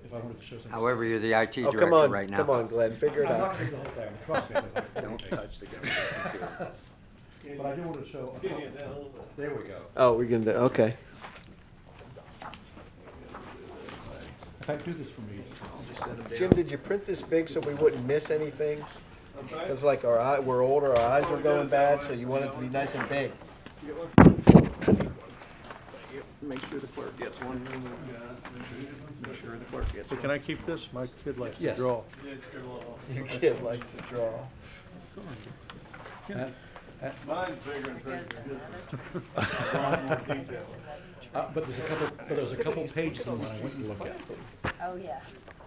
If I wanted to show something. However, you're the IT Oh, director come on, right now. come on, Glenn, figure it I'm out. not gonna do the whole thing, trust me. Don't touch the computer. But I do want to show. There we go. Oh, we're gonna do, okay. If I do this for me. Jim, did you print this big so we wouldn't miss anything? Because like we're older, our eyes are going bad, so you want it to be nice and big. Make sure the clerk gets one. Make sure the clerk gets So one. can I keep this? My kid likes to Yes. draw. Your kid likes to draw. Mine's bigger and bigger. But there's a couple pages in there I want you to look at. Oh, yeah.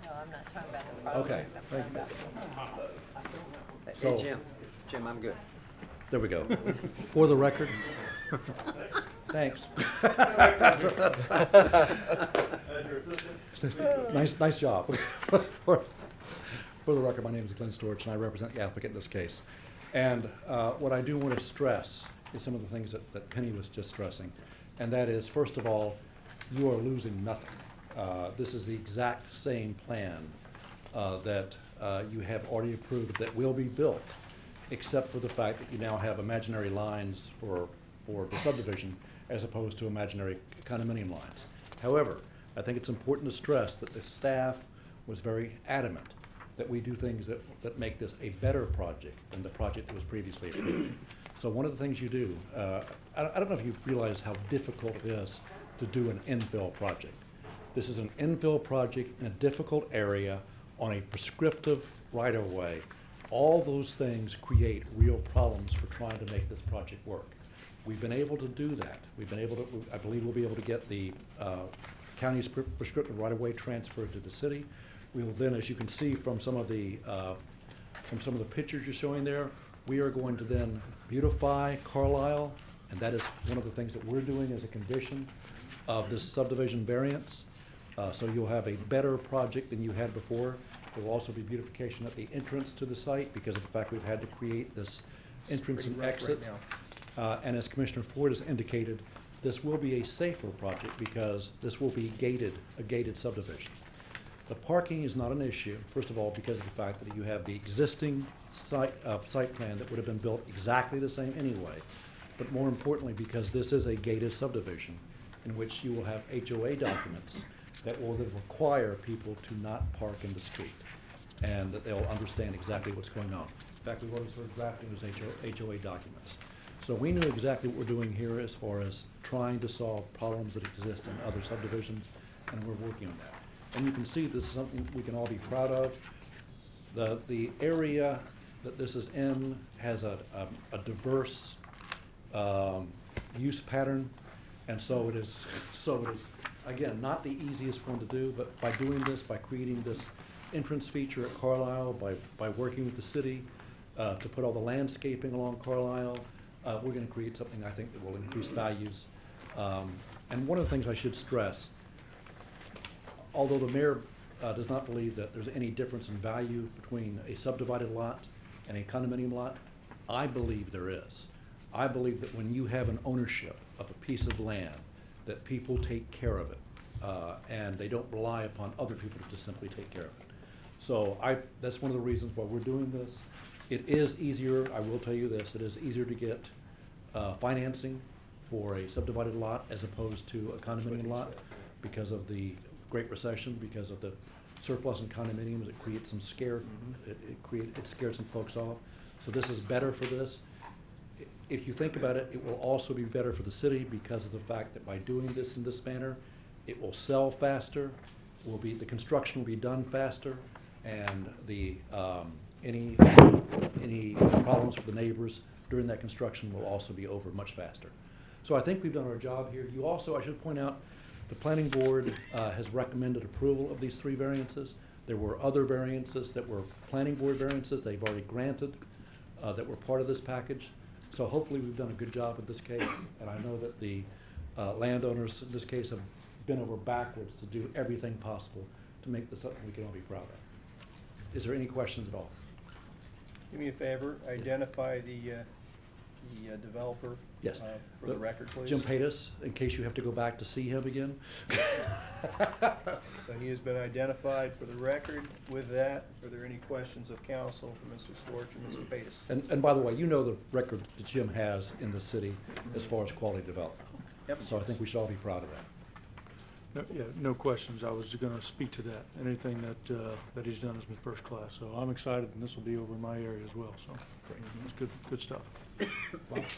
No, I'm not talking about the problem. Okay. I'm talking about So- Hey, Jim, I'm good. There we go. For the record. Thanks. Nice job. For the record, my name is Glenn Storch, and I represent the applicant in this case. And what I do want to stress is some of the things that Penny was just stressing, and that is, first of all, you are losing nothing. This is the exact same plan that you have already approved that will be built, except for the fact that you now have imaginary lines for the subdivision as opposed to imaginary condominium lines. However, I think it's important to stress that the staff was very adamant that we do things that make this a better project than the project that was previously approved. So one of the things you do, I don't know if you realize how difficult it is to do an infill project. This is an infill project in a difficult area on a prescriptive right-of-way. All those things create real problems for trying to make this project work. We've been able to do that. We've been able to, I believe we'll be able to get the county's prescriptive right-of-way transferred to the city. We will then, as you can see from some of the pictures you're showing there, we are going to then beautify Carlisle, and that is one of the things that we're doing as a condition of this subdivision variance. So you'll have a better project than you had before. There will also be beautification at the entrance to the site because of the fact we've had to create this entrance and exit. And as Commissioner Ford has indicated, this will be a safer project because this will be a gated subdivision. The parking is not an issue, first of all, because of the fact that you have the existing site plan that would have been built exactly the same anyway, but more importantly, because this is a gated subdivision in which you will have HOA documents that will then require people to not park in the street, and that they'll understand exactly what's going on. In fact, we've already started drafting those HOA documents. So we knew exactly what we're doing here as far as trying to solve problems that exist in other subdivisions, and we're working on that. And you can see this is something we can all be proud of. The area that this is in has a diverse use pattern, and so it is again not the easiest one to do, but by doing this, by creating this entrance feature at Carlisle, by working with the city to put all the landscaping along Carlisle, we're going to create something I think that will increase values. And one of the things I should stress, although the mayor does not believe that there's any difference in value between a subdivided lot and a condominium lot, I believe there is. I believe that when you have an ownership of a piece of land that people take care of it, and they don't rely upon other people to just simply take care of it. So that's one of the reasons why we're doing this. It is easier, I will tell you this, it is easier to get financing for a subdivided lot as opposed to a condominium lot because of the Great Recession, because of the surplus in condominiums. It creates some scare, it scared some folks off. So this is better for this. If you think about it, it will also be better for the city because of the fact that by doing this in this manner, it will sell faster, the construction will be done faster, and the any problems for the neighbors during that construction will also be over much faster. So I think we've done our job here. You also, I should point out, the planning board has recommended approval of these 3 variances. There were other variances that were planning board variances they've already granted that were part of this package. So hopefully we've done a good job in this case, and I know that the landowners in this case have bent over backwards to do everything possible to make this something we can all be proud of. Is there any questions at all? Do me a favor, identify the developer. Yes. For the record, please. Jim Paytas, in case you have to go back to see him again. So he has been identified for the record. With that, are there any questions of council for Mr. Storch and Mr. Paytas? And by the way, you know the record that Jim has in the city as far as quality development. Yep. So I think we should all be proud of that. No questions. I was going to speak to that. Anything that he's done has been first class. So I'm excited, and this will be over in my area as well. So it's good stuff. Well, it's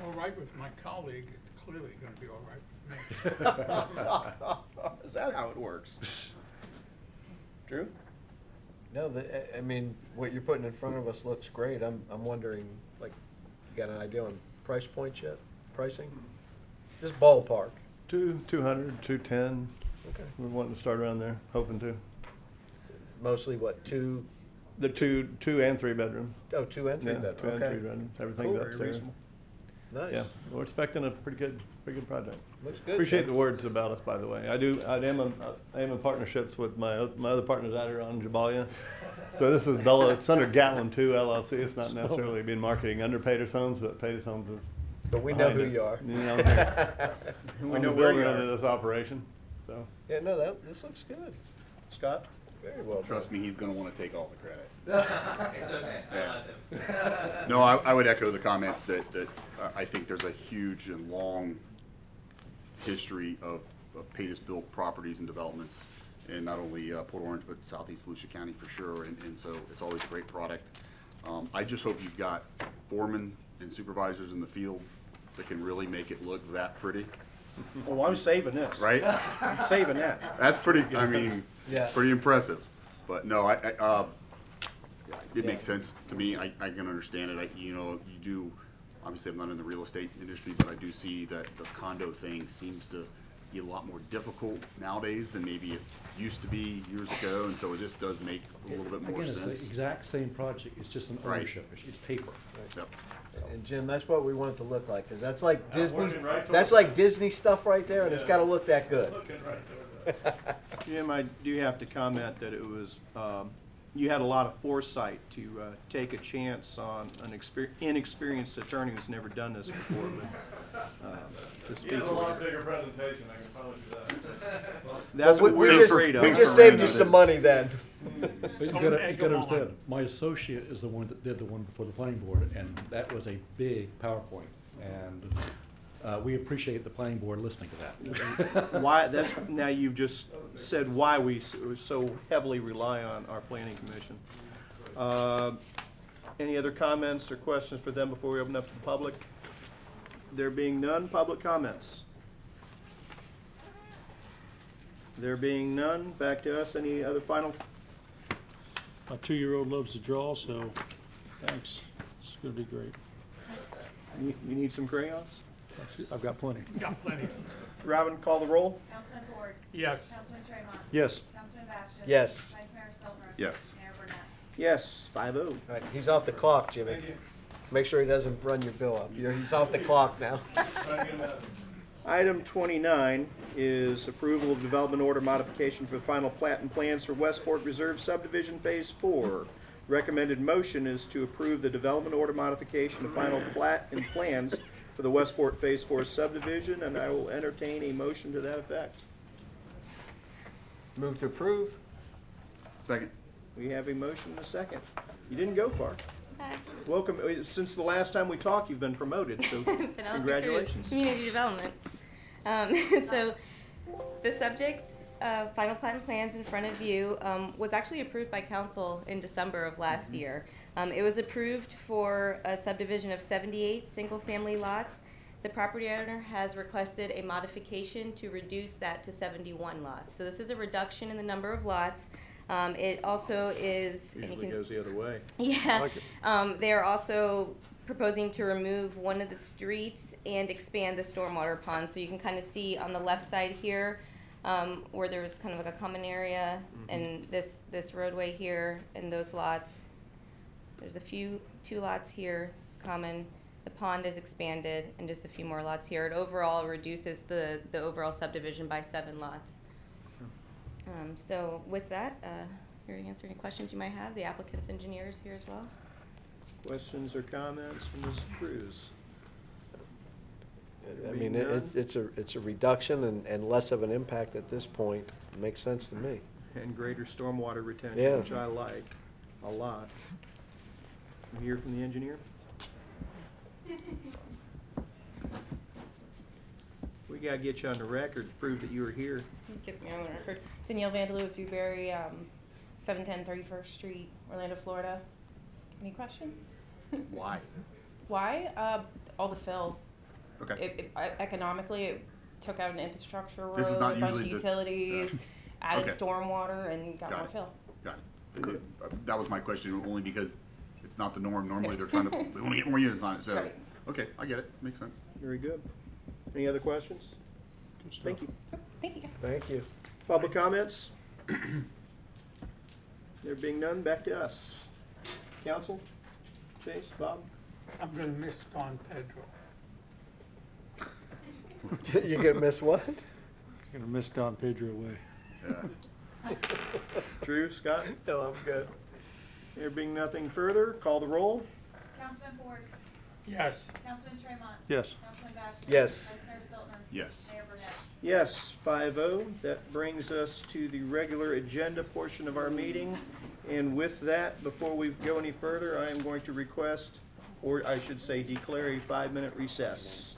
all right with my colleague. It's clearly going to be all right with me. Is that how it works? Drew? No, I mean, what you're putting in front of us looks great. I'm wondering, like, you got an idea on price points yet? Pricing? Just ballpark. 200, 210. Okay. We're wanting to start around there, hoping to. Mostly what, 2? The two and 3 bedroom. Oh, 2 and 3 yeah, bedroom. 2 and 3 bedrooms. Everything's Cool. upstairs. Very reasonable. Nice. Yeah, we're expecting a pretty good project. Looks good. Appreciate the words about us, by the way. I am in partnerships with my other partners out here on Jabalia. So this is Bella. It's under Gatlin 2 LLC. It's not necessarily being marketing under Paytas Homes, but Paytas Homes is. But we know who you are. You know, we I'm know the where builder you are. under this operation. So. Yeah, no, this looks good. Scott? Very well done. Trust me, he's going to want to take all the credit. It's okay. Yeah. I let him. No, I would echo the comments that I think there's a huge and long history of Paytas-built properties and developments in not only Port Orange, but Southeast Volusia County for sure, and so it's always a great product. I just hope you've got foremen and supervisors in the field that can really make it look that pretty. Oh, I'm saving this. Right? I'm saving that. That's pretty, I mean, Yeah. pretty impressive. But no, it makes sense to me. I can understand it. You do, obviously I'm not in the real estate industry, but I do see that the condo thing seems to be a lot more difficult nowadays than maybe it used to be years ago, and so it just does make a little bit more Again, sense. it's the exact same project, it's just an Right. ownership issue, it's paper. Yep. And Jim, that's what we want it to look like, because that's like I'm Disney. working right That's towards like Disney stuff right there, and it's Yeah. got to look that good. Looking right towards that. Jim, I do have to comment that it was, you had a lot of foresight to take a chance on an inexperienced attorney who's never done this before, but to speak. He has a lot bigger presentation, I can promise you that. That's Well, what we we're just- afraid of. We just saved you some money then. But you Don't gotta egg 'em understand, on. my associate is the one that did the one before the planning board, and that was a big PowerPoint, and we appreciate the planning board listening to that. Why, now you've just said why we so heavily rely on our planning commission. Any other comments or questions for them before we open up to the public? There being none, public comments. There being none, back to us. Any other final? My 2-year-old loves to draw, so thanks. It's going to be great. You need some crayons? I've got plenty. Got plenty. Robin, call the roll. Councilman Ford. Yes. Councilman Tremont. Yes. Councilman Bastian. Yes. Vice Mayor Stelter. Yes. Mayor Burnett. Yes, 5-0. All right, he's off the clock, Jimmy. Make sure he doesn't run your bill up. He's off the clock now. Item 29 is approval of development order modification for the final plat and plans for Westport Reserve Subdivision Phase 4. Recommended motion is to approve the development order modification of final plat and plans for the Westport Phase 4 subdivision, and I will entertain a motion to that effect. Move to approve. Second. We have a motion and a second. You didn't go far. Hi. Welcome. Since the last time we talked, you've been promoted, so Been on the cruise. congratulations. Community development. So the subject final plat and plans in front of you was actually approved by council in December of last year. It was approved for a subdivision of 78 single-family lots. The property owner has requested a modification to reduce that to 71 lots. So this is a reduction in the number of lots. It also is, and you Usually can goes the other way. yeah. I like it. They are also proposing to remove one of the streets and expand the stormwater pond. So you can kind of see on the left side here where there's kind of like a common area and this roadway here and those lots. There's two lots here. It's common. The pond is expanded and just a few more lots here. It overall reduces the overall subdivision by 7 lots. So with that, here to answer any questions you might have. The applicant's engineer is here as well. Questions or comments from Ms. Cruz? I mean, it's a reduction and less of an impact at this point. It makes sense to me. And greater stormwater retention, Yeah. which I like a lot. Can we hear from the engineer? We gotta get you on the record to prove that you were here. Get me on the record. Danielle Vandaloo of Dewberry, 710 31st Street, Orlando, Florida. Any questions? Why? Why? All the fill. Okay. Economically, it took out an infrastructure road, This is not a bunch of usually the- utilities, added Okay. stormwater, and got more it. fill. Got it. That was my question, only because it's not the norm. Normally they're trying to, we want to get more units on it, so. Right. Okay, I get it. Makes sense. Very good. Any other questions? Thank you. Thank you, guys. Thank you. Public comments? There being none, back to us. Council? Chase, Bob? I'm gonna miss Don Pedro. You gonna miss what? Gonna miss Don Pedro away. Yeah. Drew, Scott? No, I'm good. There being nothing further, call the roll. Councilman Ford. Yes. Councilman Tremont. Yes. Councilman Bastian. Yes. Vice Mayor Stiltner. Yes. Mayor Burnett. Yes, 5-0. That brings us to the regular agenda portion of our meeting. And with that, before we go any further, I am going to request, or I should say declare a 5-minute recess.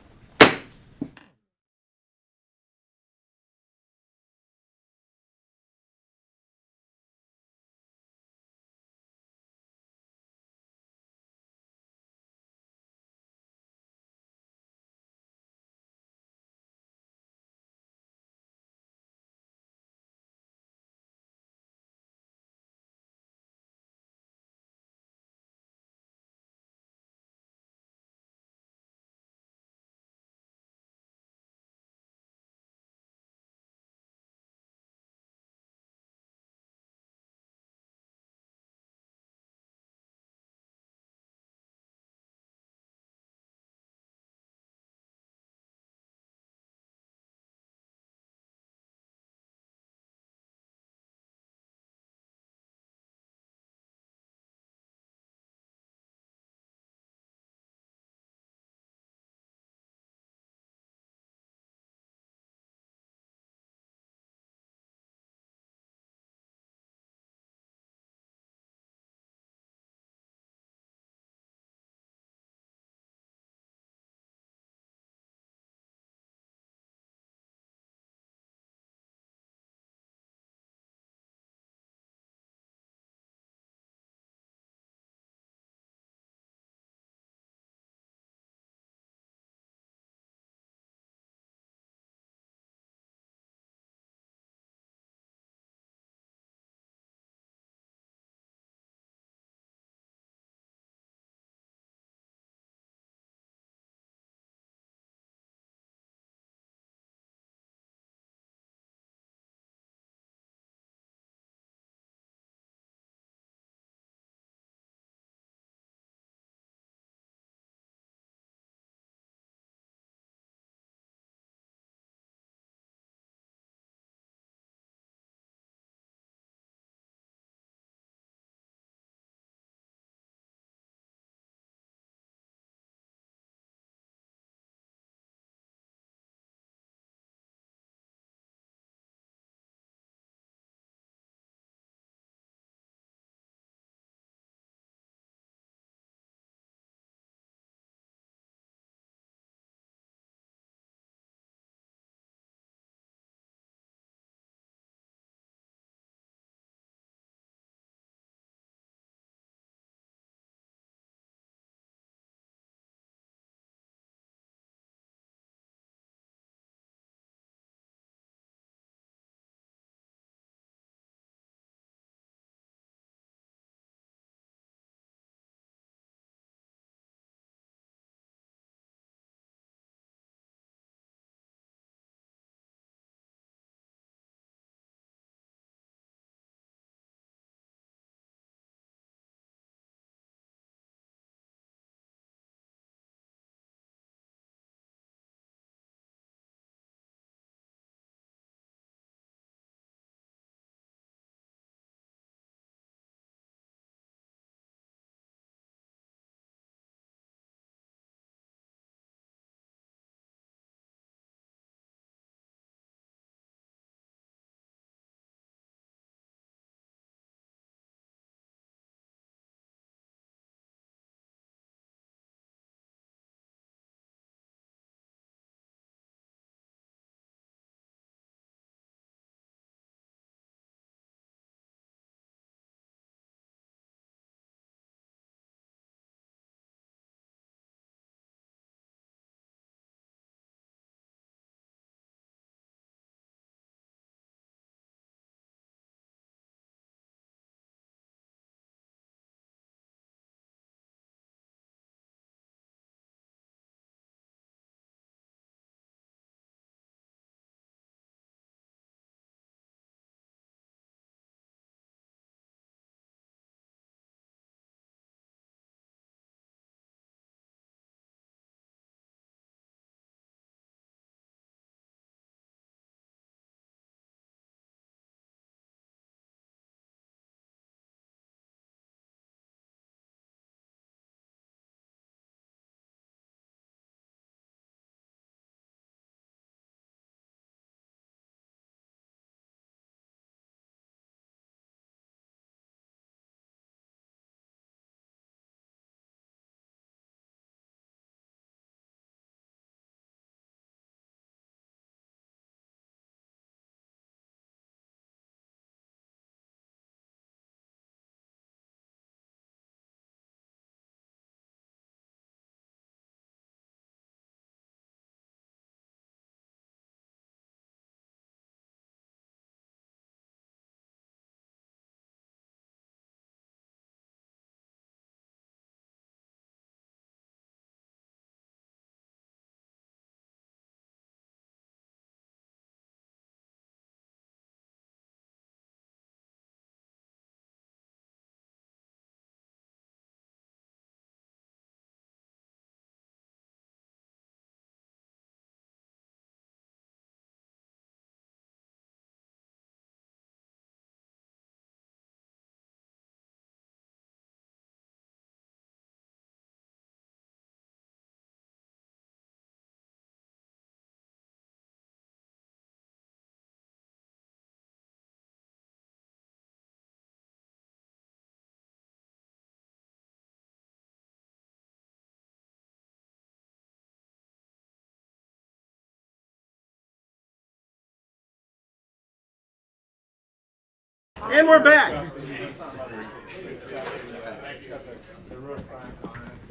And we're back.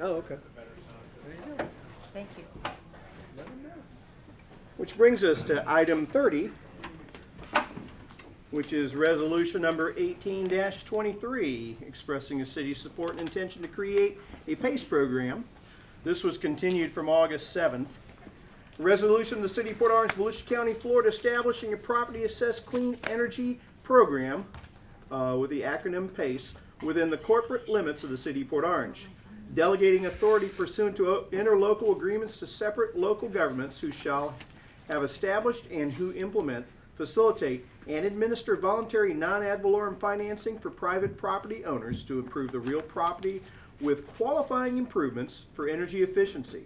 Oh, okay. Thank you. Which brings us to item 30, which is resolution number 18-23, expressing a city's support and intention to create a PACE program. This was continued from August 7th. Resolution of the City of Port Orange, Volusia County, Florida, establishing a property assessed clean energy program with the acronym PACE within the corporate limits of the City of Port Orange. Delegating authority pursuant to interlocal agreements to separate local governments who shall have established and who implement, facilitate, and administer voluntary non-ad valorem financing for private property owners to improve the real property with qualifying improvements for energy efficiency,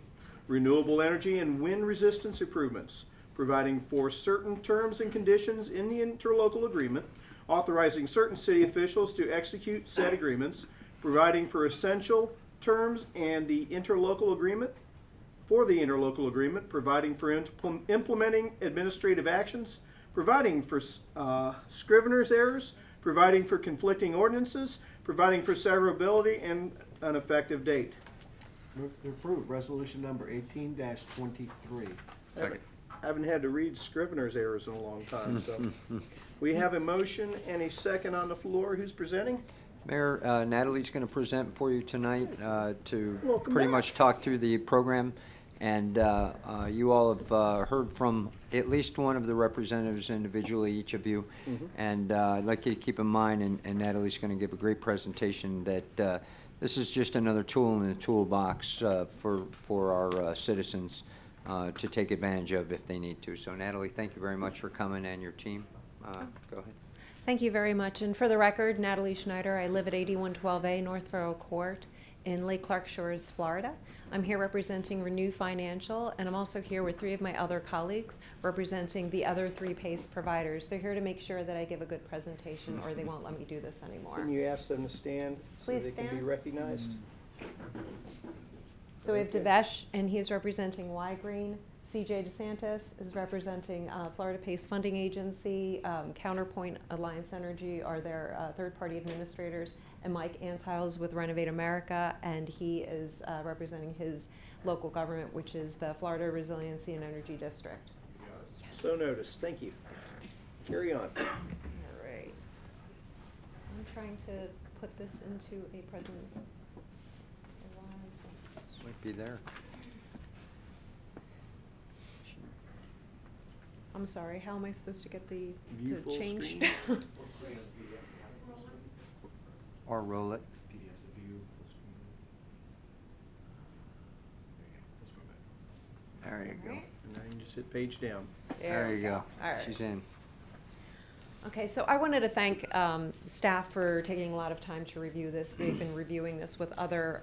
renewable energy, and wind resistance improvements, providing for certain terms and conditions in the interlocal agreement, authorizing certain city officials to execute said agreements, providing for essential terms and the interlocal agreement, providing for implementing administrative actions, providing for scrivener's errors, providing for conflicting ordinances, providing for severability, and an effective date. Move to approve resolution number 18-23. Second. I haven't had to read scrivener's errors in a long time, so. We have a motion and a second on the floor. Who's presenting? Mayor, Natalie's going to present for you tonight to Welcome pretty back. much talk through the program. And you all have heard from at least one of the representatives individually, each of you. And I'd like you to keep in mind, and Natalie's going to give a great presentation, that this is just another tool in the toolbox for our citizens to take advantage of if they need to. So Natalie, thank you very much for coming, and your team. Go ahead. Thank you very much. And for the record, Natalie Schneider. I live at 8112A Northborough Court in Lake Clark Shores, Florida. I'm here representing Renew Financial, and I'm also here with 3 of my other colleagues representing the other 3 PACE providers. They're here to make sure that I give a good presentation, or they won't let me do this anymore. Can you ask them to stand so Please they can be stand. recognized? So we have Devesh, and he's representing Y Green. CJ DeSantis is representing Florida PACE Funding Agency. Counterpoint Alliance Energy are their third-party administrators. And Mike Antiles with Renovate America, and he is representing his local government, which is the Florida Resiliency and Energy District. Yes. So noticed. Thank you. Carry on. All right. I'm trying to put this into a present. Might be there. I'm sorry, how am I supposed to get the, View to full change? screen. Or roll it. There you go. And now you can just hit page down. There you go. All right. She's in. Okay, so I wanted to thank staff for taking a lot of time to review this. They've been reviewing this with other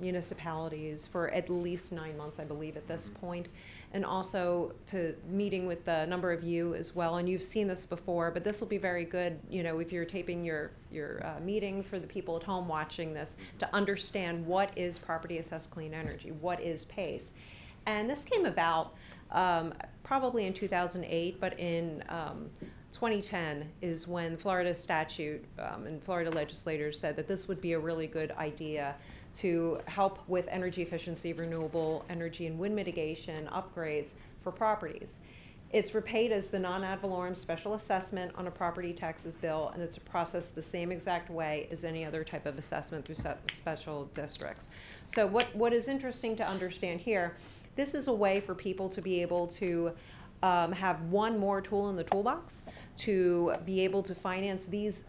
municipalities for at least 9 months, I believe, at this point, and also to meeting with a number of you as well. And you've seen this before, but this will be very good, you know, if you're taping your meeting for the people at home watching this, to understand what is property assessed clean energy, what is PACE. And this came about probably in 2008, but in 2010 is when Florida statute and Florida legislators said that this would be a really good idea to help with energy efficiency, renewable energy, and wind mitigation upgrades for properties. It's repaid as the non-ad valorem special assessment on a property taxes bill, and it's processed the same exact way as any other type of assessment through special districts. So what is interesting to understand here, this is a way for people to be able to have one more tool in the toolbox to be able to finance these,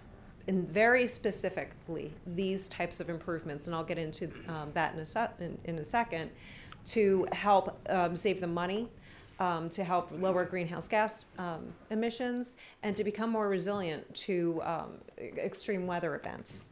and very specifically these types of improvements, and I'll get into that in a second, to help save them money, to help lower greenhouse gas emissions, and to become more resilient to extreme weather events.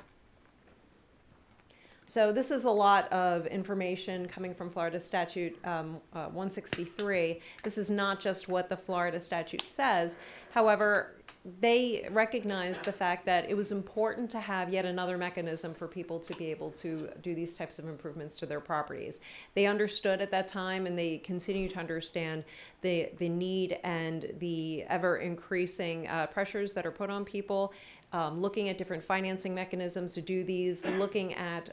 So this is a lot of information coming from Florida Statute 163. This is not just what the Florida statute says. However, they recognize the fact that it was important to have yet another mechanism for people to be able to do these types of improvements to their properties. They understood at that time, and they continue to understand the need and the ever increasing pressures that are put on people looking at different financing mechanisms to do these, looking at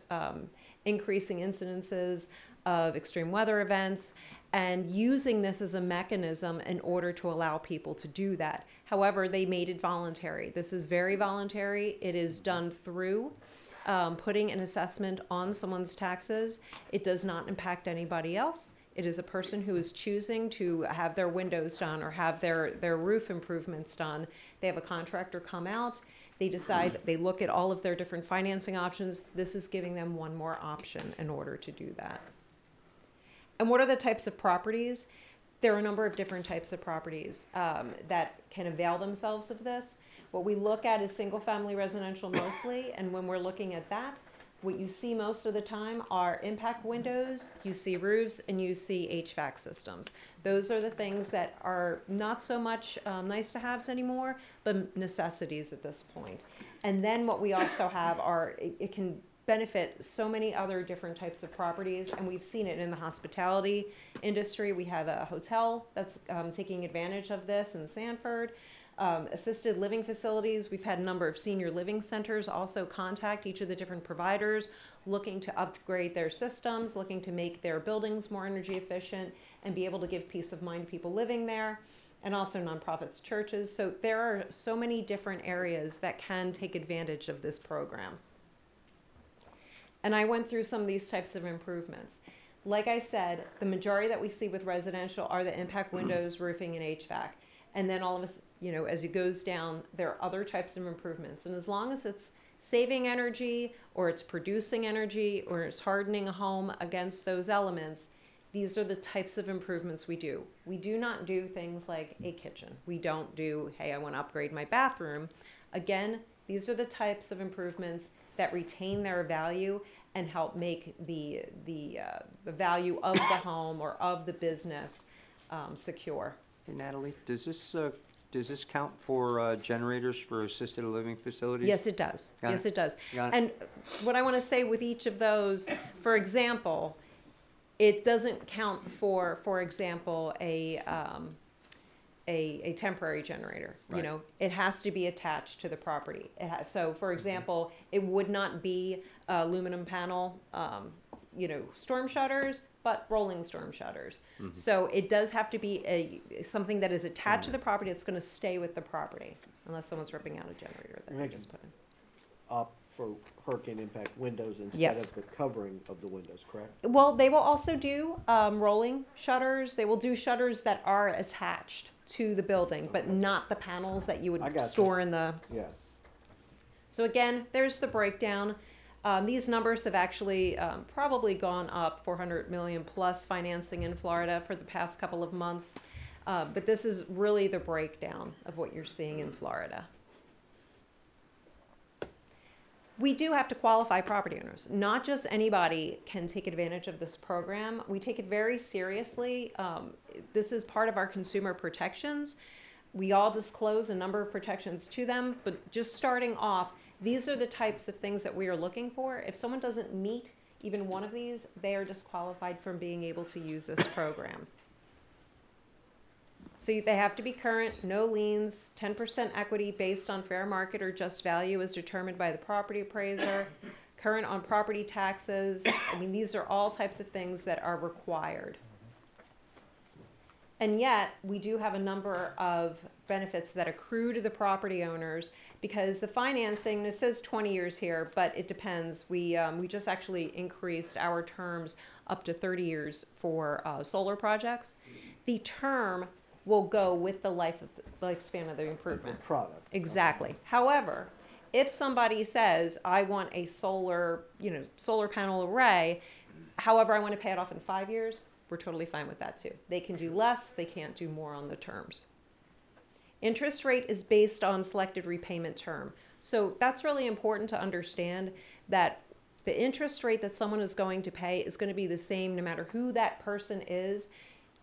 increasing incidences of extreme weather events, and using this as a mechanism in order to allow people to do that. However, they made it voluntary. This is very voluntary. It is done through putting an assessment on someone's taxes. It does not impact anybody else. It is a person who is choosing to have their windows done or have their roof improvements done. They have a contractor come out. They decide, they look at all of their different financing options. This is giving them one more option in order to do that. And what are the types of properties? There are a number of different types of properties that can avail themselves of this. What we look at is single-family residential mostly, and when we're looking at that, what you see most of the time are impact windows, you see roofs, and you see HVAC systems. Those are the things that are not so much nice-to-haves anymore, but necessities at this point. And then what we also have are, it can benefit so many other different types of properties, and we've seen it in the hospitality industry. We have a hotel that's taking advantage of this in Sanford. Assisted living facilities, we've had a number of senior living centers also contact each of the different providers looking to upgrade their systems, looking to make their buildings more energy efficient and be able to give peace of mind to people living there, and also nonprofits, churches. So there are so many different areas that can take advantage of this program. And I went through some of these types of improvements. Like I said, the majority that we see with residential are the impact windows, roofing, and HVAC. And then all of us, you know, as it goes down, there are other types of improvements. And as long as it's saving energy, or it's producing energy, or it's hardening a home against those elements, these are the types of improvements we do. We do not do things like a kitchen. We don't do, hey, I want to upgrade my bathroom. Again, these are the types of improvements that retain their value and help make the value of the home or of the business secure. Hey, Natalie, does this count for generators for assisted living facilities? Yes, it does. Got Yes, it. it does. Got it. And what I want to say with each of those, for example, it doesn't count for example, a temporary generator. Right. You know, it has to be attached to the property. So, for example, it would not be aluminum panel, you know, storm shutters, but rolling storm shutters. Mhm. So it does have to be something that is attached to the property that's going to stay with the property, unless someone's ripping out a generator that they just put in. Opt for hurricane impact windows instead Yes. of the covering of the windows, correct? Well, they will also do rolling shutters. They will do shutters that are attached to the building, but not the panels that you would I got you. store in the. Yeah. So again, there's the breakdown. These numbers have actually probably gone up, 400 million plus financing in Florida for the past couple of months. But this is really the breakdown of what you're seeing in Florida. We do have to qualify property owners. Not just anybody can take advantage of this program. We take it very seriously. This is part of our consumer protections. We all disclose a number of protections to them, but just starting off, these are the types of things that we are looking for. If someone doesn't meet even one of these, they are disqualified from being able to use this program. So they have to be current, no liens, 10% equity based on fair market or just value as determined by the property appraiser, current on property taxes. I mean, these are all types of things that are required. And yet, we do have a number of benefits that accrue to the property owners because the financing, it says 20 years here, but it depends. We just actually increased our terms up to 30 years for solar projects. The term will go with the lifespan of the improvement. The product. Exactly. However, if somebody says, I want a solar panel array, however, I want to pay it off in 5 years, we're totally fine with that too. They can do less, they can't do more on the terms. Interest rate is based on selected repayment term. So that's really important to understand that the interest rate that someone is going to pay is going to be the same no matter who that person is,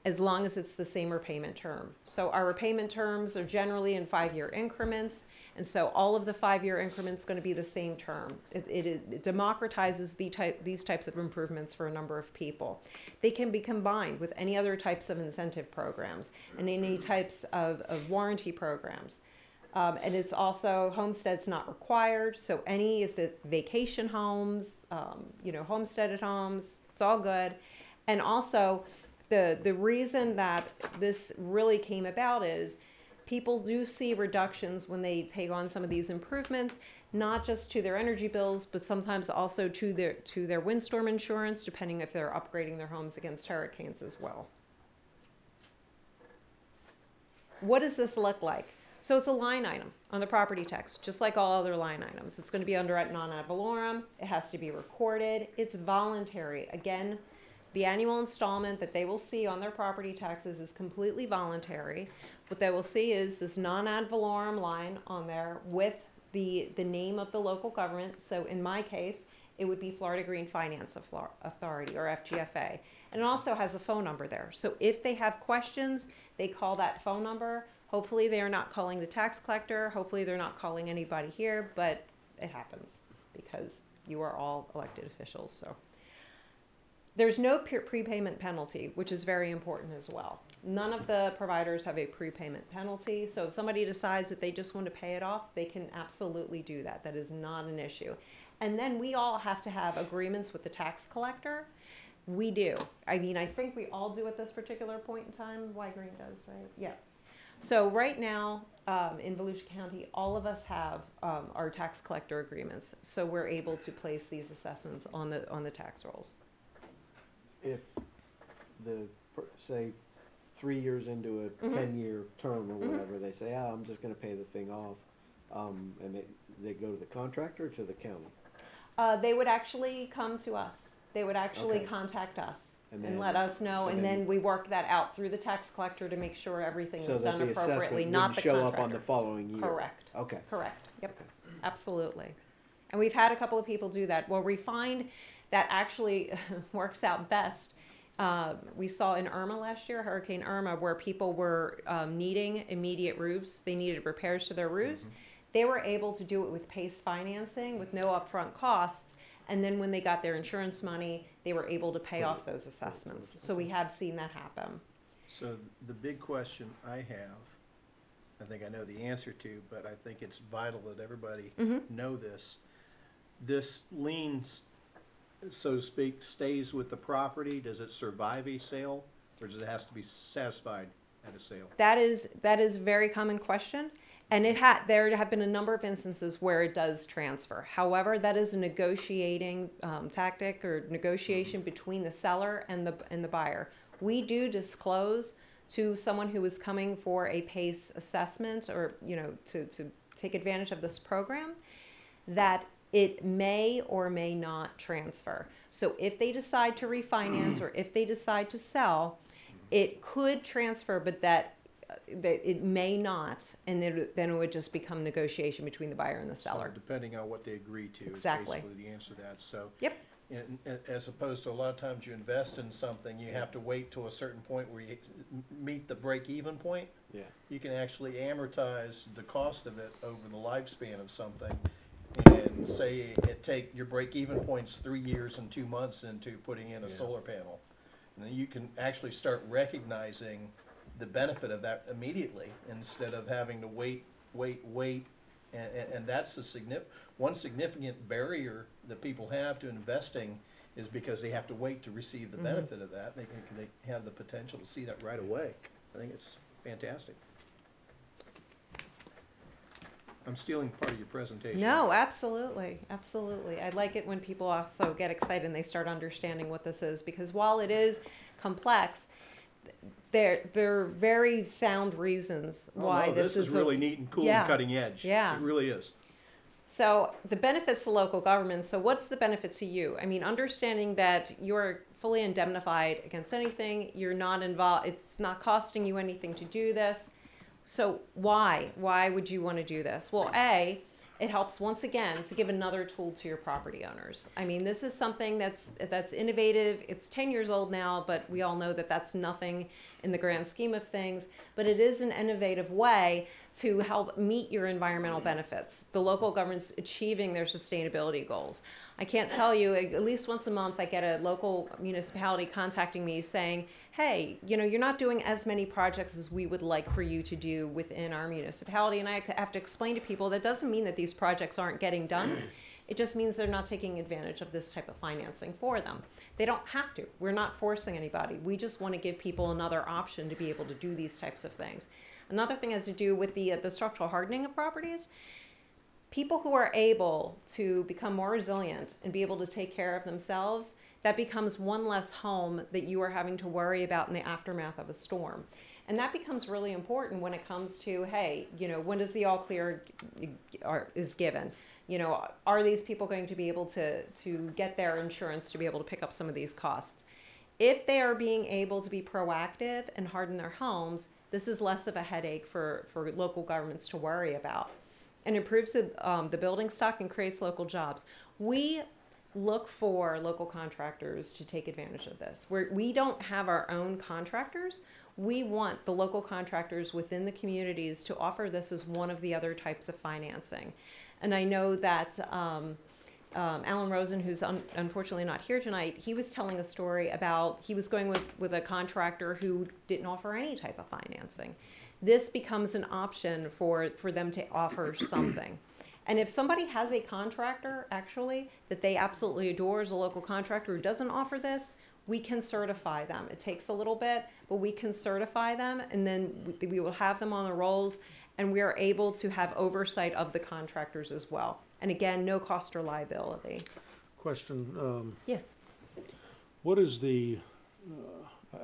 as long as it's the same repayment term. So our repayment terms are generally in 5-year increments, and so all of the 5-year increments going to be the same term. It democratizes these types of improvements for a number of people. They can be combined with any other types of incentive programs and any types of warranty programs. And it's also, homestead's not required, so any of the vacation homes, homesteaded homes, it's all good. And also, the reason that this really came about is people do see reductions when they take on some of these improvements, not just to their energy bills, but sometimes also to their windstorm insurance, depending if they're upgrading their homes against hurricanes as well. What does this look like? So it's a line item on the property tax, just like all other line items. It's going to be under at non ad valorem. It has to be recorded. It's voluntary. Again, the annual installment that they will see on their property taxes is completely voluntary. What they will see is this non ad valorem line on there with the name of the local government. So in my case, it would be Florida Green Finance Authority, or FGFA. And it also has a phone number there. So if they have questions, they call that phone number. Hopefully they are not calling the tax collector. Hopefully they're not calling anybody here, but it happens because you are all elected officials. So there's no prepayment penalty, which is very important as well. None of the providers have a prepayment penalty. So if somebody decides that they just want to pay it off, they can absolutely do that. That is not an issue. And then we all have to have agreements with the tax collector. We do. I mean, I think we all do at this particular point in time. Y-Green does, right? Yeah. So right now, in Volusia County, all of us have our tax collector agreements. So we're able to place these assessments on the tax rolls. If say 3 years into a 10-year term or whatever, they say, I'm just going to pay the thing off, and they go to the contractor or to the county? They would actually come to us. They would actually contact us and let us know, and then we work that out through the tax collector to make sure everything is done appropriately, not the contractor. Show up on the following year. Correct. Okay. Correct. Yep. Okay. Absolutely. And we've had a couple of people do that. Where we find that actually works out best. We saw in Irma last year, Hurricane Irma, where people were needing immediate roofs. They needed repairs to their roofs. They were able to do it with PACE financing with no upfront costs. And then when they got their insurance money, they were able to pay off those assessments. So we have seen that happen. So the big question I have, I think I know the answer to, but I think it's vital that everybody know this. This lien, so to speak, stays with the property. Does it survive a sale, or does it have to be satisfied at a sale? That is a very common question. And there have been a number of instances where it does transfer. However, that is a negotiating tactic or negotiation between the seller and the buyer. We do disclose to someone who is coming for a PACE assessment or to take advantage of this program that it may or may not transfer. So if they decide to refinance or if they decide to sell, it could transfer, but that it may not, and then it would just become negotiation between the buyer and the seller. So depending on what they agree to Exactly. is basically the answer to that. So yep. As opposed to a lot of times you invest in something, you have to wait to a certain point where you meet the break-even point. Yeah. You can actually amortize the cost of it over the lifespan of something, and say your break-even point's 3 years and 2 months into putting in a solar panel, and then you can actually start recognizing the benefit of that immediately instead of having to wait, and that's one significant barrier that people have to investing is because they have to wait to receive the benefit of that. They have the potential to see that right away. I think it's fantastic. I'm stealing part of your presentation. No, absolutely, absolutely. I like it when people also get excited and they start understanding what this is, because while it is complex, there are very sound reasons why this is really neat and cool and cutting edge. Yeah. It really is. So the benefits to local government. So what's the benefit to you? I mean, understanding that you're fully indemnified against anything, you're not involved, it's not costing you anything to do this. So why? Why would you want to do this? Well, it helps once again to give another tool to your property owners. I mean, this is something that's innovative. It's 10 years old now, but we all know that that's nothing in the grand scheme of things. But it is an innovative way to help meet your environmental benefits, the local government's achieving their sustainability goals. I can't tell you, at least once a month I get a local municipality contacting me saying, hey, you know, you're not doing as many projects as we would like for you to do within our municipality. And I have to explain to people that doesn't mean that these projects aren't getting done. It just means they're not taking advantage of this type of financing for them. They don't have to. We're not forcing anybody. We just want to give people another option to be able to do these types of things. Another thing has to do with the structural hardening of properties. People who are able to become more resilient and be able to take care of themselves, that becomes one less home that you are having to worry about in the aftermath of a storm. And that becomes really important when it comes to, hey, you know, when does the all clear is given? You know, are these people going to be able to get their insurance to be able to pick up some of these costs? If they are being able to be proactive and harden their homes, this is less of a headache for local governments to worry about. And improves the building stock and creates local jobs. We look for local contractors to take advantage of this. We don't have our own contractors. We want the local contractors within the communities to offer this as one of the other types of financing. And I know that Alan Rosen, who's unfortunately not here tonight, he was telling a story about he was going with a contractor who didn't offer any type of financing. This becomes an option for them to offer something. And if somebody has a contractor, actually, that they absolutely adore as a local contractor who doesn't offer this, we can certify them. It takes a little bit, but we can certify them, and then we will have them on the rolls, and we are able to have oversight of the contractors as well. And again, no cost or liability. Question. Yes. What is the,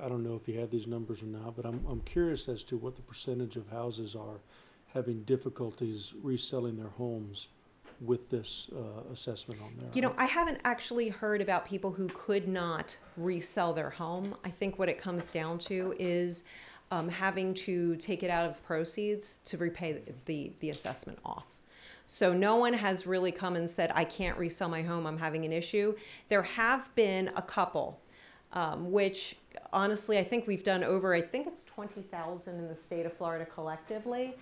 I don't know if you have these numbers or not, but I'm curious as to what the percentage of houses are having difficulties reselling their homes with this assessment on there. You know, I haven't actually heard about people who could not resell their home. I think what it comes down to is having to take it out of proceeds to repay the assessment off. So no one has really come and said, I can't resell my home, I'm having an issue. There have been a couple, which honestly, I think we've done over, I think it's 20,000 in the state of Florida collectively.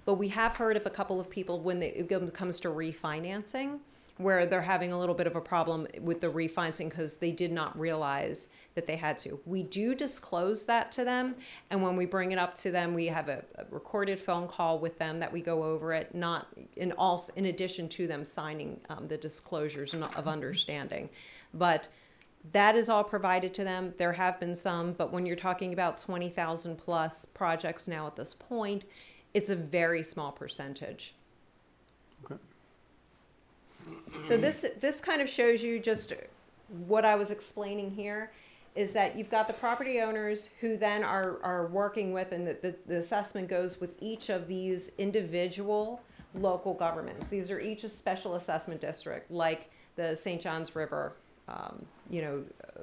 But we have heard of a couple of people when it comes to refinancing, where they're having a little bit of a problem with the refinancing because they did not realize that they had to. We do disclose that to them, and when we bring it up to them, we have a recorded phone call with them that we go over it, not in addition to them signing the disclosures of understanding. But that is all provided to them. There have been some, but when you're talking about 20,000 plus projects now at this point, it's a very small percentage. Okay. So this kind of shows you just what I was explaining here, is that you've got the property owners who then are working with, and the assessment goes with each of these individual local governments. These are each a special assessment district, like the St. Johns River,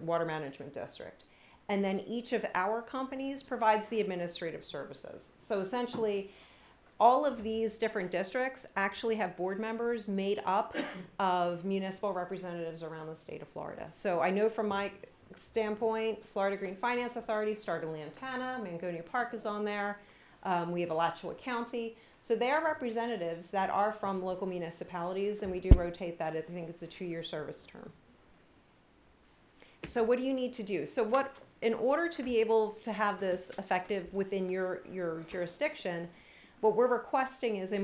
Water Management District. And then each of our companies provides the administrative services. So essentially, all of these different districts actually have board members made up of municipal representatives around the state of Florida. So I know from my standpoint, Florida Green Finance Authority started in Lantana, Mangonia Park is on there. We have Alachua County. So they are representatives that are from local municipalities, and we do rotate that. I think it's a 2-year service term. So what do you need to do? So in order to be able to have this effective within your jurisdiction, what we're requesting is a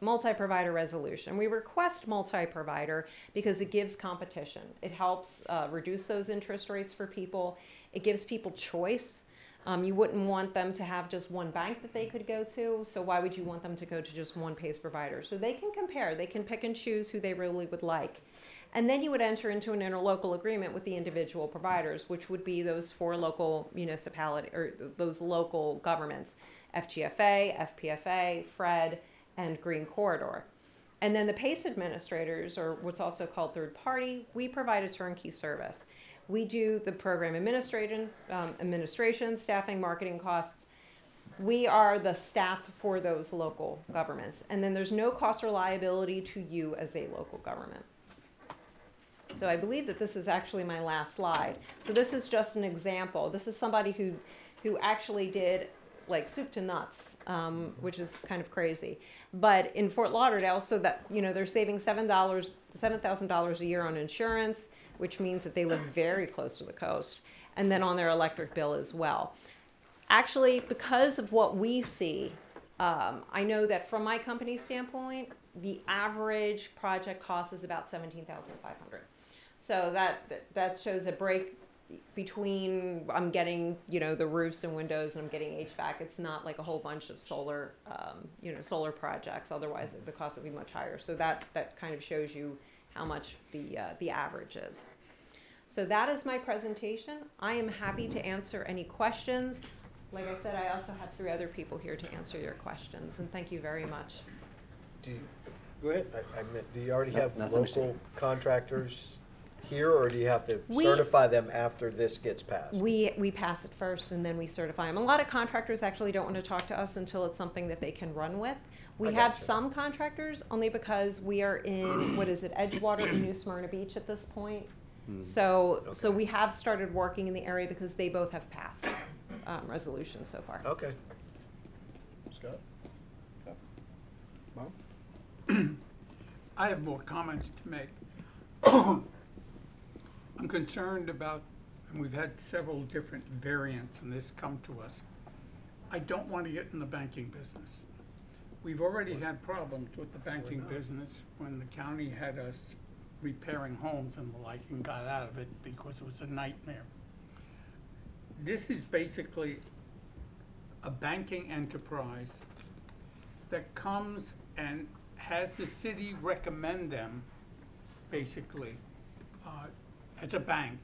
multi-provider resolution. We request multi-provider because it gives competition. It helps reduce those interest rates for people. It gives people choice. You wouldn't want them to have just one bank that they could go to, so why would you want them to go to just one PACE provider? So they can compare. They can pick and choose who they really would like. And then you would enter into an interlocal agreement with the individual providers, which would be those 4 local municipalities, or those local governments, FGFA, FPFA, FRED, and Green Corridor. And then the PACE administrators, or what's also called third party, we provide a turnkey service. We do the program administration, staffing, marketing costs. We are the staff for those local governments. And then there's no cost or liability to you as a local government. So I believe that this is actually my last slide. So this is just an example. This is somebody who actually did like soup to nuts, which is kind of crazy. But in Fort Lauderdale, so that, you know, they're saving $7,000 a year on insurance, which means that they live very close to the coast, and then on their electric bill as well. Actually, because of what we see, I know that from my company standpoint, the average project cost is about $17,500. So that shows a break between I'm getting, you know, the roofs and windows, and I'm getting HVAC. It's not like a whole bunch of solar, you know, solar projects. Otherwise, the cost would be much higher. So that kind of shows you how much the average is. So that is my presentation. I am happy to answer any questions. Like I said, I also have 3 other people here to answer your questions, and thank you very much. Go ahead. I meant, do you already have Nothing to say. local contractors here, or do you have to certify them after this gets passed? We pass it first, and then we certify them. A lot of contractors actually don't want to talk to us until it's something that they can run with. We have some contractors only because we are in, what is it, Edgewater and New Smyrna Beach at this point. So we have started working in the area because they both have passed resolutions so far. Okay. Scott? Bob? I have more comments to make. I'm concerned about, and we've had several different variants and this come to us. I don't want to get in the banking business. We've already had problems with the banking business when the county had us repairing homes and the like, and got out of it because it was a nightmare. This is basically a banking enterprise that comes and has the city recommend them, basically, as a bank,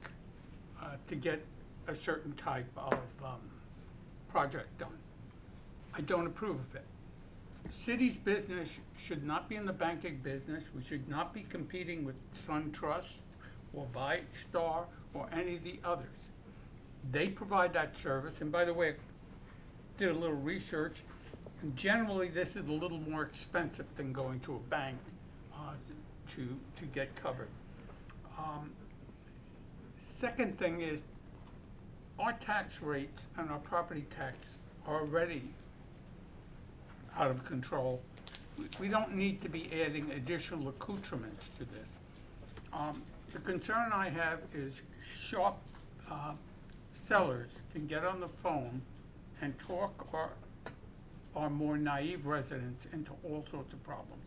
to get a certain type of project done. I don't approve of it. City's business should not be in the banking business. We should not be competing with SunTrust or ViteStar or any of the others. They provide that service, and by the way, I did a little research, and generally this is a little more expensive than going to a bank to get covered. Second thing is, our tax rates and our property tax are already out of control. We don't need to be adding additional accoutrements to this. The concern I have is shop sellers can get on the phone and talk our more naive residents into all sorts of problems.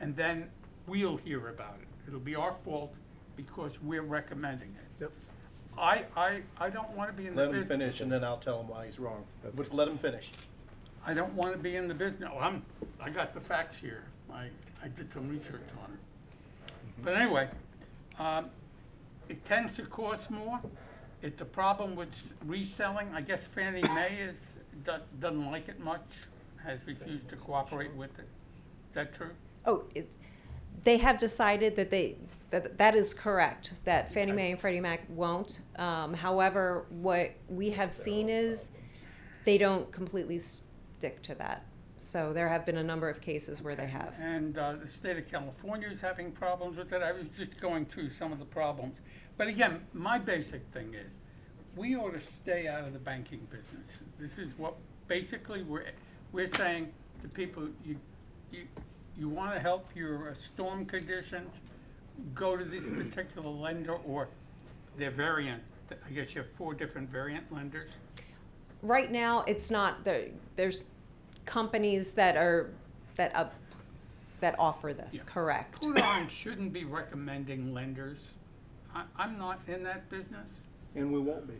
And then we'll hear about it. It'll be our fault because we're recommending it. Yep. I don't want to be in the business. Let him finish, and then I'll tell him why he's wrong. But let him finish. I don't want to be in the business. No, I got the facts here. I did some research on it. But anyway, it tends to cost more. It's a problem with reselling. I guess Fannie Mae doesn't like it much, has refused to cooperate with it. Is that true? Oh, they have decided that that is correct, that Fannie Mae and Freddie Mac won't. However, what we have seen is they don't completely stick to that. So there have been a number of cases where they have. And the state of California is having problems with it. I was just going through some of the problems. But again, my basic thing is, we ought to stay out of the banking business. This is what basically we're saying to people, you want to help your storm conditions, go to this particular lender or their variant. I guess you have 4 different variant lenders. Right now, it's not. There's companies that offer this. Yeah. Correct. Prudon shouldn't be recommending lenders. I'm not in that business. And we won't be.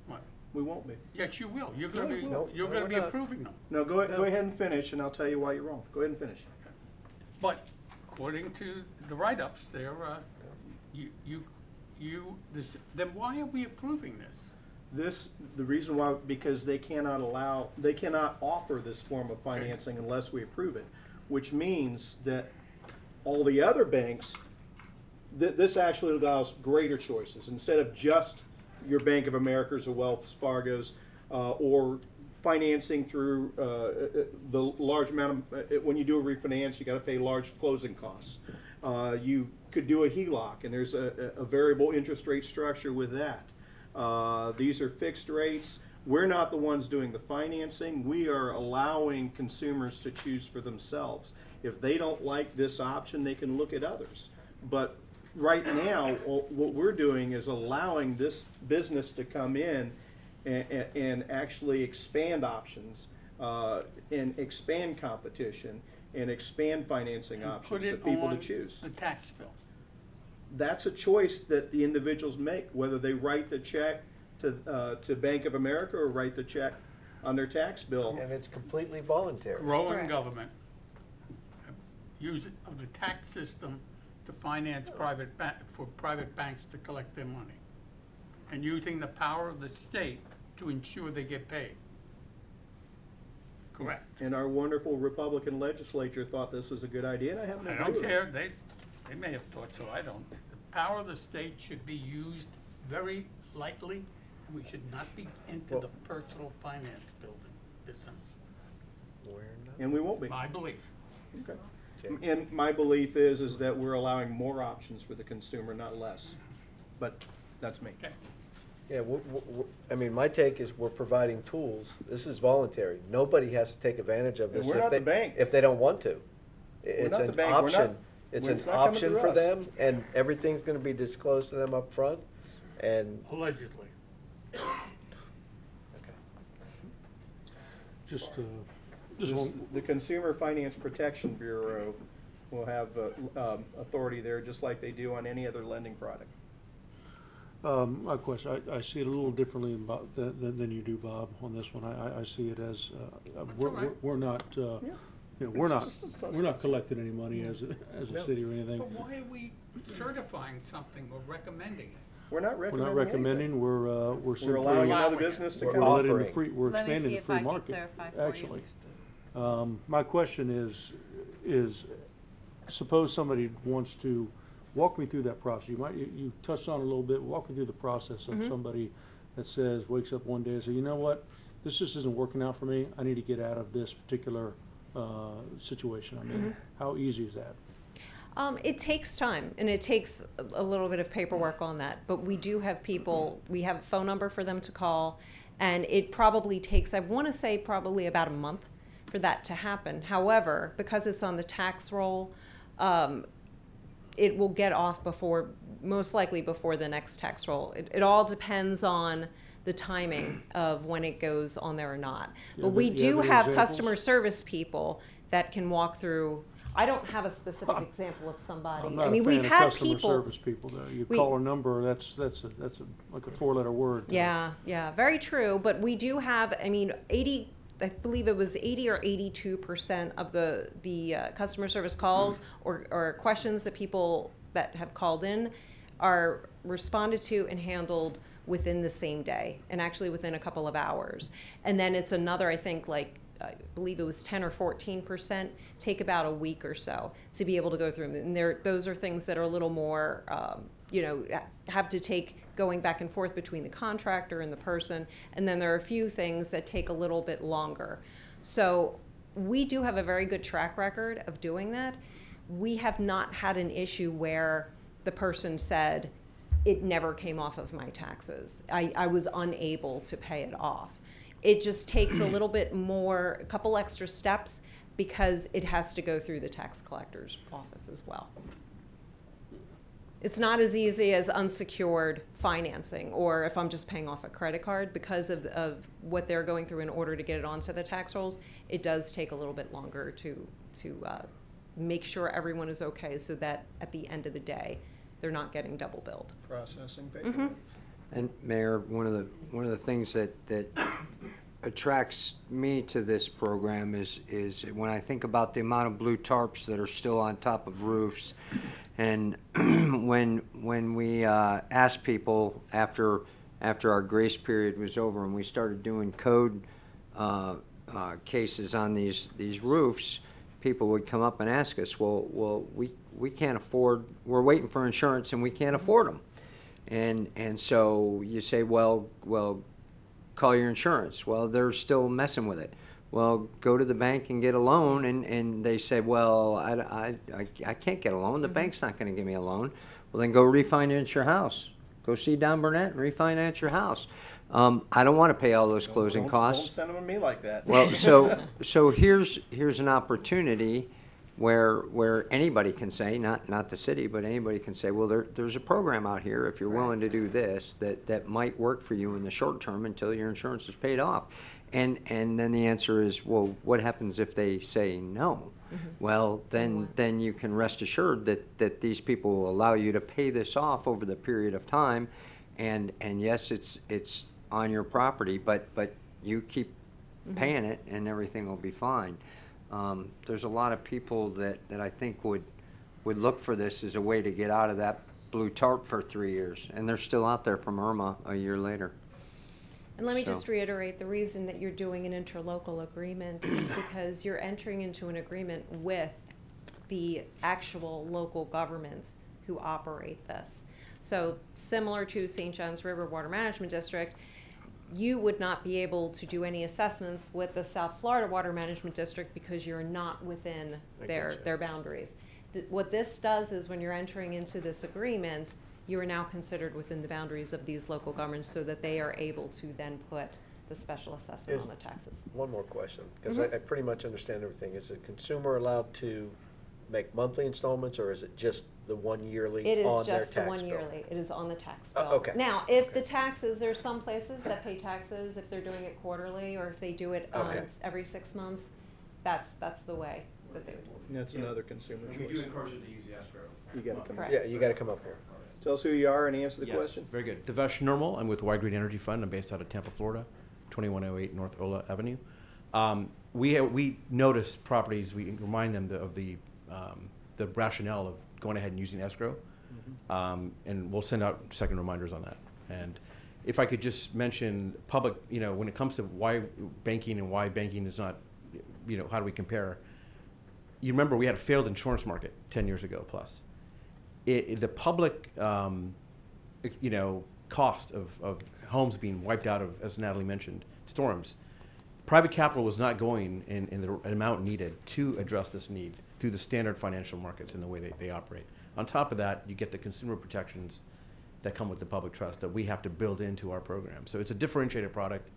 What? We won't be. Yes, you will. You're going to be. No, You're going to be we're not. approving them. No, go ahead and finish, and I'll tell you why you're wrong. Go ahead and finish. But according to the write-ups, there, then why are we approving this? The reason why, because they cannot offer this form of financing unless we approve it, which means that all the other banks, this actually allows greater choices. Instead of just your Bank of America's or Wells Fargo's, or financing through the large amount of, when you do a refinance, you got to pay large closing costs. You could do a HELOC, and there's a variable interest rate structure with that. These are fixed rates. We're not the ones doing the financing. We are allowing consumers to choose for themselves. If they don't like this option, they can look at others. But right now, what we're doing is allowing this business to come in and actually expand options, and expand competition, and expand financing options for people to choose. The tax bill. That's a choice that the individuals make, whether they write the check to Bank of America or write the check on their tax bill. And it's completely voluntary. Growing government. Use of the tax system to finance for private banks to collect their money. And using the power of the state to ensure they get paid. Correct. And our wonderful Republican legislature thought this was a good idea, and I have no I clue. don't care, they may have thought so, I don't. The power of the state should be used very lightly, and we should not be into the personal finance business. And we won't be. My belief. Okay. And my belief is that we're allowing more options for the consumer, not less. But that's me. Yeah, I mean, my take is we're providing tools. This is voluntary. Nobody has to take advantage of this We're not the bank. if they don't want to. It's not the an bank. We're not- option. It's it's an not coming option through for us. them, and everything's going to be disclosed to them up front. And Allegedly. Just The Consumer Finance Protection Bureau will have authority there, just like they do on any other lending product. My question, I see it a little differently than you do, Bob, on this one. I see it as, we're not, we're not collecting any money as a city or anything. But why are we certifying something or recommending it? We're not We're not recommending, we're simply. allowing another business to we're come. letting the Offering. free, we're Let me expanding see the if free I can market, clarify for you. actually. My question is, suppose somebody wants to walk me through that process. You touched on it a little bit. Walk me through the process of somebody that says, wakes up one day and says, you know what, this just isn't working out for me. I need to get out of this particular situation I'm in. How easy is that? It takes time, and it takes a little bit of paperwork on that, but we do have people, we have a phone number for them to call, and it probably takes, I want to say probably about a month for that to happen. However, because it's on the tax roll, it will get off before, most likely before the next tax roll. It all depends on the timing of when it goes on there or not. But we do have customer service people that can walk through. I don't have a specific example of somebody. I'm not I mean, a fan we've of had customer people. service people though. You call a number, that's like a four-letter word. Yeah, very true. But we do have, I mean, I believe it was 80 or 82% of the customer service calls or questions that people that have called in are responded to and handled within the same day, and actually within a couple of hours. And then it's another, I think, like, I believe it was 10 or 14%, take about a week or so to be able to go through them. And those are things that are a little more, have to take going back and forth between the contractor and the person. And then there are a few things that take a little bit longer. So we do have a very good track record of doing that. We have not had an issue where the person said, it never came off of my taxes. I was unable to pay it off. It just takes a little bit more, a couple extra steps, because it has to go through the tax collector's office as well. It's not as easy as unsecured financing, or if I'm just paying off a credit card, because of what they're going through in order to get it onto the tax rolls. It does take a little bit longer to make sure everyone is okay, so that at the end of the day, they're not getting double billed. Processing paperwork. And Mayor, one of the things that attracts me to this program is when I think about the amount of blue tarps that are still on top of roofs, and when we asked people after our grace period was over and we started doing code cases on these roofs, people would come up and ask us, well, we can't afford, we're waiting for insurance and we can't afford them. And so you say, well, call your insurance. Well, they're still messing with it. Well, go to the bank and get a loan, and they say, well, I can't get a loan. The bank's not going to give me a loan. Well, then go refinance your house. Go see Don Burnett and refinance your house. I don't want to pay all those closing costs. Don't send them to me like that. Well, so here's an opportunity where anybody can say, not the city, but anybody can say, well, there's a program out here, if you're willing to do this, that might work for you in the short term until your insurance is paid off. And then the answer is, well, what happens if they say no? Well, then you can rest assured that these people will allow you to pay this off over the period of time, and yes, it's on your property, but you keep paying it, and everything will be fine. There's a lot of people that I think would look for this as a way to get out of that blue tarp for 3 years, and they're still out there from Irma a year later. And let me just reiterate, the reason that you're doing an interlocal agreement is because you're entering into an agreement with the actual local governments who operate this. So similar to St. John's River Water Management District, you would not be able to do any assessments with the South Florida Water Management District because you're not within their boundaries. What this does is when you're entering into this agreement, you are now considered within the boundaries of these local governments so that they are able to then put the special assessment on the taxes. One more question, because I pretty much understand everything. Is the consumer allowed to make monthly installments, or is it just the one yearly on their tax bill? It is just the one yearly. It is on the tax bill. Okay. Now, if the taxes, there's some places that pay taxes if they're doing it quarterly, or if they do it every 6 months, that's the way that they would do it. That's another consumer choice. We do encourage you to use the escrow. You gotta come. Correct. Yeah, you got to come up here. Tell us who you are and answer the Yes, question. very good. Devesh Nirmal. I'm with Wide Green Energy Fund. I'm based out of Tampa, Florida, 2108 North Ola Avenue. We notice properties. We remind them of the rationale of going ahead and using escrow, and we'll send out second reminders on that. And if I could just mention public, when it comes to why banking and why banking is not, how do we compare? You remember we had a failed insurance market 10 years ago plus. The public, cost of homes being wiped out of, as Natalie mentioned, storms. Private capital was not going in the amount needed to address this need through the standard financial markets and the way they operate. On top of that, you get the consumer protections that come with the public trust that we have to build into our program. So it's a differentiated product.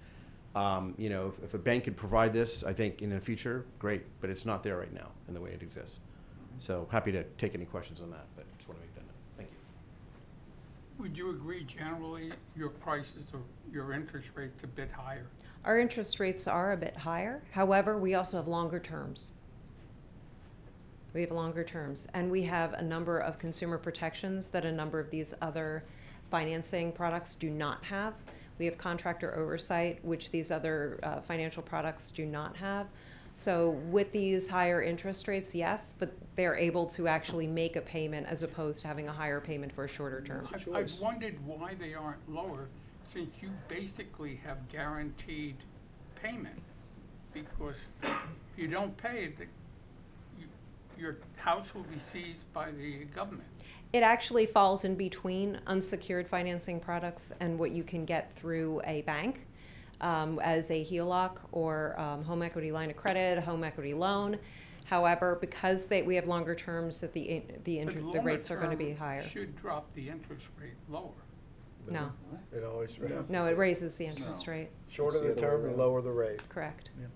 If a bank could provide this, I think in the future, great, but it's not there right now in the way it exists. So happy to take any questions on that, but just want to make that note. Thank you. Would you agree generally your prices or your interest rate's a bit higher? Our interest rates are a bit higher. However, we also have longer terms. We have longer terms, and we have a number of consumer protections that a number of these other financing products do not have. We have contractor oversight, which these other financial products do not have. So with these higher interest rates, yes, but they're able to actually make a payment as opposed to having a higher payment for a shorter term. I've wondered why they aren't lower, since you basically have guaranteed payment. Because if you don't pay, your house will be seized by the government. It actually falls in between unsecured financing products and what you can get through a bank. As a HELOC or home equity line of credit, a home equity loan. However, because we have longer terms, that the rates are going to be higher. Should drop the interest rate lower. No. It always raises. No, it raises the interest rate. Shorter the term, the lower the rate. Correct. Yeah.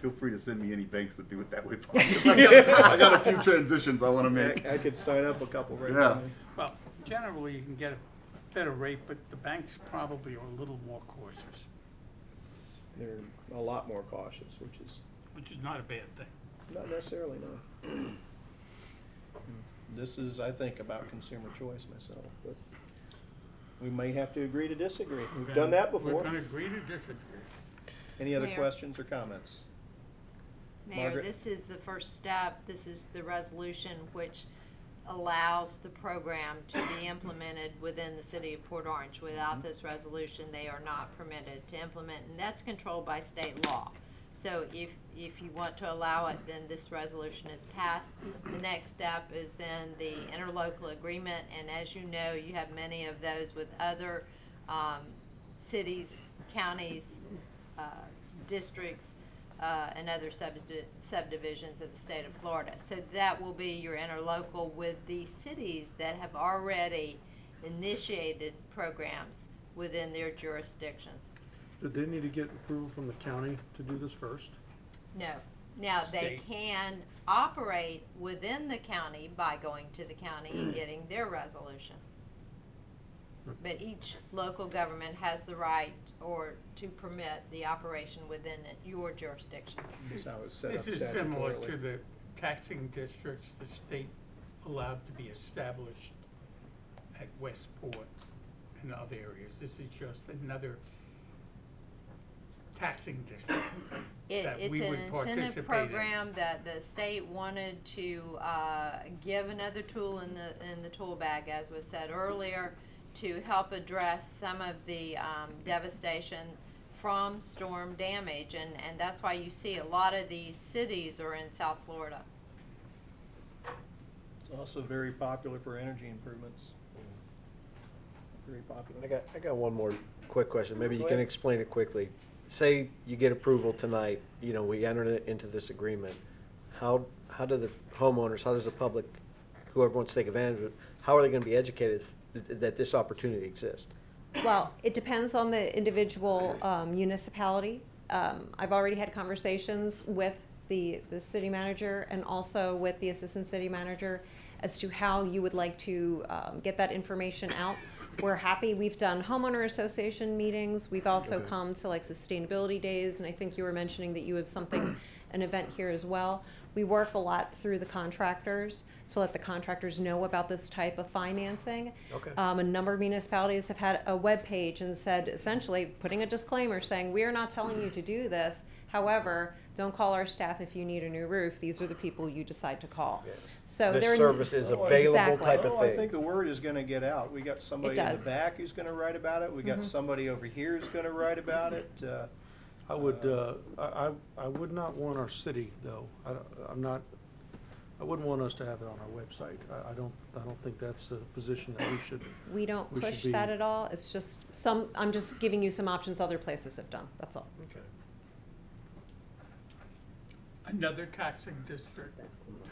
Feel free to send me any banks that do it that way. I got a few transitions I want to make. I could sign up a couple right Yeah. now. Well, generally you can get a better rate, but the banks probably are a little more cautious. They're a lot more cautious, which is not a bad thing. not necessarily, no. This is, I think, about consumer choice myself, but we may have to agree to disagree. We've done that before. We're going to agree to disagree. Any other Mayor. questions or comments? Mayor, Margaret? this is the first step. This is the resolution which allows the program to be implemented within the city of Port Orange. Without this resolution, they are not permitted to implement, and that's controlled by state law. So if you want to allow it, then this resolution is passed. The next step is then the interlocal agreement, and as you know, you have many of those with other cities, counties, districts, and other subdivisions of the state of Florida. So that will be your interlocal with the cities that have already initiated programs within their jurisdictions. Do they need to get approval from the county to do this first? No. Now, they State. can operate within the county by going to the county and getting their resolution. But each local government has the right or to permit the operation within your jurisdiction. That's how it's set up This is similar statutorily. to the taxing districts the state allowed to be established at Westport and other areas. This is just another taxing district that It's we an would incentive participate in. program that the state wanted to give another tool in the tool bag, as was said earlier, to help address some of the devastation from storm damage, and that's why you see a lot of these cities are in South Florida. It's also very popular for energy improvements. Very popular. I got one more quick question. Maybe you Go can ahead. explain it quickly. Say you get approval tonight, you know, we enter into this agreement. How do the homeowners, how does the public, whoever wants to take advantage of it, how are they gonna be educated that this opportunity exists? Well, it depends on the individual municipality. I've already had conversations with the city manager and also with the assistant city manager as to how you would like to get that information out. We're happy. We've done homeowner association meetings. We've also Okay. come to like sustainability days, and I think you were mentioning that you have something, an event here as well. We work a lot through the contractors to let the contractors know about this type of financing. Okay. A number of municipalities have had a web page and said, essentially, putting a disclaimer saying, we are not telling you to do this. However, don't call our staff if you need a new roof. These are the people you decide to call. So This they're service is available exactly. type of Well, I thing. think the word is gonna get out. We got somebody in the does. back who's gonna write about it. We got Mhm. somebody over here who's gonna write about it. I would, I would not want our city, though. I wouldn't want us to have it on our website. I don't think that's a position that we should. We don't should push be- that at all. It's just I'm just giving you some options other places have done. That's all. Okay. Another taxing district,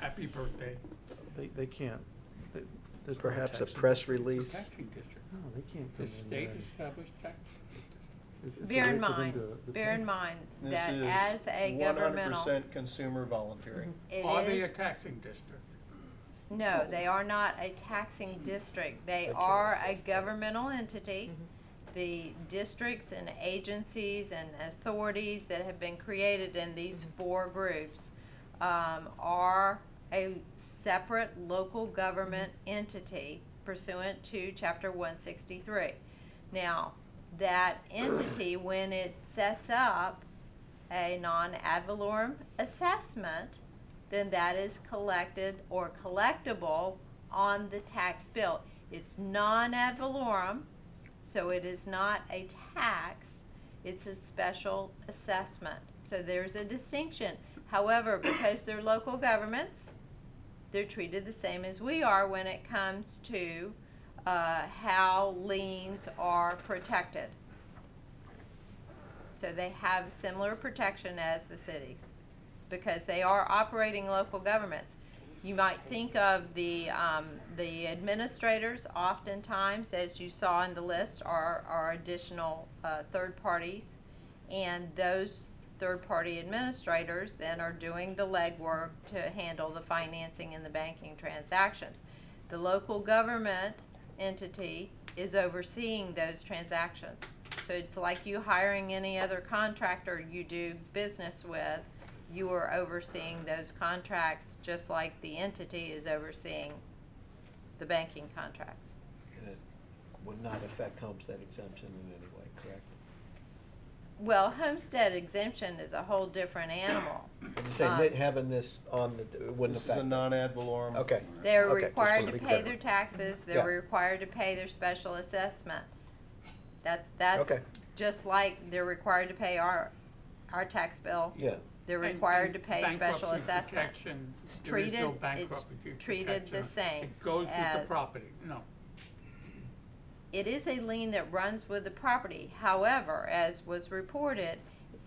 happy birthday. They can't. There's no Perhaps a taxing- press release. Taxing district. No, they can't The come in state there. established tax. It's a Bear way in for them mind, to bear in pay. mind This that is as a governmental, 100% consumer voluntary. it Are they a is, taxing district? no, they are not a taxing district. They That's are right. a governmental entity. The districts and agencies and authorities that have been created in these four groups are a separate local government entity pursuant to Chapter 163. Now, that entity, when it sets up a non-ad valorem assessment, then that is collected or collectible on the tax bill. It's non-ad valorem, so it is not a tax, it's a special assessment. So there's a distinction. However, because they're local governments, they're treated the same as we are when it comes to how liens are protected. So they have similar protection as the cities because they are operating local governments. You might think of the administrators oftentimes, as you saw in the list, are additional third parties, and those third-party administrators then are doing the legwork to handle the financing and the banking transactions. The local government entity is overseeing those transactions. So it's like you hiring any other contractor you do business with. You are overseeing those contracts just like the entity is overseeing the banking contracts. And it would not affect homestead exemption in any way, correct? Well, homestead exemption is a whole different animal. I'm just saying, that having this on the, it wouldn't This is a affect. non-ad valorem. Okay. They're Okay, just required wanna to be pay clear. their taxes, they're Yeah. required to pay their special assessment. That's Okay. just like they're required to pay our tax bill. Yeah. They're And- required to and pay special bankruptcy assessment. protection, It's there is no treated, it's bankruptcy treated the protection. same It goes with the as- property, no. It is a lien that runs with the property. However, as was reported,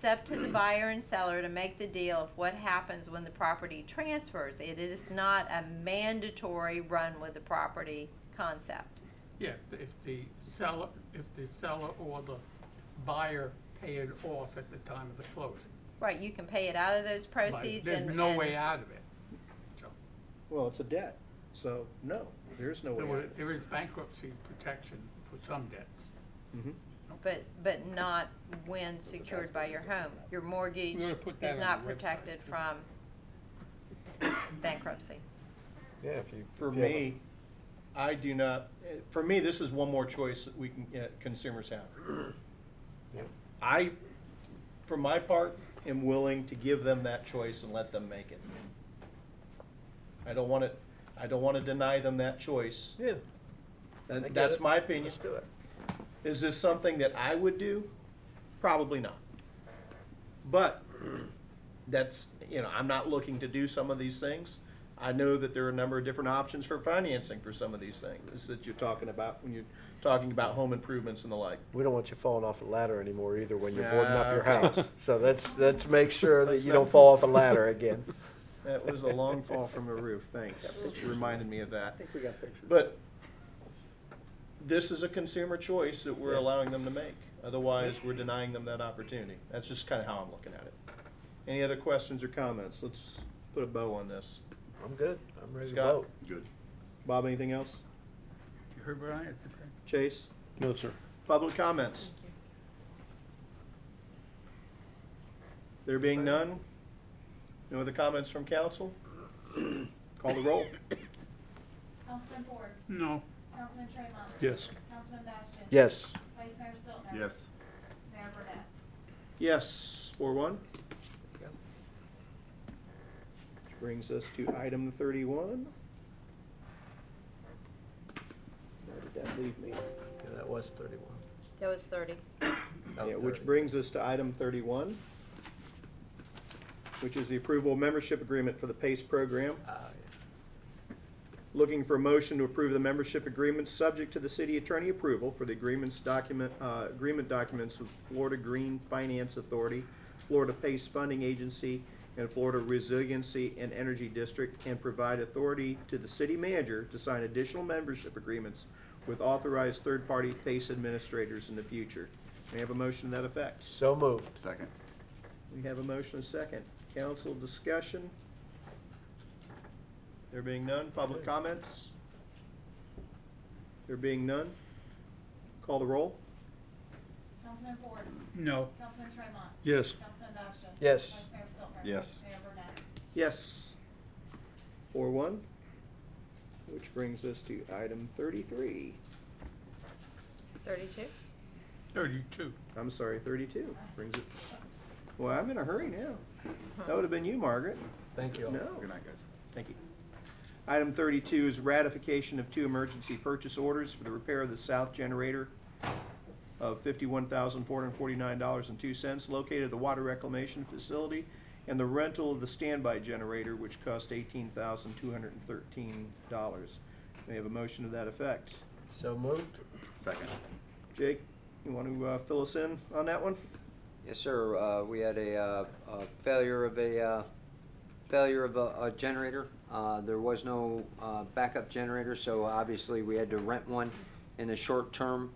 It's up to the buyer and seller to make the deal of what happens when the property transfers. It is not a mandatory run with the property concept. Yeah, if the seller or the buyer pay it off at the time of the closing. Right, you can pay it out of those But proceeds there's and. no and- way out of it. So, Well, it's a debt, so no, there's no way. out of it. there is bankruptcy protection for some debts. Mhm. But not when secured by your home. Your mortgage We're gonna put that is on not the website. protected from bankruptcy. Yeah, if you. For if you have a- me, I do not, for me, this is one more choice that we can, consumers have. Yeah. I, for my part, am willing to give them that choice and let them make it. I don't want to deny them that choice. Yeah. I And get that's it. my opinion. Let's do it. Is this something that I would do? Probably not. But that's, I'm not looking to do some of these things. I know that there are a number of different options for financing for some of these things that you're talking about when you're talking about home improvements and the like. We don't want you falling off a ladder anymore either when you're boarding up your Nah, house. So let's make sure that Let's you not- don't fall off a ladder again. That was a long fall from a roof, thanks. You reminded me of that. I think we got pictures. But this is a consumer choice that we're Yeah. allowing them to make. Otherwise, we're denying them that opportunity. That's just kind of how I'm looking at it. Any other questions or comments? Let's put a bow on this. I'm good. I'm ready to Scott? vote. Good. Bob, anything else? You heard what I had to say? Chase? No, sir. Public comments? There being none? No other comments from council? Call the roll. Councilman Ford. No. Councilman Tremont. Yes. Councilman Bastian. Yes. Vice Mayor Stiltner. Yes. Mayor Burnett. Yes, 4-1. Which brings us to item 31. Where did that leave me? Yeah, that was 31. That was 30. Yeah, which brings us to item 31, which is the approval of membership agreement for the PACE program. Looking for a motion to approve the membership agreement subject to the city attorney approval for the agreement documents with Florida Green Finance Authority, Florida PACE Funding Agency, and Florida Resiliency and Energy District, and provide authority to the city manager to sign additional membership agreements with authorized third-party PACE administrators in the future. May I have a motion to that effect? So moved. Second. We have a motion and a second. Council discussion? There being none, public comments? There being none, call the roll. Councilman Ford. No. Councilman Tremont. Yes. Councilman Bastian. Yes. Vice Mayor Stiltner. Yes. Mayor Burnett. Yes. 4-1, which brings us to item 33. 32? 32. I'm sorry, 32. Brings it. Well, I'm in a hurry now. That would have been you, Margaret. Thank you all. No. Good night, guys. Thank you. Item 32 is ratification of 2 emergency purchase orders for the repair of the south generator of $51,449.02 located at the water reclamation facility, and the rental of the standby generator, which cost $18,213. May I have a motion to that effect? So moved. Second. Jake, you want to fill us in on that one? Yes, sir. We had a failure of a generator. There was no backup generator, so obviously we had to rent one in the short term.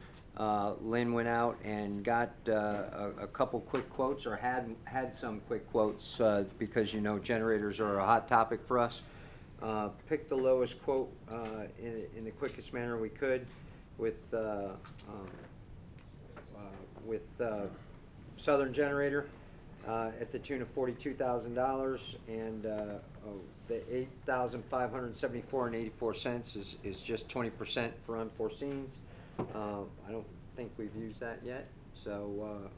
Lynn went out and got a couple quick quotes, or had some quick quotes, because generators are a hot topic for us. Picked the lowest quote in the quickest manner we could with Southern Generator at the tune of $42,000, and the $8,574.84 is just 20% for unforeseens. I don't think we've used that yet, so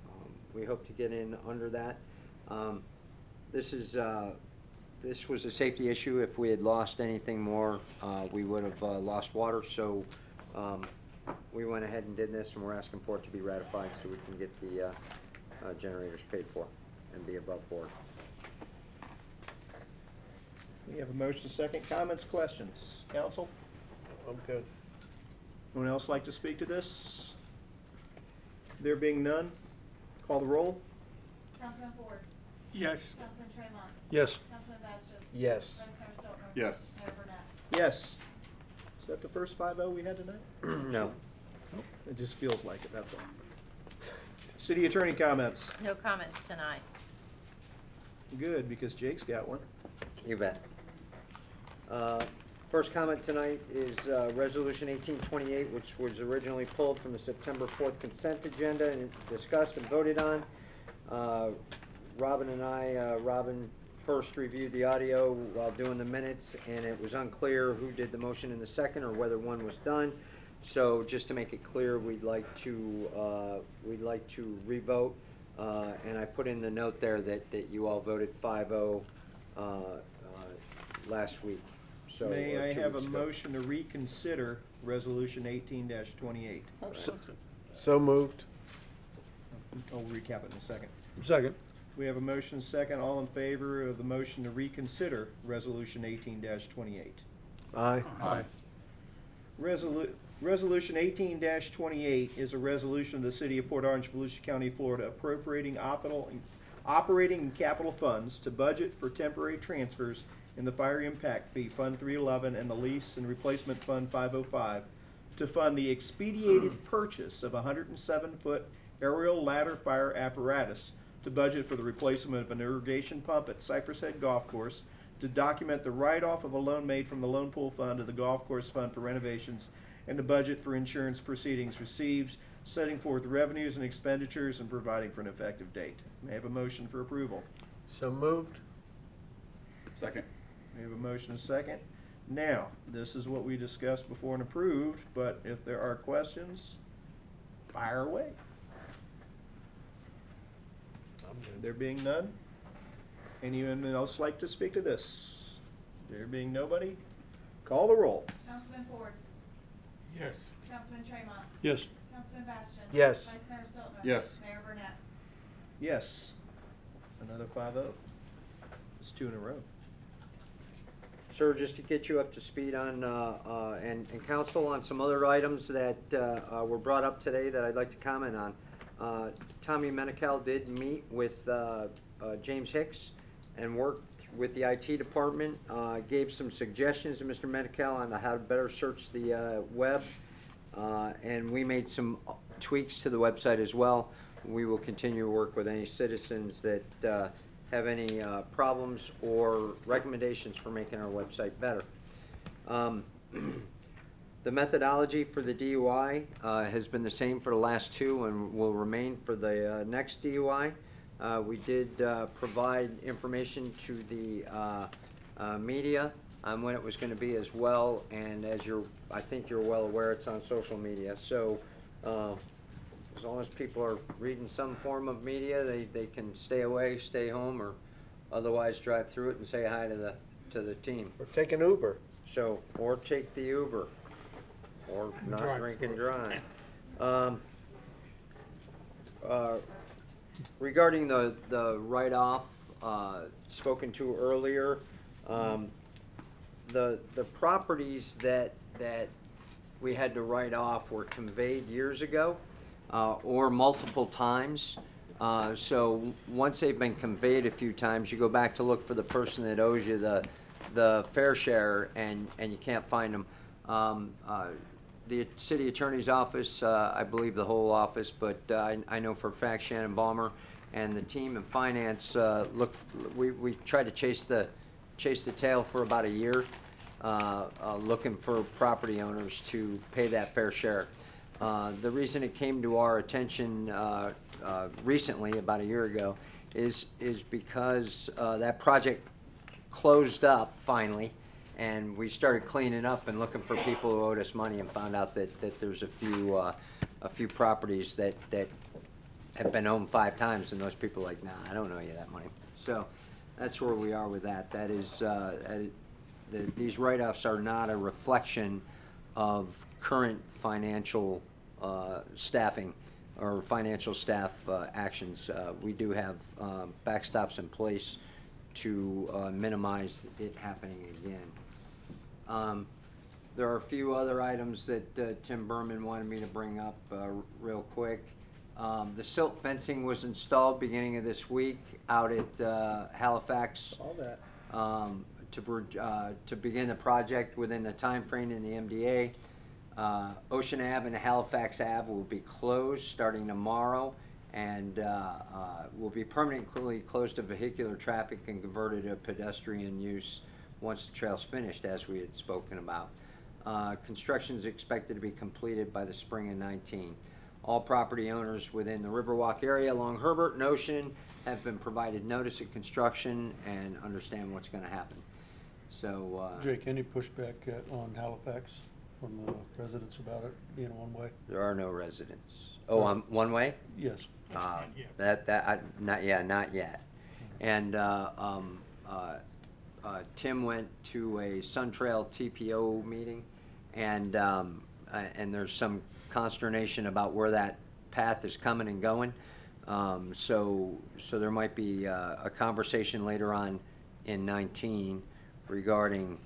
we hope to get in under that. This was a safety issue. If we had lost anything more, we would have lost water. So we went ahead and did this, and we're asking for it to be ratified so we can get the generators paid for and be above board. We have a motion, second. Comments, questions? Council? I'm good. Anyone else like to speak to this? There being none, call the roll. Councilman Ford. Yes. Councilman Tremont. Yes. Councilman Bastian. Yes. Vice Mayor Stiltner. Yes. Mayor Burnett. Yes. Is that the first 5-0 we had tonight? No. It just feels like it, that's all. City attorney comments. No comments tonight. Good, because Jake's got one. You bet. First comment tonight is Resolution 1828, which was originally pulled from the September 4th consent agenda and discussed and voted on. Robin first reviewed the audio while doing the minutes, and it was unclear who did the motion in the second or whether one was done. So just to make it clear, we'd like to revote, and I put in the note there that you all voted 5-0 last week. So, May or I 2 have a weeks ago. motion to reconsider Resolution 18-28? So moved. I'll recap it in a second. Second. We have a motion second. All in favor of the motion to reconsider Resolution 18-28? Aye. Aye. Resolution 18-28 is a resolution of the City of Port Orange, Volusia County, Florida, appropriating operating and capital funds to budget for temporary transfers in the Fire Impact Fee Fund 311 and the Lease and Replacement Fund 505 to fund the expedited purchase of a 107-foot aerial ladder fire apparatus, to budget for the replacement of an irrigation pump at Cypress Head Golf Course, to document the write-off of a loan made from the Loan Pool Fund to the Golf Course Fund for renovations, and to budget for insurance proceedings received, setting forth revenues and expenditures, and providing for an effective date. May I have a motion for approval? So moved. Second. We have a motion and a second. Now, this is what we discussed before and approved, but if there are questions, fire away. There being none, anyone else like to speak to this? There being nobody, call the roll. Councilman Ford. Yes. Councilman Tremont. Yes. Councilman Bastian. Yes. Vice Mayor Stiltner. Yes. Mayor Burnett. Yes. Another 5-0. It's 2 in a row. Sir, just to get you up to speed on, and council on some other items that were brought up today that I'd like to comment on. Tommy Menical did meet with James Hicks and worked with the IT department, gave some suggestions to Mr. Menical on how to better search the web, and we made some tweaks to the website as well. We will continue to work with any citizens that have any problems or recommendations for making our website better. The methodology for the DUI has been the same for the last 2 and will remain for the next DUI. We did provide information to the media on when it was going to be as well, and as I think you're well aware, it's on social media. So as long as people are reading some form of media, they can stay away, stay home, or otherwise drive through it and say hi to the team. Or take an Uber. So, or take the Uber, or not Drive drink and through drive. Regarding the write-off spoken to earlier, the properties that we had to write off were conveyed years ago, or multiple times. So once they've been conveyed a few times, you go back to look for the person that owes you the fair share, and you can't find them. The city attorney's office, I believe the whole office, but I know for a fact Shannon Balmer and the team in finance we tried to chase the tail for about a year, looking for property owners to pay that fair share. The reason it came to our attention recently, about a year ago, is because that project closed up finally, and we started cleaning up and looking for people who owed us money, and found out that there's a few properties that have been owned 5 times, and those people are like, nah, I don't owe you that money. So that's where we are with that. That is, these write-offs are not a reflection of current financial staffing or financial staff actions. We do have backstops in place to minimize it happening again. There are a few other items that Tim Berman wanted me to bring up real quick. The silt fencing was installed beginning of this week out at Halifax. All that. To begin the project within the time frame in the MDA. Ocean Ave and Halifax Ave will be closed starting tomorrow, and will be permanently closed to vehicular traffic and converted to pedestrian use once the trail's finished, as we had spoken about. Construction is expected to be completed by the spring of 19. All property owners within the Riverwalk area along Herbert and Ocean have been provided notice of construction and understand what's going to happen. So, Jake, any pushback on Halifax from the residents about it being one way? there are no residents. Oh, one way? Yes. Not yet. And Tim went to a Sun Trail TPO meeting, and there's some consternation about where that path is coming and going. So there might be a conversation later on in 19 regarding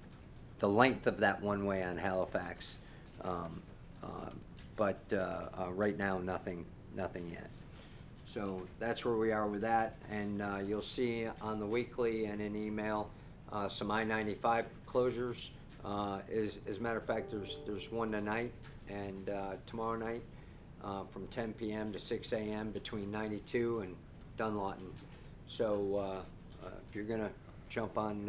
the length of that one way on Halifax. But right now, nothing yet. So that's where we are with that, and you'll see on the weekly and in email some I-95 closures. As a matter of fact, there's one tonight and tomorrow night from 10 p.m. to 6 a.m. between 92 and Dunlawton. So if you're gonna jump on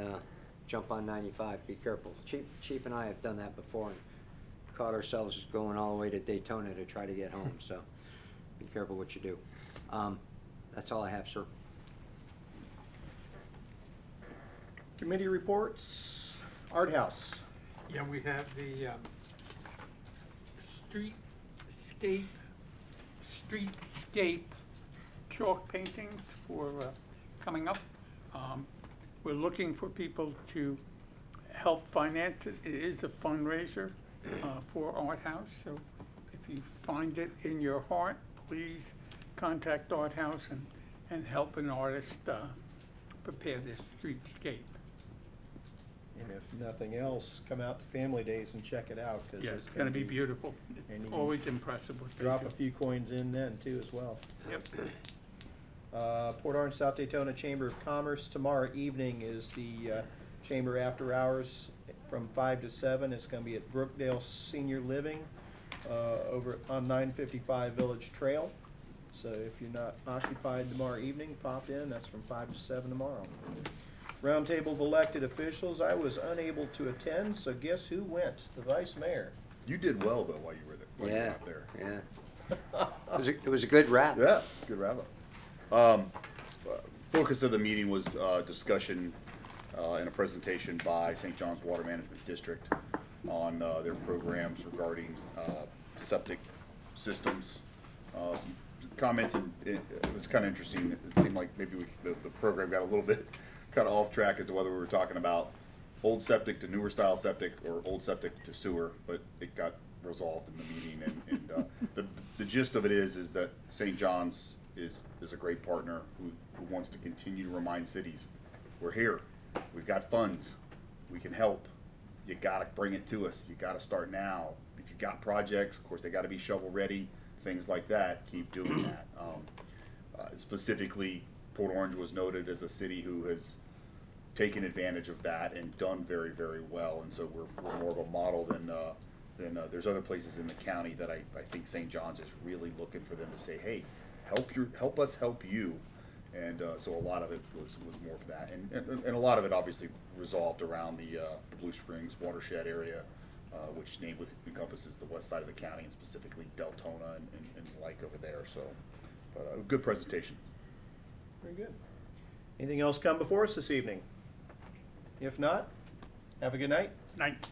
95, be careful. Chief and I have done that before and caught ourselves going all the way to Daytona to try to get home. So be careful what you do. That's all I have, sir. Committee reports. Art House. Yeah, we have the streetscape chalk paintings for coming up. We're looking for people to help finance it. It is a fundraiser for Art House, so if you find it in your heart, please contact Art House and help an artist prepare this streetscape. And if nothing else, come out to Family Days and check it out. Cause Yeah, it's gonna be beautiful. and It's you always impressive what they Drop do. a few coins in then too as well. Yep. Port Orange South Daytona Chamber of Commerce, tomorrow evening is the Chamber After Hours from 5 to 7. It's gonna be at Brookdale Senior Living over on 955 Village Trail. So if you're not occupied tomorrow evening, pop in. That's from 5 to 7 tomorrow. Roundtable of elected officials. I was unable to attend, so guess who went? The Vice Mayor. You did well though while you were there. While you were out there. Yeah. It was a good wrap. Yeah, good wrap up. Focus of the meeting was discussion and a presentation by St. John's Water Management District on their programs regarding septic systems. Some comments, and it was kind of interesting. It seemed like maybe the program got a little bit kind of off track as to whether we were talking about old septic to newer style septic or old septic to sewer, but it got resolved in the meeting. And the gist of it is that St. John's is a great partner who wants to continue to remind cities, we're here, we've got funds, we can help. You gotta bring it to us. You gotta start now. If you've got projects, of course they gotta be shovel ready, things like that. Keep doing that. Specifically, Port Orange was noted as a city who has taken advantage of that and done very, very well. And so we're more of a model than there's other places in the county that I think St. John's is really looking for them to say, hey, help us help you. And so a lot of it was more of that, and a lot of it obviously resolved around the Blue Springs watershed area, which encompasses the west side of the county and specifically Deltona and like over there. So, but a good presentation. Very good. Anything else come before us this evening? If not, have a good night. Night.